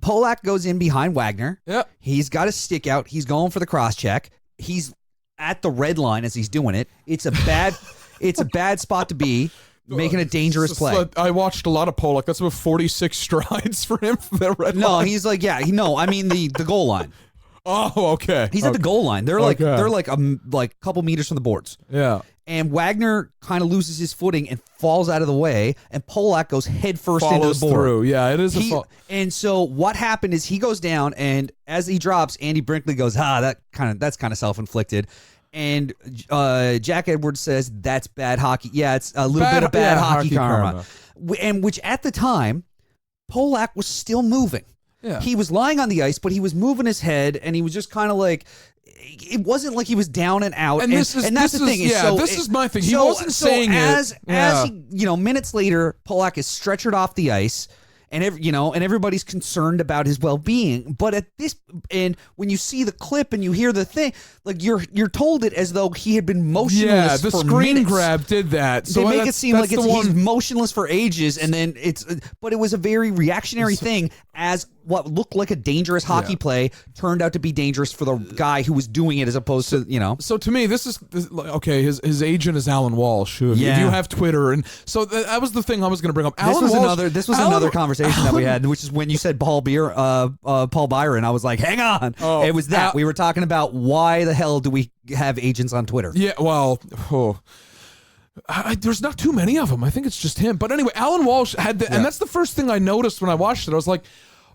Polak goes in behind Wagner. Yep. He's got a stick out. He's going for the cross check. He's at the red line as he's doing it. It's a bad spot to be, making a dangerous play. I watched a lot of Polak. That's about 46 strides for him from that red No, line. he's like, I mean the goal line. Oh, okay. He's at the goal line. They're like Okay. they're like a couple meters from the boards. Yeah. And Wagner kind of loses his footing and falls out of the way, and Polak goes head first into Follows the board. through. Yeah, it is a fall. And so what happened is he goes down, and as he drops, Andy Brinkley goes, that's kind of self-inflicted. And Jack Edwards says that's bad hockey. Yeah, it's a little bit of bad hockey karma. And which at the time, Polak was still moving. Yeah. He was lying on the ice, but he was moving his head, and he was just kind of like, it wasn't like he was down and out. And that's the thing. So this is my thing. He so- wasn't so saying as it. he, minutes later, Polak is stretchered off the ice, and everybody's concerned about his well-being. But at this, and when you see the clip and you hear the thing, like you're told it as though he had been motionless. Yeah, the for screen minutes. grab did that. So They make it that's- seem that's like the he's one- motionless for ages, and then but it was a very reactionary thing, as what looked like a dangerous hockey play turned out to be dangerous for the guy who was doing it, as opposed to So to me, this okay. His agent is Alan Walsh. Who, if Yeah. you have Twitter, and so that was the thing I was going to bring up. This was Alan another Walsh- conversation that we had, which is when you said Paul Byron. I was like, hang on, Oh, it was that we were talking about why the hell do we have agents on Twitter? Yeah, well, there's not too many of them. I think it's just him. But anyway, Alan Walsh had and that's the first thing I noticed when I watched it. I was like,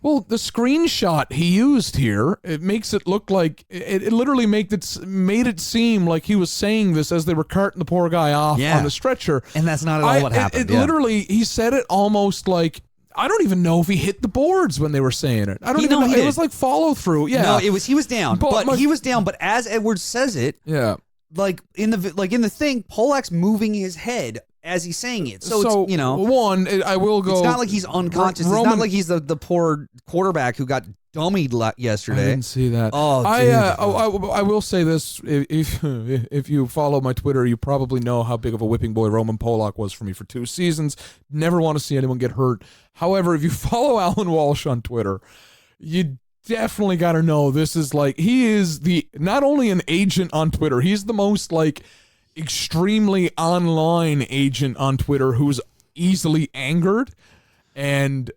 well, the screenshot he used here, it makes it look like it literally made it seem like he was saying this as they were carting the poor guy off on the stretcher. And that's not at all what happened. Literally, he said it almost like, I don't even know if he hit the boards when they were saying it. I don't even know. It was like follow through. Yeah. No, he was down. But he was down. But as Edwards says it, yeah. like in the thing, Polak's moving his head as he's saying it. So it's, I will go. It's not like he's unconscious. It's not like he's the poor quarterback who got dummied yesterday. I didn't see that. Oh, dude. I will say this: if you follow my Twitter, you probably know how big of a whipping boy Roman Polak was for me for 2 seasons. Never want to see anyone get hurt. However, if you follow Alan Walsh on Twitter, you definitely got to know this is like, he is not only an agent on Twitter, he's the most like extremely online agent on Twitter who's easily angered. And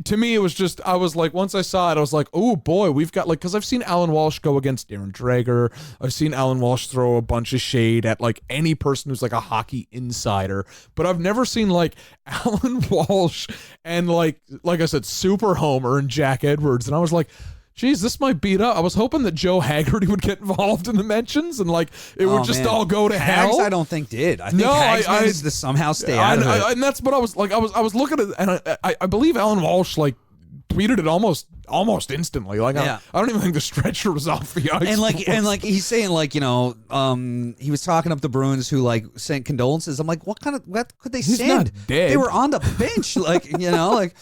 to me, it was just, I was like, once I saw it, I was like, oh boy, we've got because I've seen Alan Walsh go against Darren Dreger. I've seen Alan Walsh throw a bunch of shade at like any person who's like a hockey insider, but I've never seen like Alan Walsh and like I said, Super Homer and Jack Edwards. And I was like, geez, this might beat up. I was hoping that Joe Haggerty would get involved in the mentions and like it would just all go to Hags, hell. I don't think did. I think Hags managed to somehow stay out of it. And that's what I was like. I was looking at it, and I believe Alan Walsh like tweeted it almost instantly. Like I don't even think the stretcher was off the ice. And like he's saying he was talking up the Bruins who like sent condolences. I'm like, what could they He's send? not dead. They were on the bench, like.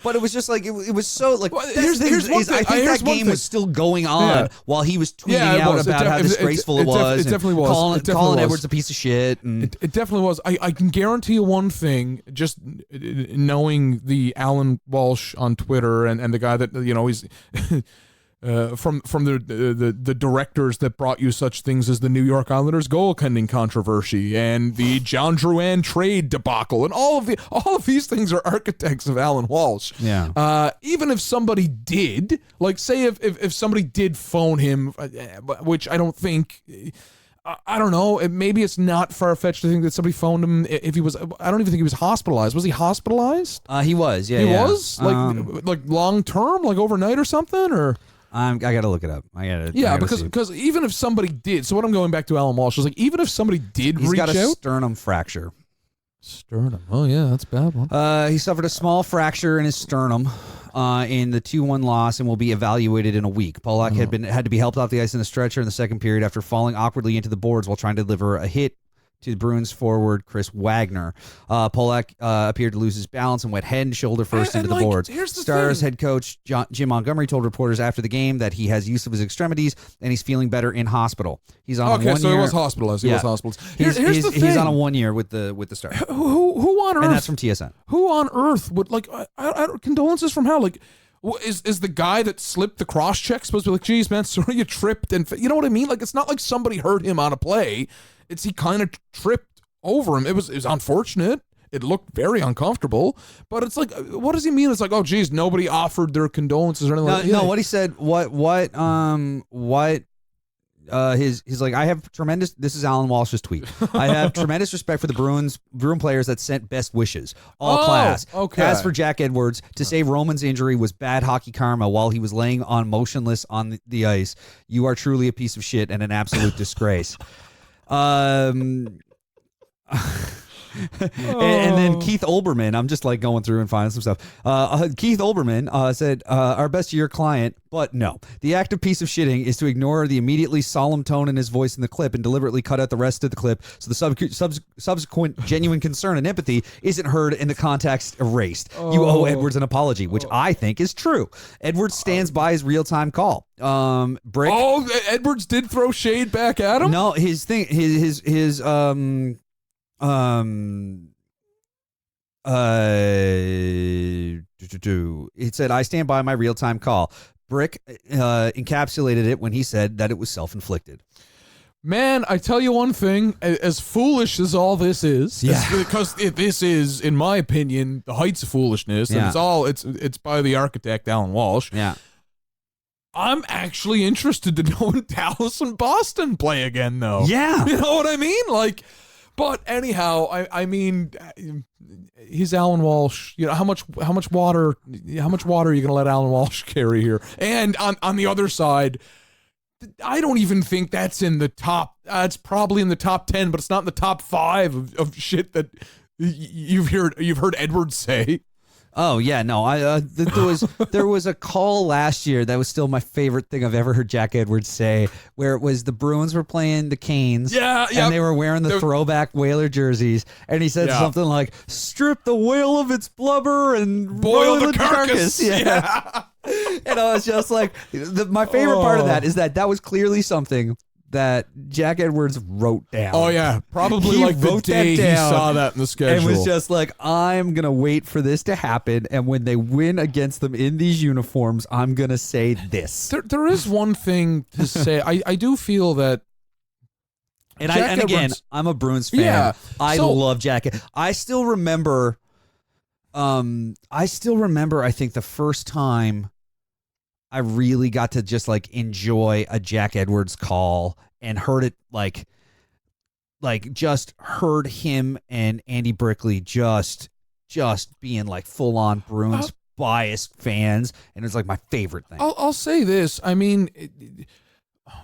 But it was just like it was so like. Well, Here's one thing. I think Here's that one game thing. was still going on while he was tweeting Yeah, it out was. about how disgraceful it was. It definitely was. Calling, It definitely calling was. Edwards a piece of shit. And It definitely was. I can guarantee you one thing, just knowing the Alan Walsh on Twitter and the guy that, he's from the directors that brought you such things as the New York Islanders goaltending controversy and the John Drouin trade debacle, and all of these things are architects of Alan Walsh. Yeah. Even if somebody did, like, say if somebody did phone him, which I don't think. I don't know. Maybe it's not far-fetched to think that somebody phoned him if he was. I don't even think he was hospitalized. Was he hospitalized? He was. Yeah. He yeah. was like long term, like overnight or something, or. I gotta look it up. Yeah, because even if somebody did, so what I'm going back to Alan Walsh is like, even if somebody did he's reach got a out, sternum fracture. Sternum. Oh yeah, that's a bad one. He suffered a small fracture in his sternum in the 2-1 loss and will be evaluated in a week. Polak had to be helped off the ice in a stretcher in the second period after falling awkwardly into the boards while trying to deliver a hit to the Bruins forward Chris Wagner. Polak appeared to lose his balance and went head and shoulder first into the boards. Here's the Stars thing. head coach Jim Montgomery told reporters after the game that he has use of his extremities and he's feeling better in hospital. He's on a 1 year. So he was hospitalized. He was hospitalized. Here's the thing. He's on a 1 year with the Stars. Who on earth? And that's from TSN. Who on earth would like? Condolences from hell. Like, is the guy that slipped the cross check supposed to be like, geez, man, sorry you tripped, and you know what I mean? Like, it's not like somebody hurt him on a play. It's he kind of tripped over him. It was unfortunate. It looked very uncomfortable, but it's like, what does he mean? It's like, oh, geez, nobody offered their condolences or anything. Like that. No, what he said, he's like, I have tremendous. This is Alan Walsh's tweet. I have tremendous respect for the Bruin players that sent best wishes, all class. Okay. As for Jack Edwards, to say Roman's injury was bad hockey karma while he was laying on motionless on the ice, you are truly a piece of shit and an absolute disgrace. And then Keith Olbermann, I'm just like going through and finding some stuff. Keith Olbermann said, our best to your client, but no. The act of piece of shitting is to ignore the immediately solemn tone in his voice in the clip and deliberately cut out the rest of the clip so the subsequent genuine concern and empathy isn't heard and the context erased. You owe Edwards an apology, which I think is true. Edwards stands by his real-time call. Brick. Oh, Edwards did throw shade back at him? No, his thing, his it said, I stand by my real-time call. Brick encapsulated it when he said that it was self-inflicted. Man, I tell you one thing, as foolish as all this is, because this is, in my opinion, the heights of foolishness, and it's by the architect, Alan Walsh. Yeah. I'm actually interested to know when Dallas and Boston play again, though. Yeah. You know what I mean? Like, but anyhow, I mean, he's Alan Walsh. You know, how much water are you gonna let Alan Walsh carry here? And on the other side, I don't even think that's in the top. It's probably in the top 10, but it's not in the top 5 of shit that you've heard Edwards say. Oh yeah, no. There was a call last year that was still my favorite thing I've ever heard Jack Edwards say, where it was the Bruins were playing the Canes, and they were wearing the throwback Whaler jerseys, and he said something like, "Strip the whale of its blubber and boil the carcass." Yeah. And I was just like, my favorite part of that is that was clearly something that Jack Edwards wrote down. Oh yeah, probably he like the day he saw that in the schedule. And was just like, I'm going to wait for this to happen, and when they win against them in these uniforms, I'm going to say this. There is one thing to say. I do feel that, and again, I'm a Bruins fan. Yeah, I love Jack. I still remember I think the first time I really got to just like enjoy a Jack Edwards call and heard it like just heard him and Andy Brickley just being like full on Bruins biased fans, and it's like my favorite thing. I'll say this. I mean,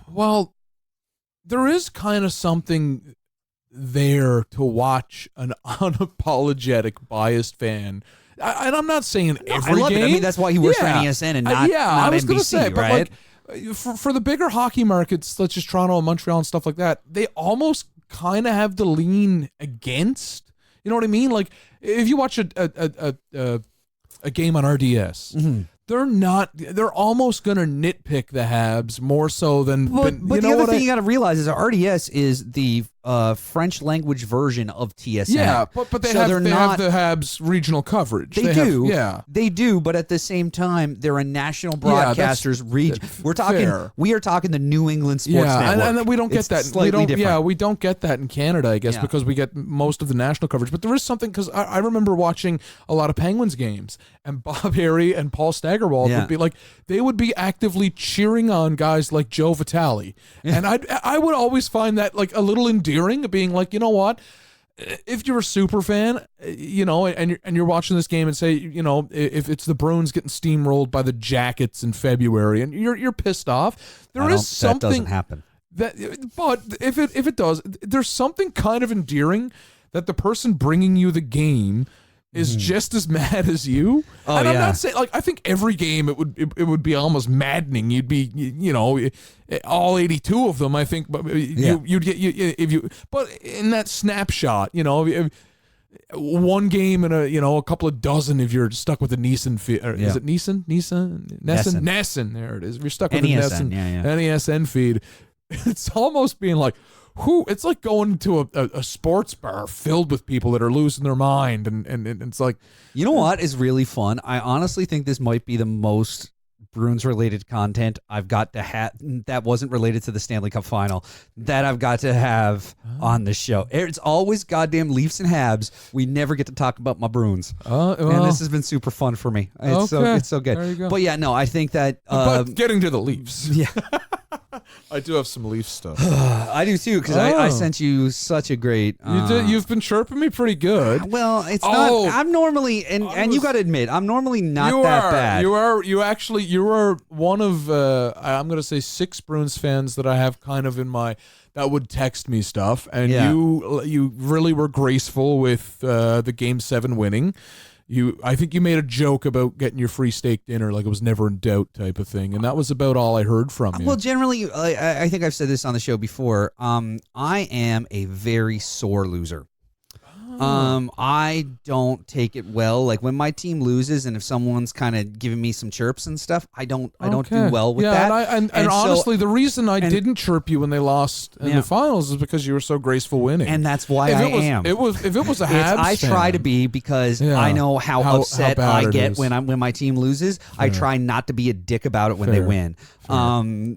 well, there is kind of something there to watch an unapologetic biased fan. And I'm not saying every I love game. it. I mean, that's why he works for NESN and not I was NBC, gonna say, right? But like, for the bigger hockey markets, such as Toronto and Montreal and stuff like that, they almost kind of have to lean against. You know what I mean? Like, if you watch a game on RDS, they're almost gonna nitpick the Habs more so than. But the other thing you got to realize is that RDS is the French language version of TSN. Yeah, but they So have they're they not- have the Habs regional coverage. They have- do, yeah. they do, but at the same time, they're a national Yeah, that's- broadcaster's region. We are talking the New England Sports Yeah, Network. and we don't get It's that. Slightly we don't, different. Yeah, we don't get that in Canada, I guess, Yeah. because we get most of the national coverage. But there is something, because I remember watching a lot of Penguins games, and Bob Harry and Paul Steigerwald Yeah. would be like, they would be actively cheering on guys like Joe Vitale, and I would always find that like a little endearing, being like, you know what. If you're a super fan, and you're watching this game and say, if it's the Bruins getting steamrolled by the Jackets in February and you're pissed off, there is something that doesn't happen. but if it does, there's something kind of endearing that the person bringing you the game is just as mad as you. Oh, and I'm yeah. not saying, like, I think every game it would be almost maddening. You'd be, all 82 of them, I think, but you'd get if you. But in that snapshot, one game and a couple of dozen, if you're stuck with the Neeson feed. Is it Neeson? Nesson. There it is. If you're stuck with the NESN, Nesson, NESN feed, it's almost being like, it's like going to a sports bar filled with people that are losing their mind, and it's like, You know what is really fun? I honestly think this might be the most Bruins related content I've got to have that wasn't related to the Stanley Cup final that I've got to have on the show. It's always goddamn Leafs and Habs. We never get to talk about my Bruins. And this has been super fun for me. It's so good. There you go. But yeah, no, I think that but getting to the Leafs. yeah. I do have some Leaf stuff. I do too, because I sent you such a great You've been chirping me pretty good. well, it's not. I'm normally, and you got to admit, I'm normally not that bad. You are one of I'm going to say 6 Bruins fans that I have kind of in my that would text me stuff, and Yeah. you really were graceful with the Game 7 winning. I think you made a joke about getting your free steak dinner, like it was never in doubt type of thing, and that was about all I heard from you. Well, generally, I think I've said this on the show before. I am a very sore loser. I don't take it well. Like when my team loses, and if someone's kind of giving me some chirps and stuff, I don't do well with that. And so- honestly, the reason I didn't chirp you when they lost in the finals is because you were so graceful winning. And that's why I am. If it was a Habs I try fan, to be, because Yeah. I know how upset bad I it get is. when my team loses. I try not to be a dick about it when they win.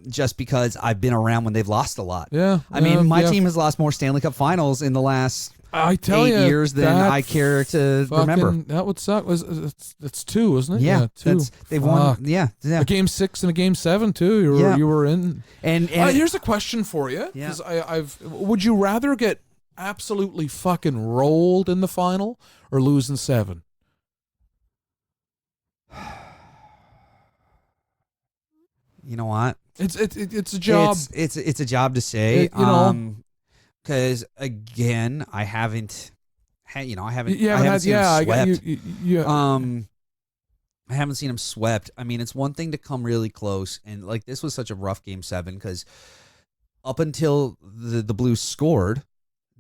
Just because I've been around when they've lost a lot. Yeah, I mean, my yeah. team has lost more Stanley Cup finals in the last I tell 8 you, years than that I care to remember. That would suck. That's 2, isn't it? Yeah, 2. they've won. Yeah. A Game 6 and a Game 7 too. You were in. And Here's a question for you. Yeah. 'Cause would you rather get absolutely fucking rolled in the final or lose in 7? you know what? It's a job. It's a job to say. Because again, I haven't swept. I haven't seen him swept. I mean, it's one thing to come really close, and like this was such a rough Game 7 because up until the Blues scored,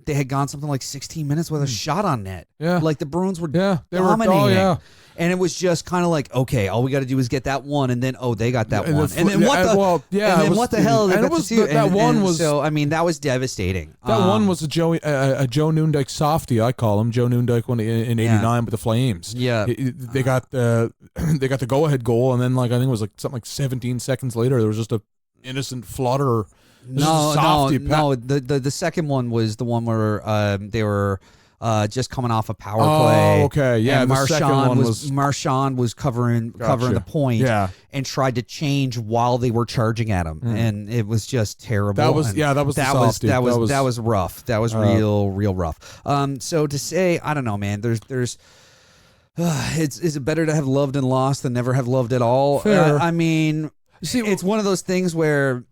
they had gone something like 16 minutes with a shot on net. Yeah. Like the Bruins were they dominating. were. Yeah. And it was just kind of like, okay, all we got to do is get that one, and then they got that And one, the and then what the hell? They and got it was to do? that one was so. I mean, that was devastating. that one was a Joe Noondike softie, I call him. Joe Noondike won in '89 with the Flames. Yeah. They got the go ahead goal, and then I think it was something like 17 seconds later, there was just a innocent flutter. No. The second one was the one where they were just coming off a power play. Oh, okay, yeah. And The second one was Marchand was covering the point, and tried to change while they were charging at him, and it was just terrible. That was and that was that the was softie. that was rough. That was real rough. So to say, I don't know, man. There's. Is it better to have loved and lost than never have loved at all? Fair. I mean, See, it's one of those things where.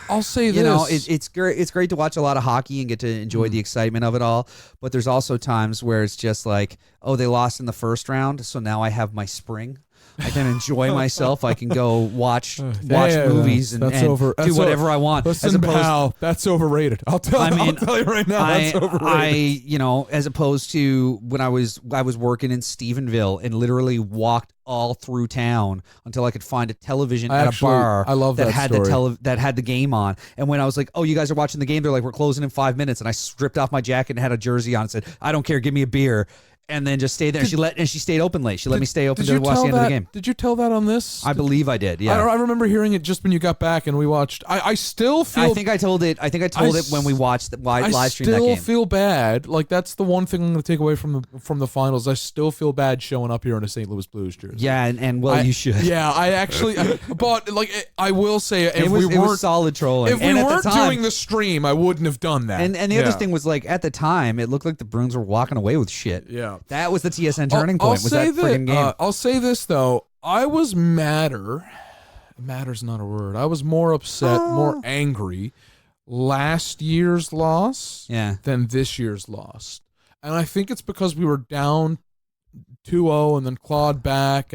I'll say this. You know, it's great. It's great to watch a lot of hockey and get to enjoy the excitement of it all. But there's also times where it's just like, oh, they lost in the first round, so now I have my spring. I can enjoy myself. I can go watch movies and do whatever I want. Listen, pal, that's overrated. I'll tell you right now, that's overrated. As opposed to when I was working in Stephenville and literally walked all through town until I could find a television at Actually, a bar I love that had story. that had the game on. And when I was like, "Oh, you guys are watching the game," they're like, "We're closing in 5 minutes." And I stripped off my jacket and had a jersey on and said, "I don't care, give me a beer." And then just stayed there. She stayed open late. She let me stay open to watch the end of the game. Did you tell that on this? I believe I did. Yeah. I remember hearing it just when you got back and we watched. I still feel. I think I told it when we watched the live stream that game. I still feel bad. Like that's the one thing I'm going to take away from the finals. I still feel bad showing up here in a St. Louis Blues jersey. Yeah, and you should. Yeah, I actually. But like I will say, if it was solid trolling. If we weren't doing the stream, I wouldn't have done that. And the other thing was, like, at the time, it looked like the Bruins were walking away with shit. Yeah, that was the TSN turning point. Was that friggin' game? I'll say this though, I was madder. Matter's not a word. I was more upset, more angry last year's loss than this year's loss. And I think it's because we were down 2-0 and then clawed back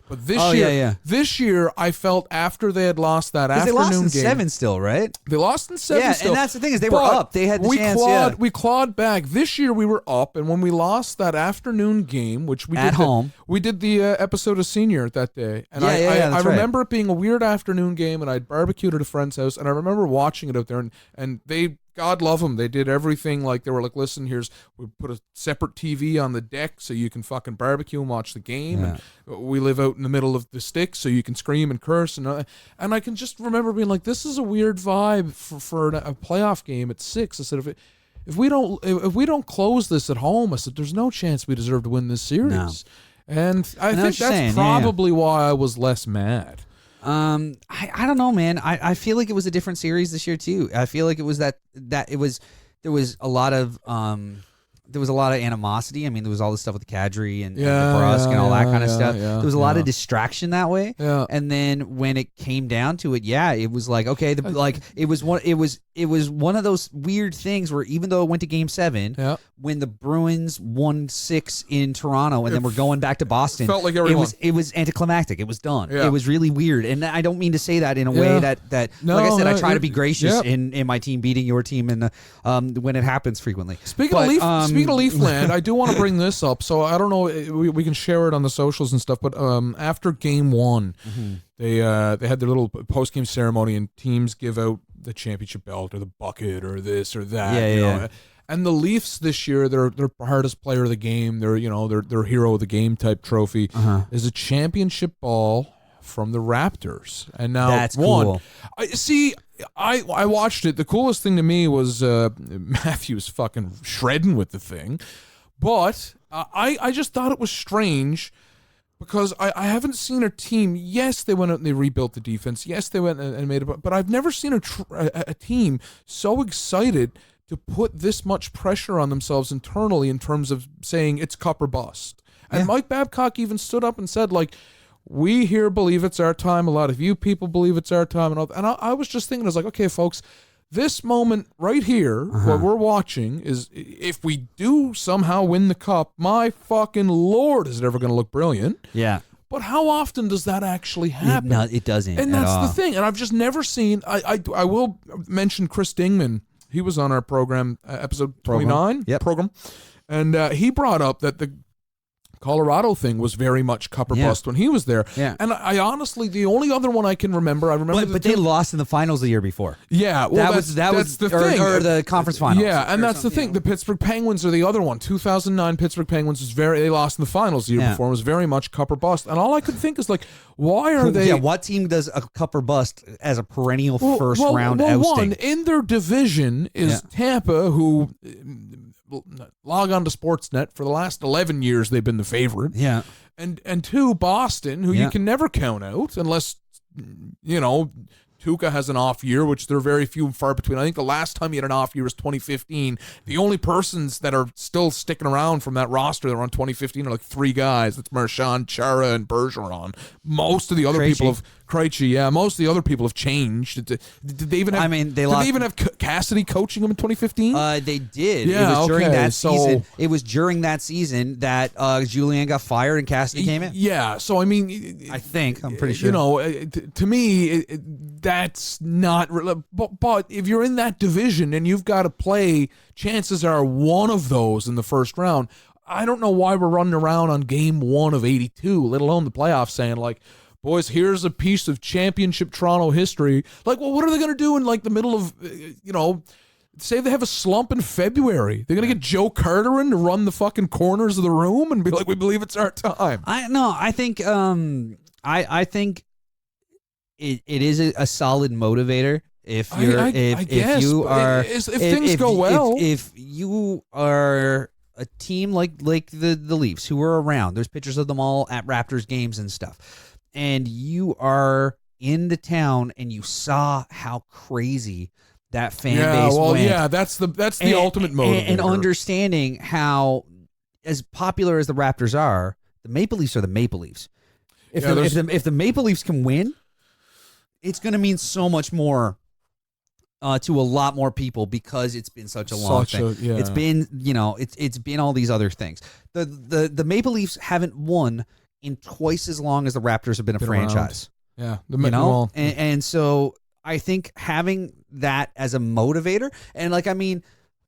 but this year I felt after they had lost that afternoon they lost in game, 7 still, right? They lost in 7 still. And that's the thing is they were up. They had the chance. We clawed back. This year we were up, and when we lost that afternoon game, which we at did home, we did the episode of Senior that day, and I remember it being a weird afternoon game, and I'd barbecued at a friend's house, and I remember watching it out there, and they. God love them. They did everything like they were like, listen, we put a separate TV on the deck so you can fucking barbecue and watch the game. Yeah. And we live out in the middle of the sticks so you can scream and curse. And I can just remember being like, this is a weird vibe for a playoff game at 6. I said, if we don't close this at home, I said, there's no chance we deserve to win this series. No. And I think that's probably why I was less mad. I don't know, man. I feel like it was a different series this year too. I feel like it was there was a lot of animosity. I mean, there was all this stuff with Kadri and DeBrusque and all that kind of stuff. There was a lot of distraction that way. Yeah. And then when it came down to it, it was like, okay, it was one of those weird things where even though it went to Game 7, when the Bruins won 6 in Toronto and then we're going back to Boston, felt like everyone. It was anticlimactic. It was done. Yeah. It was really weird. And I don't mean to say that in a way that like I said, I try to be gracious in my team beating your team and when it happens frequently. Speaking of Leafland, I do want to bring this up. So I don't know, we can share it on the socials and stuff. But after Game 1, they had their little post game ceremony, and teams give out the championship belt or the bucket or this or that. You know? And the Leafs this year, their hardest player of the game, their hero of the game type trophy is a championship ball from the Raptors. And now that's cool. I watched it. The coolest thing to me was Matthews fucking shredding with the thing. But I just thought it was strange because I haven't seen a team. Yes, they went out and they rebuilt the defense. Yes, they went and made it. But I've never seen a team so excited to put this much pressure on themselves internally in terms of saying it's cup or bust. And Mike Babcock even stood up and said, like, we here believe it's our time. A lot of you people believe it's our time. And I was just thinking, I was like, okay, folks, this moment right here, what we're watching is if we do somehow win the cup, my fucking Lord, is it ever going to look brilliant? Yeah. But how often does that actually happen? No, it doesn't. And that's the thing. And I've just never seen, I will mention Chris Dingman. He was on our program, episode 29 program. And he brought up that the Colorado thing was very much cup or bust when he was there. Yeah. And I honestly, the only other one I can remember, but they lost in the finals the year before. Yeah. Well, that was the thing. Or the conference finals. Yeah, and that's the thing. The Pittsburgh Penguins are the other one. 2009 Pittsburgh Penguins they lost in the finals the year before. It was very much cup or bust. And all I could think is, like, why are they... Yeah, what team does a cup or bust as a perennial first round ousting? One, in their division is Tampa, who... log on to Sportsnet. For the last 11 years, they've been the favorite. Yeah. And 2, Boston, who you can never count out unless, Tuukka has an off year, which they're very few and far between. I think the last time he had an off year was 2015. The only persons that are still sticking around from that roster that were on 2015 are like 3 guys. That's Marchand, Chara, and Bergeron. Most of the other people have... Krejci, most of the other people have changed. Did they even have? Did they even have Cassidy coaching them in 202015? They did. Yeah, it was during that season. It was during that season that Julien got fired and Cassidy came in. Yeah. So I'm pretty sure. To me, that's not. But if you're in that division and you've got to play, chances are one of those in the first round. I don't know why we're running around on game 1 of 82, let alone the playoffs, saying like, boys, here's a piece of championship Toronto history. Like, well, what are they going to do in like the middle of, say they have a slump in February? They're going to get Joe Carter in to run the fucking corners of the room and be like, we believe it's our time. I think I think it is a solid motivator. If things go well, if you are a team like the Leafs who are around, there's pictures of them all at Raptors games and stuff, and you are in the town and you saw how crazy that fan base went. Yeah, that's the ultimate motivator. And understanding how, as popular as the Raptors are, the Maple Leafs are the Maple Leafs. If the Maple Leafs can win, it's going to mean so much more to a lot more people because it's been such a long thing. It's been, it's been all these other things. The Maple Leafs haven't won in twice as long as the Raptors have been a franchise. Around. Yeah, and so I think having that as a motivator, and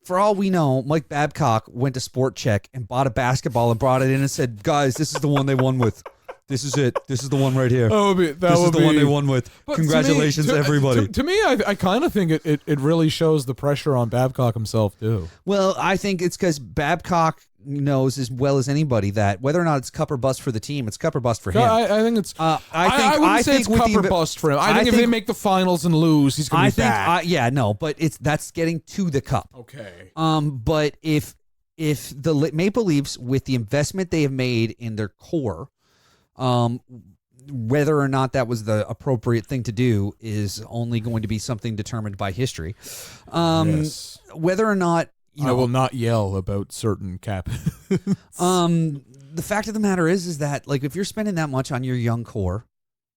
for all we know, Mike Babcock went to Sport Check and bought a basketball and brought it in and said, "Guys, this is the one they won with. This is it. This is the one right here. This is the one they won with. Congratulations, everybody." To me, I kind of think it really shows the pressure on Babcock himself too. Well, I think it's because Babcock knows as well as anybody that whether or not it's cup or bust for the team, it's cup or bust for him. I think it's. I wouldn't say it's cup or bust for him. I think if they make the finals and lose, he's going to be back. But that's getting to the cup. Okay. But if the Maple Leafs, with the investment they have made in their core, whether or not that was the appropriate thing to do is only going to be something determined by history. Yes. Whether or not I will not yell about certain cap. The fact of the matter is that if you're spending that much on your young core,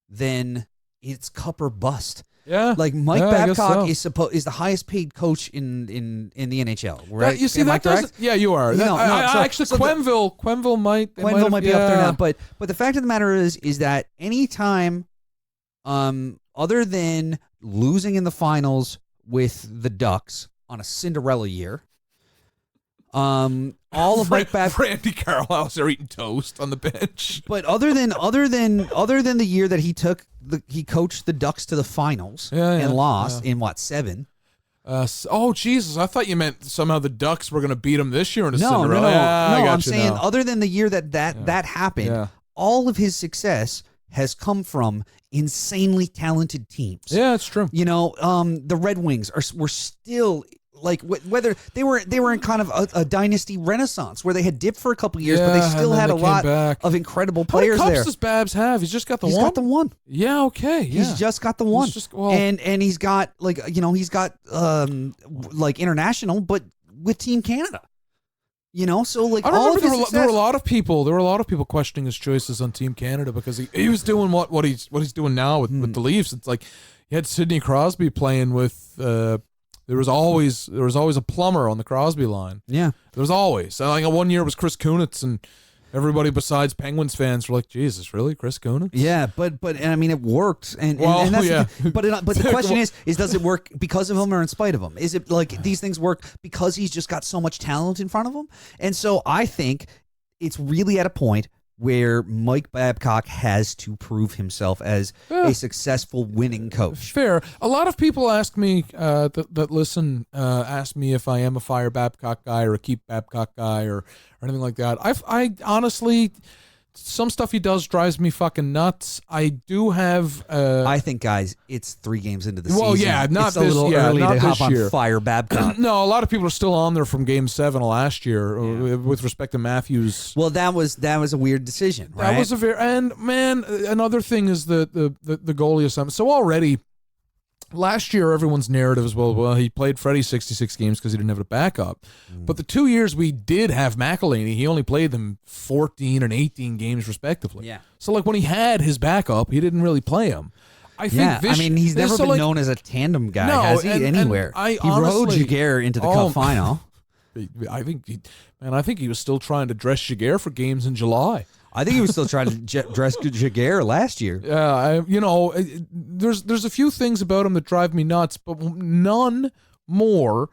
then it's cup or bust. Yeah, Mike Babcock is the highest paid coach in the NHL. Right? You see, that doesn't. Yeah, you are. Quenneville might be up there now. But the fact of the matter is that anytime, other than losing in the finals with the Ducks on a Cinderella year, all of Mike Babcock, Randy Carlisle's are eating toast on the bench. But other than the year that he coached the Ducks to the finals and lost in 7? Jesus! I thought you meant somehow the Ducks were going to beat them this year in a Cinderella. No. I'm saying other than the year that happened, all of his success has come from insanely talented teams. Yeah, it's true. The Red Wings were still. Whether they were in kind of a dynasty renaissance where they had dipped for a couple of years, but they still had a lot of incredible players there. How many cups does Babs have? He's just got the one? He's got the one. Yeah, okay. Yeah. He's just got the one. And he's got he's got international, but with Team Canada. So I remember there were a lot of people questioning his choices on Team Canada because he was doing what he's doing now with the Leafs. It's like you had Sidney Crosby playing with there was always a plumber on the Crosby line. Yeah. There was always. One year it was Chris Kunitz, and everybody besides Penguins fans were like, Jesus, really? Chris Kunitz? Yeah, but it worked. But the question is does it work because of him or in spite of him? Is it these things work because he's just got so much talent in front of him? And so I think it's really at a point where Mike Babcock has to prove himself as a successful winning coach. Fair. A lot of people ask me that listen, ask me if I am a fire Babcock guy or a keep Babcock guy or anything like that. I honestly, some stuff he does drives me fucking nuts. I do have. I think, guys, it's 3 games into the season. Well, yeah, it's a little early to hop on fire Babcock. No, a lot of people are still on there from Game 7 of last year with respect to Matthews. Well, that was a weird decision, right? That was and man, another thing is the goalie assignment. So already. Last year, everyone's narrative is, well, he played Freddie 66 games because he didn't have a backup. But the 2 years we did have McElhinney, he only played them 14 and 18 games respectively. Yeah. So, when he had his backup, he didn't really play him. I think he's never been known as a tandem guy, has he, anywhere? He rode Jaguar into the Cup final. I think he was still trying to dress Jaguar for games in July. I think he was still trying to dress Jaguar last year. Yeah, there's a few things about him that drive me nuts, but none more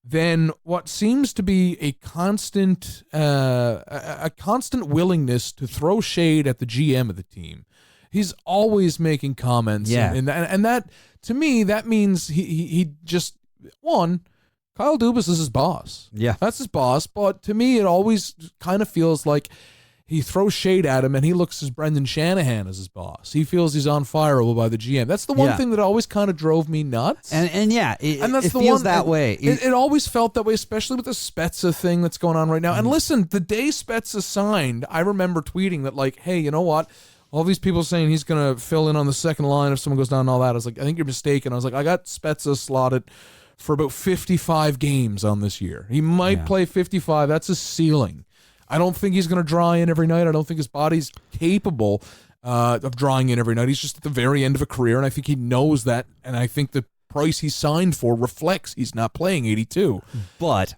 then what seems to be a constant willingness to throw shade at the GM of the team. He's always making comments, and that to me that means he just Kyle Dubas is his boss. Yeah, that's his boss. But to me, it always kind of feels like he throws shade at him, and he looks as Brendan Shanahan as his boss. He feels he's on fireable by the GM. That's the one thing that always kind of drove me nuts. And that's it the feels one, that way. It always felt that way, especially with the Spezza thing that's going on right now. And listen, the day Spezza signed, I remember tweeting that, like, hey, you know what? All these people saying he's going to fill in on the second line if someone goes down and all that. I was like, I think you're mistaken. I was like, I got Spezza slotted for about 55 games on this year. He might play 55. That's his ceiling. I don't think he's going to draw in every night. I don't think his body's capable of drawing in every night. He's just at the very end of a career, and I think he knows that, and I think the price he signed for reflects he's not playing 82. But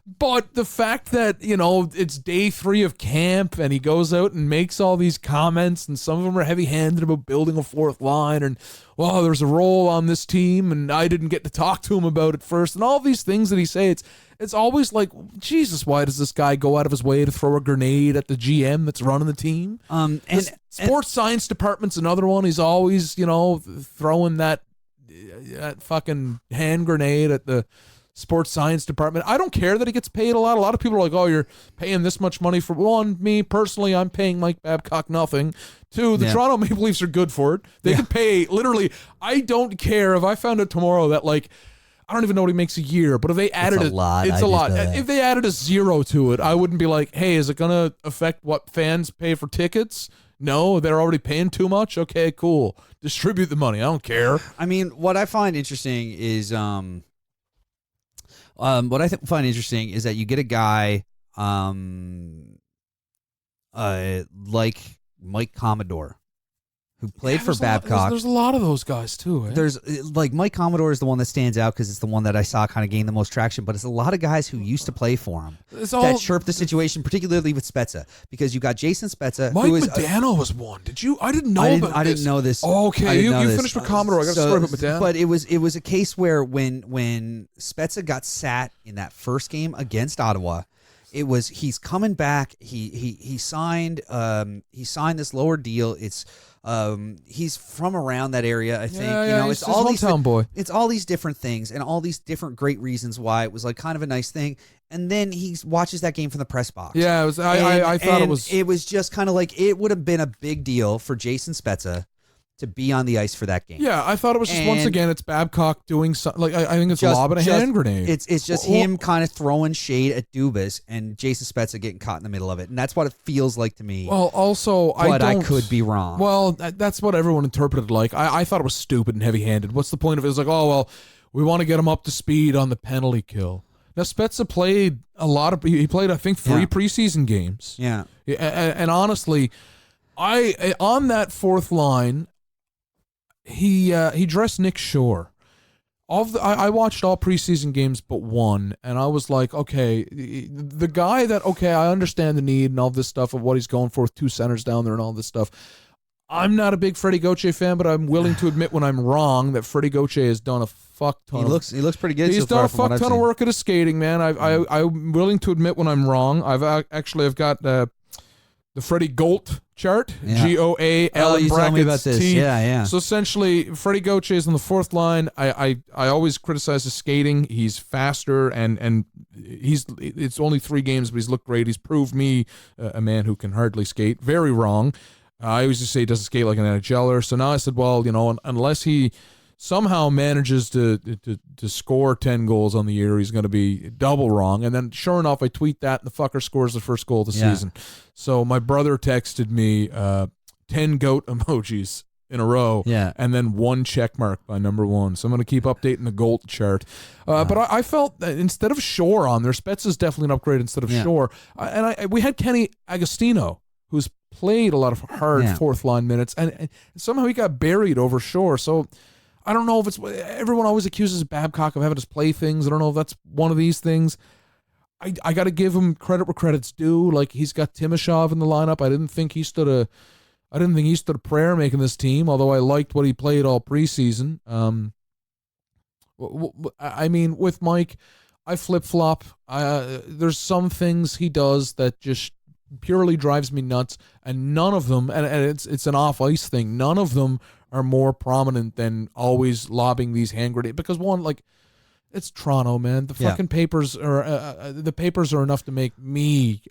the fact that, it's day 3 of camp, and he goes out and makes all these comments, and some of them are heavy-handed about building a fourth line, and, well, there's a role on this team, and I didn't get to talk to him about it first, and all these things that he says, it's always like, Jesus, why does this guy go out of his way to throw a grenade at the GM that's running the team? And sports science department's another one. He's always, throwing that fucking hand grenade at the sports science department. I don't care that he gets paid a lot. A lot of people are like, oh, you're paying this much money for one. Me personally, I'm paying Mike Babcock nothing. 2, the Toronto Maple Leafs are good for it. They can pay literally. I don't care if I found out tomorrow that, like, I don't even know what he makes a year, but if they added it's a lot. If they added a 0 to it, I wouldn't be like, hey, is it going to affect what fans pay for tickets? No, they're already paying too much? Okay, cool. Distribute the money. I don't care. I mean, what I find interesting is that you get a guy like Mike Commodore, who played for Babcock. There's a lot of those guys too. There's like Mike Commodore is the one that stands out because it's the one that I saw kind of gain the most traction. But it's a lot of guys who used to play for him that chirp the situation, particularly with Spezza, because you got Jason Spezza. Mike Modano was one. Did you? I didn't know about this. I didn't know this. Oh, okay, you finished with Commodore. I got a story about Modano. But it was a case where when Spezza got sat in that first game against Ottawa, he's coming back. He signed this lower deal. It's he's from around that area, I think. It's all these hometown boy. It's all these different things and all these different great reasons why it was like kind of a nice thing. And then he watches that game from the press box. Yeah, it was. I thought it was. It was just kind of like it would have been a big deal for Jason Spezza to be on the ice for that game. Yeah, I thought it was just once again it's Babcock doing something. Like I think it's lobbing a hand grenade. It's just him kind of throwing shade at Dubas and Jason Spezza getting caught in the middle of it, and that's what it feels like to me. Well, also I could be wrong. Well, that's what everyone interpreted like. I thought it was stupid and heavy-handed. What's the point of it? It's like, oh well, we want to get him up to speed on the penalty kill. Now Spezza played a lot of. He played I think 3 preseason games. Yeah, and honestly, on that fourth line. He dressed Nick Shore. I watched all preseason games but one, and I was like, okay, the guy that, okay, I understand the need and all this stuff of what he's going for with 2 centers down there and all this stuff. I'm not a big Freddie Gauthier fan, but I'm willing to admit when I'm wrong that Freddie Gauthier has done a fuck ton. He looks pretty good. He's so done far a fuck ton of work at his skating, man. I'm willing to admit when I'm wrong. I've got the Freddie Gault chart, GOAL you told me about this. T. Yeah. So essentially, Freddie Gauthier is on the fourth line. I always criticize his skating. He's faster and it's only 3 games, but he's looked great. He's proved me a man who can hardly skate. Very wrong. I always just say he doesn't skate like an NHLer. So now I said, well, unless he somehow manages to score 10 goals on the year, he's going to be double wrong. And then sure enough, I tweet that and the fucker scores the first goal of the season. So my brother texted me 10 goat emojis in a row and then 1 check mark by number 1. So I'm going to keep updating the gold chart. But I felt that instead of Shore on there, Spezza's definitely an upgrade instead of Shore. We had Kenny Agostino, who's played a lot of hard fourth line minutes, and somehow he got buried over Shore. So I don't know if it's, everyone always accuses Babcock of having us play things. I don't know if that's one of these things. I got to give him credit where credit's due. Like, he's got Timashov in the lineup. I didn't think he stood a prayer making this team, although I liked what he played all preseason. I mean, with Mike, I flip-flop. There's some things he does that just purely drives me nuts, and none of them, and it's an off-ice thing, none of them are more prominent than always lobbing these hand grenades. Because one, like, it's Toronto, man. The fucking papers are enough to make me,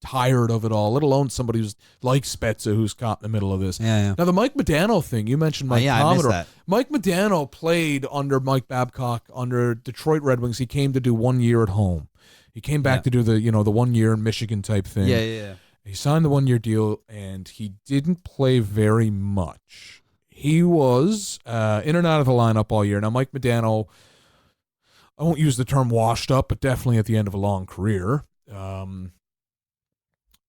tired of it all, let alone somebody who's like Spezza, who's caught in the middle of this. Yeah. Now, the Mike Modano thing, you mentioned Mike I missed Commodore. that. Mike Modano played under Mike Babcock under Detroit Red Wings. He came to do 1 year at home. He came back to do the 1 year in Michigan type thing. Yeah. He signed the 1 year deal, and he didn't play very much. He was in and out of the lineup all year. Now, Mike Modano, I won't use the term washed up, but definitely at the end of a long career.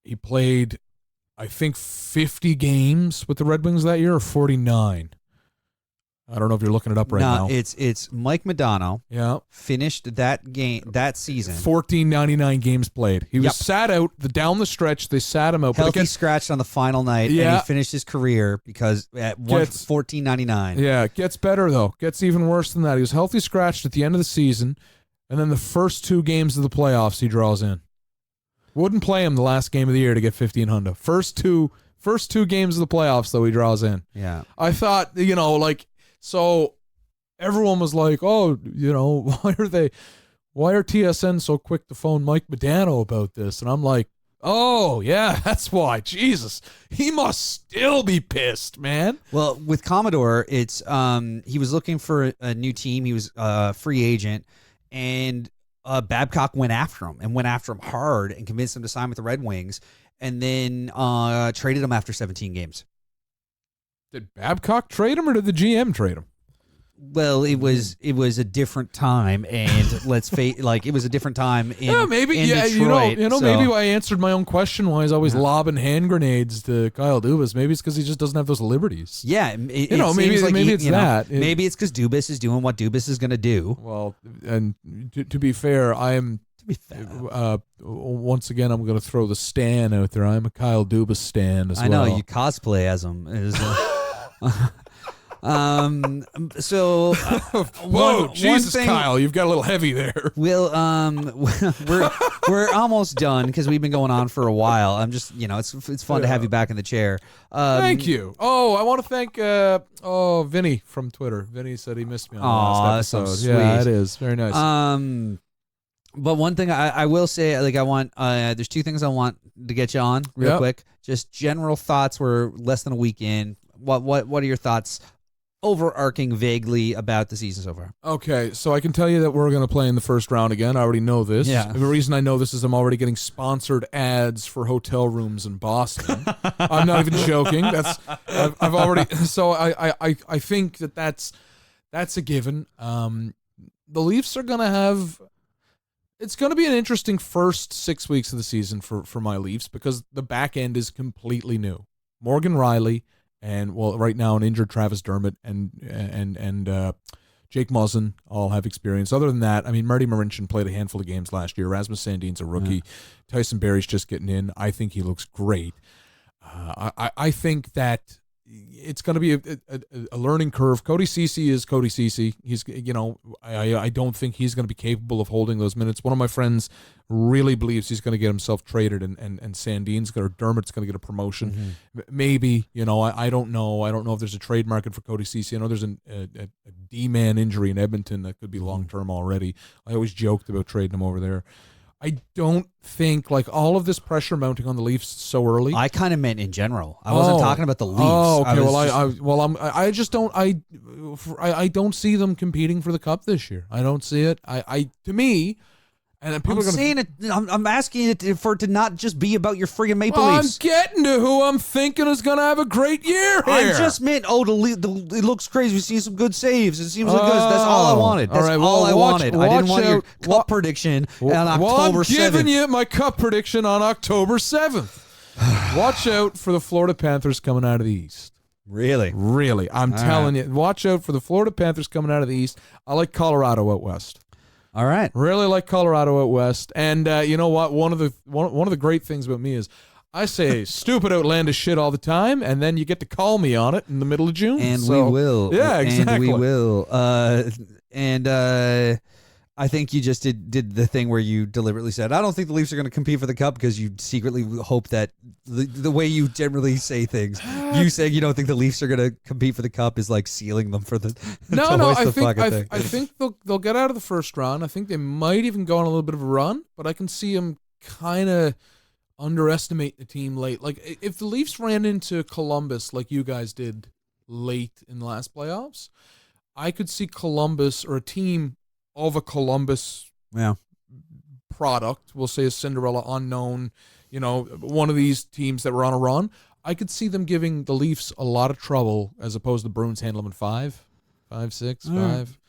He played, I think, 50 games with the Red Wings that year, or 49. I don't know if you're looking it up right now. It's Mike Modano. Yeah. Finished that season. 1499 games played. He was sat out down the stretch. They sat him out. Healthy scratched on the final night, and he finished his career because at 1499. Yeah, it gets better, though. Gets even worse than that. He was healthy scratched at the end of the season, and then the first 2 games of the playoffs he draws in. Wouldn't play him the last game of the year to get 1500. First two games of the playoffs, though, he draws in. Yeah. I thought, so everyone was like, oh, why are TSN so quick to phone Mike Modano about this? And I'm like, oh, yeah, that's why. Jesus, he must still be pissed, man. Well, with Commodore, it's he was looking for a new team. He was a free agent, and Babcock went after him hard and convinced him to sign with the Red Wings, and then traded him after 17 games. Did Babcock trade him, or did the GM trade him? Well, it was a different time, and let's face, it was a different time in Detroit. Maybe I answered my own question why he's always lobbing hand grenades to Kyle Dubas. Maybe it's because he just doesn't have those liberties. Yeah, maybe it's that. Maybe it's because Dubas is doing what Dubas is going to do. Well, and to be fair, I am. Once again, I'm going to throw the Stan out there. I'm a Kyle Dubas Stan as well. I know you cosplay as him. So whoa, Jesus, Kyle, you've got a little heavy there. We're almost done because we've been going on for a while. I'm just, it's fun to have you back in the chair. Thank you. Oh, I want to thank Vinny from Twitter. Vinny said he missed me on the last episode. So yeah, it is very nice. But one thing I will say, I want there's 2 things I want to get you on real quick. Just general thoughts. We're less than a week in. What are your thoughts, overarching vaguely, about the season so far? Okay, so I can tell you that we're going to play in the first round again. I already know this. Yeah. The reason I know this is I'm already getting sponsored ads for hotel rooms in Boston. I'm not even joking. I've already. So I think that's a given. The Leafs are going to have. It's going to be an interesting first 6 weeks of the season for my Leafs, because the back end is completely new. Morgan Riley and, right now an injured Travis Dermott and Jake Muzzin all have experience. Other than that, I mean, Marty Marincin played a handful of games last year. Rasmus Sandin's a rookie. Yeah. Tyson Barrie's just getting in. I think he looks great. I think that it's going to be a learning curve. Cody Ceci is Cody Ceci. He's, I don't think he's going to be capable of holding those minutes. One of my friends really believes he's going to get himself traded, and Dermott's going to get a promotion. Mm-hmm. Maybe, I don't know. I don't know if there's a trade market for Cody Ceci. I know there's a D-man injury in Edmonton that could be long-term already. I always joked about trading him over there. I don't think, all of this pressure mounting on the Leafs so early. I kind of meant in general. I wasn't talking about the Leafs. Oh, okay. I don't see them competing for the Cup this year. I don't see it. To me, and people I'm asking it for it to not just be about your friggin' Maple Leafs. I'm getting to who I'm thinking is going to have a great year here. I just meant, it looks crazy. We've seen some good saves. It seems like good. That's all I wanted. That's all I wanted. I didn't want your Cup prediction on October 7th. I'm giving you my Cup prediction on October 7th. Watch out for the Florida Panthers coming out of the East. Really? Really. I'm telling you. Watch out for the Florida Panthers coming out of the East. I like Colorado out West. All right. Really like Colorado out West. And you know what? One of the great things about me is I say stupid, outlandish shit all the time, and then you get to call me on it in the middle of June. And we will. Yeah, exactly. And we will. I think you just did the thing where you deliberately said, I don't think the Leafs are going to compete for the cup because you secretly hope that the way you generally say things, you saying you don't think the Leafs are going to compete for the cup is like sealing them for the No, to no. hoist I the think fucking thing. I think they'll get out of the first round. I think they might even go on a little bit of a run, but I can see them kind of underestimate the team late. Like if the Leafs ran into Columbus like you guys did late in the last playoffs, I could see Columbus or a team of a Columbus product, we'll say a Cinderella unknown, one of these teams that were on a run. I could see them giving the Leafs a lot of trouble as opposed to the Bruins handle them in 5, 6, 5.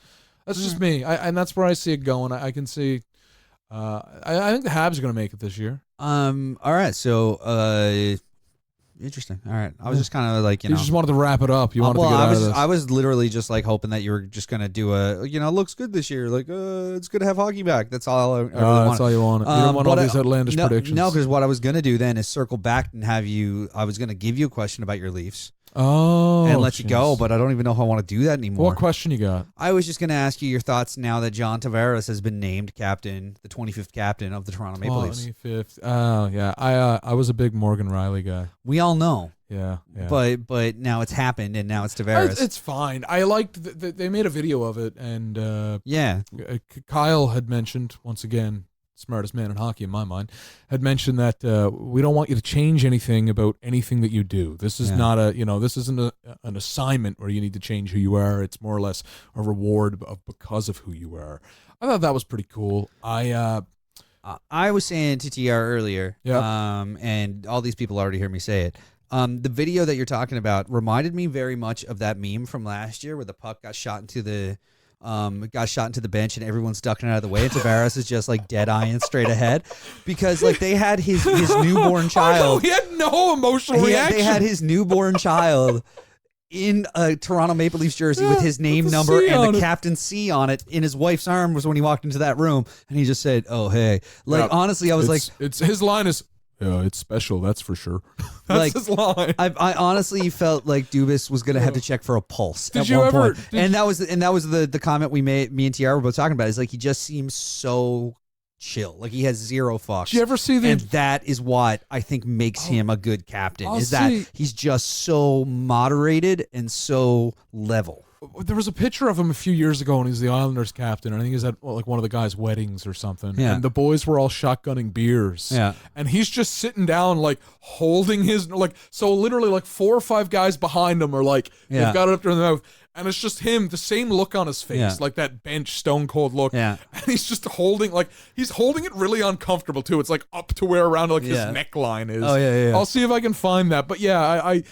That's just me. And that's where I see it going. I can see. I think the Habs are going to make it this year. All right. So, interesting. All right. I was just kind of like, you just wanted to wrap it up. You wanted to get out of this. I was literally just like hoping that you were just going to do looks good this year. Like, it's good to have hockey back. That's all I really wanted. That's all you wanted. You don't want all these outlandish predictions. No, because what I was going to do then is circle back and I was going to give you a question about your Leafs. Oh, and let you go, but I don't even know if I want to do that anymore. What question you got? I was just going to ask you your thoughts now that John Tavares has been named captain, the 25th captain of the Toronto Maple Leafs. 25th. Oh, yeah. I was a big Morgan Riley guy. We all know. Yeah. But now it's happened, and now it's Tavares. It's fine. I liked they made a video of it, and Kyle had mentioned once again. Smartest man in hockey in my mind, had mentioned that we don't want you to change anything about anything that you do. This is not this isn't an assignment where you need to change who you are. It's more or less a reward because of who you are. I thought that was pretty cool. I was saying to TR earlier, and all these people already heard me say it. The video that you're talking about reminded me very much of that meme from last year where the puck got shot into the bench and everyone's ducking out of the way and Tavares is just like dead eyeing straight ahead because like they had his newborn child. He had no emotional reaction. They had his newborn child in a Toronto Maple Leafs jersey with his name number and the captain's C on it in his wife's arm was when he walked into that room and he just said, "Oh hey." Like honestly, I was it's his line is it's special, that's for sure. That's his line. I honestly felt like Dubas was gonna have to check for a pulse at one point. And that was the comment we made. Me and TR were both talking about. Is like he just seems so chill. Like he has zero fucks. Did you ever see and that is what I think makes him a good captain. That he's just so moderated and so level. There was a picture of him a few years ago when he was the Islanders captain. I think he was at like one of the guys' weddings or something. Yeah. And the boys were all shotgunning beers. Yeah. And he's just sitting down, like holding his so literally like 4 or 5 guys behind him are like they've got it up to their mouth. And it's just him, the same look on his face, like that bench stone cold look. Yeah. And he's just holding it really uncomfortable too. It's like up to where around his neckline is. Oh yeah. I'll see if I can find that. But yeah, I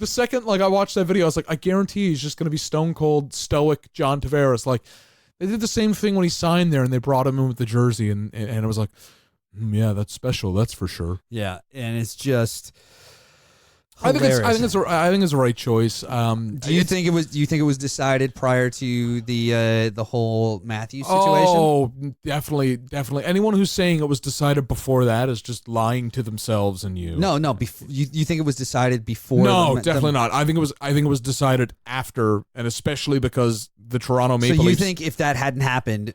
the second I watched that video, I was like, I guarantee he's just going to be stone cold, stoic John Tavares. Like they did the same thing when he signed there, and they brought him in with the jersey, and it was like, yeah, that's special, that's for sure. Yeah, and it's just. I think it's the right choice. Do you think it was decided prior to the whole Matthews situation? Oh, definitely. Anyone who's saying it was decided before that is just lying to themselves and you. No. You think it was decided before? No, definitely not. I think it was decided after, and especially because the Toronto Maple Leafs. So you think if that hadn't happened,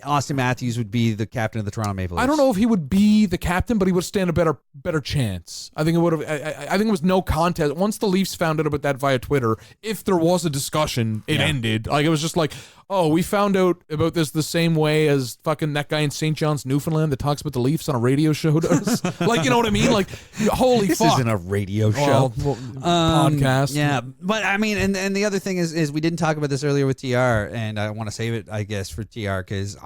Austin Matthews would be the captain of the Toronto Maple Leafs? I don't know if he would be the captain, but he would stand a better chance. I think it would have. I think it was no contest. Once the Leafs found out about that via Twitter, if there was a discussion, it ended. Like it was just like, oh, we found out about this the same way as fucking that guy in St. John's, Newfoundland, that talks about the Leafs on a radio show does. Like, you know what I mean? Like, holy this fuck. This isn't a radio show. Podcast. Yeah, but I mean, and the other thing is we didn't talk about this earlier with TR, and I want to save it, I guess, for TR because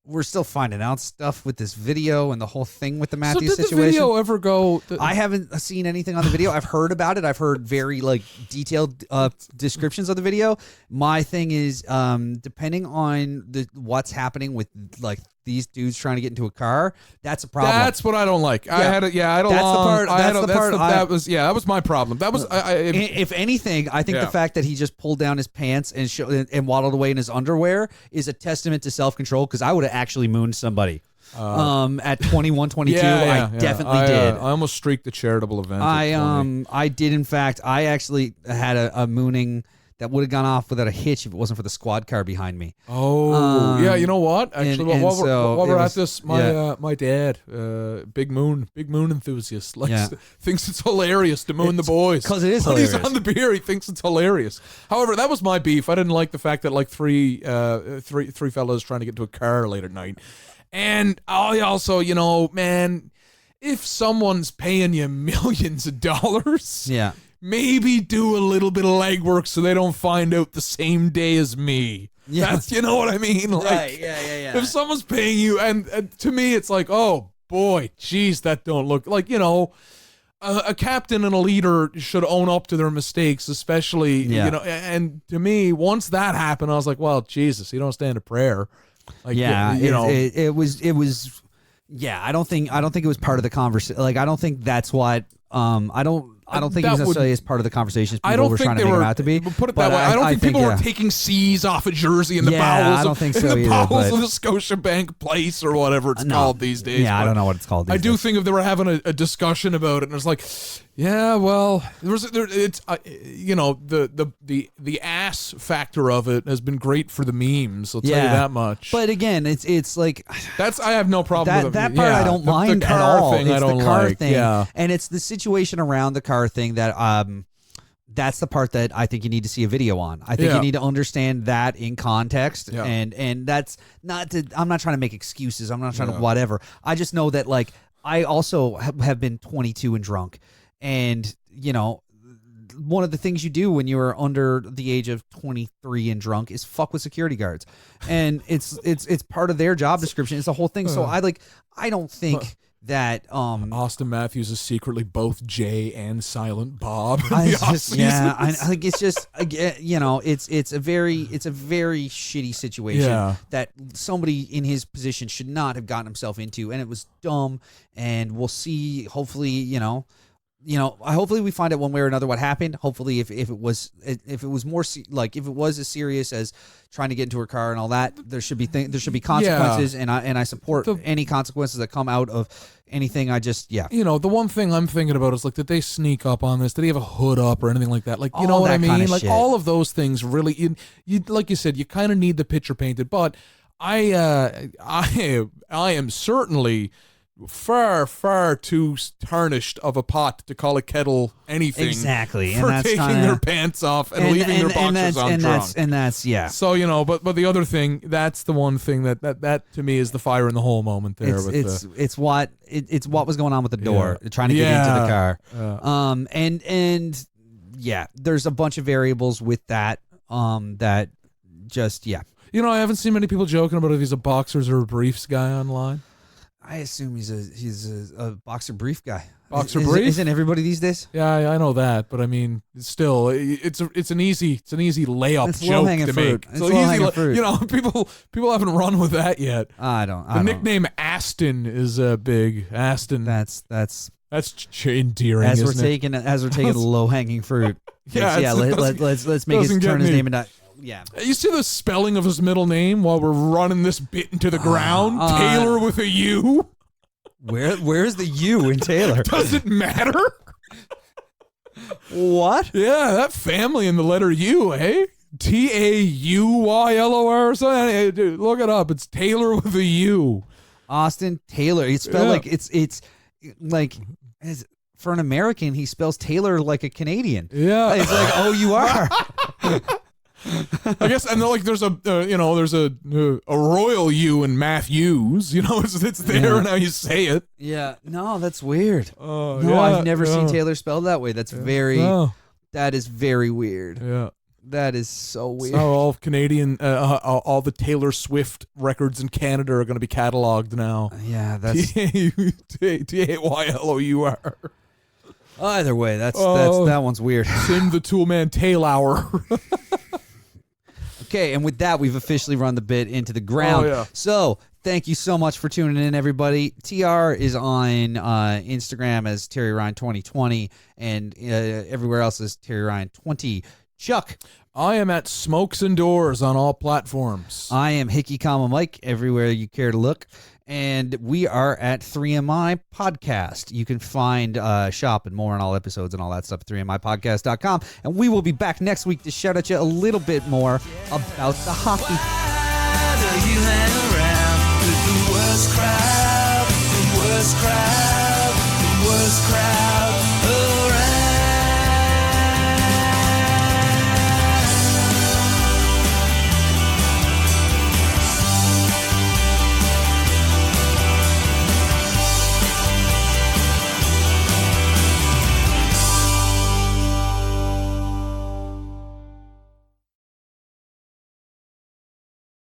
we're still finding out stuff with this video and the whole thing with the Matthews situation. So did the video ever go? I haven't seen anything on the video. I've heard about it. I've heard very detailed descriptions of the video. My thing is, depending on what's happening with these dudes trying to get into a car, that's a problem. That's what I don't like. Yeah. I had it. Yeah, I don't. That was my problem. That was. If anything, I think the fact that he just pulled down his pants and waddled away in his underwear is a testament to self-control. Because I would have actually mooned somebody. At 21, 22, I definitely did. I almost streaked the charitable event. I did. In fact, I actually had a mooning that would have gone off without a hitch if it wasn't for the squad car behind me. Oh, yeah. You know what? Actually, and while so we're it at was- this, yeah. my dad, big moon enthusiast, likes Yeah. thinks it's hilarious to moon the boys 'cause it is When he's hilarious. on the beer, he thinks it's hilarious. However, that was my beef. I didn't like the fact that like three fellas trying to get into a car late at night, and I also, you know, man, if someone's paying you millions of dollars, Yeah. maybe do a little bit of legwork so they don't find out the same day as me. Yeah. That's, you know what I mean? Like, Right. Yeah. if someone's paying you, and to me, it's like, oh boy, geez, that don't look like, you know, a captain and a leader should own up to their mistakes, especially, Yeah. you know. And to me, once that happened, I was like, well, Jesus, you don't stand a prayer. Like, Yeah, you know, it was. Yeah, I don't think it was part of the conversation. Like, I don't think that's what. I don't think it That was would- necessarily as part of the conversations people I don't were think trying they to make were. it out to be. Put it But that way. I don't think people were yeah. taking C's off a jersey in the Yeah, bowels. I don't think in so the either, bowels but- of the Scotiabank Place or whatever it's No. called these days. Yeah, I but don't know what it's called. I these do days. think if they were having a discussion about it, and it's like, yeah, well, it's you know, the ass factor of it has been great for the memes. I'll tell you Yeah. that much. But again, it's like I have no problem with it. that part. I don't mind the at car all. thing. It's I don't the car like. thing, Yeah. and it's the situation around the car thing that that's the part that I think you need to see a video on. I think Yeah. you need to understand that in context, Yeah. and that's not to. I'm not trying to make excuses. I'm not trying Yeah. to whatever. I just know that like I also have been 22 and drunk, and you know. One of the things you do when you are under the age of 23 and drunk is fuck with security guards, and it's part of their job description. It's the whole thing. So I don't think that Austin Matthews is secretly both Jay and Silent Bob. in I the just, yeah, I off-seasons. think it's just you know it's a very shitty situation Yeah. that somebody in his position should not have gotten himself into, and it was dumb. And we'll see. Hopefully, hopefully we find out one way or another what happened. Hopefully, if it was more like if it was as serious as trying to get into her car and all that, there should be consequences, and I support any consequences that come out of anything. You know, the one thing I'm thinking about is like, did they sneak up on this? Did he have a hood up or anything like that? Like, you know All what I that kinda mean? Like shit. all of those things really, you like you said, you kind of need the picture painted. But I am certainly far too tarnished of a pot to call a kettle anything. Exactly, and for that's taking kinda- their pants off and leaving their boxers on drunk. That's yeah. So, you know, but the other thing, that's the one thing that to me is the fire in the hole moment there. It's what was going on with the door, trying to get into the car. And yeah, there's a bunch of variables with that. That just You know, I haven't seen many people joking about if he's a boxers or a briefs guy online. I assume he's a boxer brief guy. Boxer brief? Isn't everybody these days? Yeah, I know that, but I mean, still, it's an easy layup It's joke low-hanging to fruit. make. It's low-hanging fruit. You know, people haven't run with that yet. I don't. The nickname Aston is big. Aston. That's endearing. as we're isn't it? taking the low hanging fruit. Yeah, Let's make doesn't his turn get his me. name into yeah. You see the spelling of his middle name while we're running this bit into the ground? Taylor with a U. Where's the U in Taylor? Does it matter? What? Yeah, that family in the letter U, eh? Tauyllor or something. Hey, dude, look it up. It's Taylor with a U. Austin Taylor. It's spelled Yeah. like it's like for an American, he spells Taylor like a Canadian. Yeah. It's like O-U-R. I guess, and like there's a royal U in Matthews. You know, it's there and how you say it. Yeah. No, that's weird. No, No, I've never seen Taylor spelled that way. That's very. Oh, That is very weird. yeah. That is so weird. So all Canadian, all the Taylor Swift records in Canada are going to be cataloged now. Yeah, that's Taylor. either way. That one's weird. Tim the Toolman Taylor. Okay, and with that, we've officially run the bit into the ground. Oh, yeah. So thank you so much for tuning in, everybody. TR is on Instagram as Terry Ryan 2020, and everywhere else is Terry Ryan 20. Chuck. I am at Smokes and Doors on all platforms. I am Hickey, Mike, everywhere you care to look. And we are at 3MI Podcast. You can find shop and more on all episodes and all that stuff at 3mipodcast.com. And we will be back next week to shout at you a little bit more about the hockey. Why do you hang around with the worst crowd, the worst crowd, the worst crowd?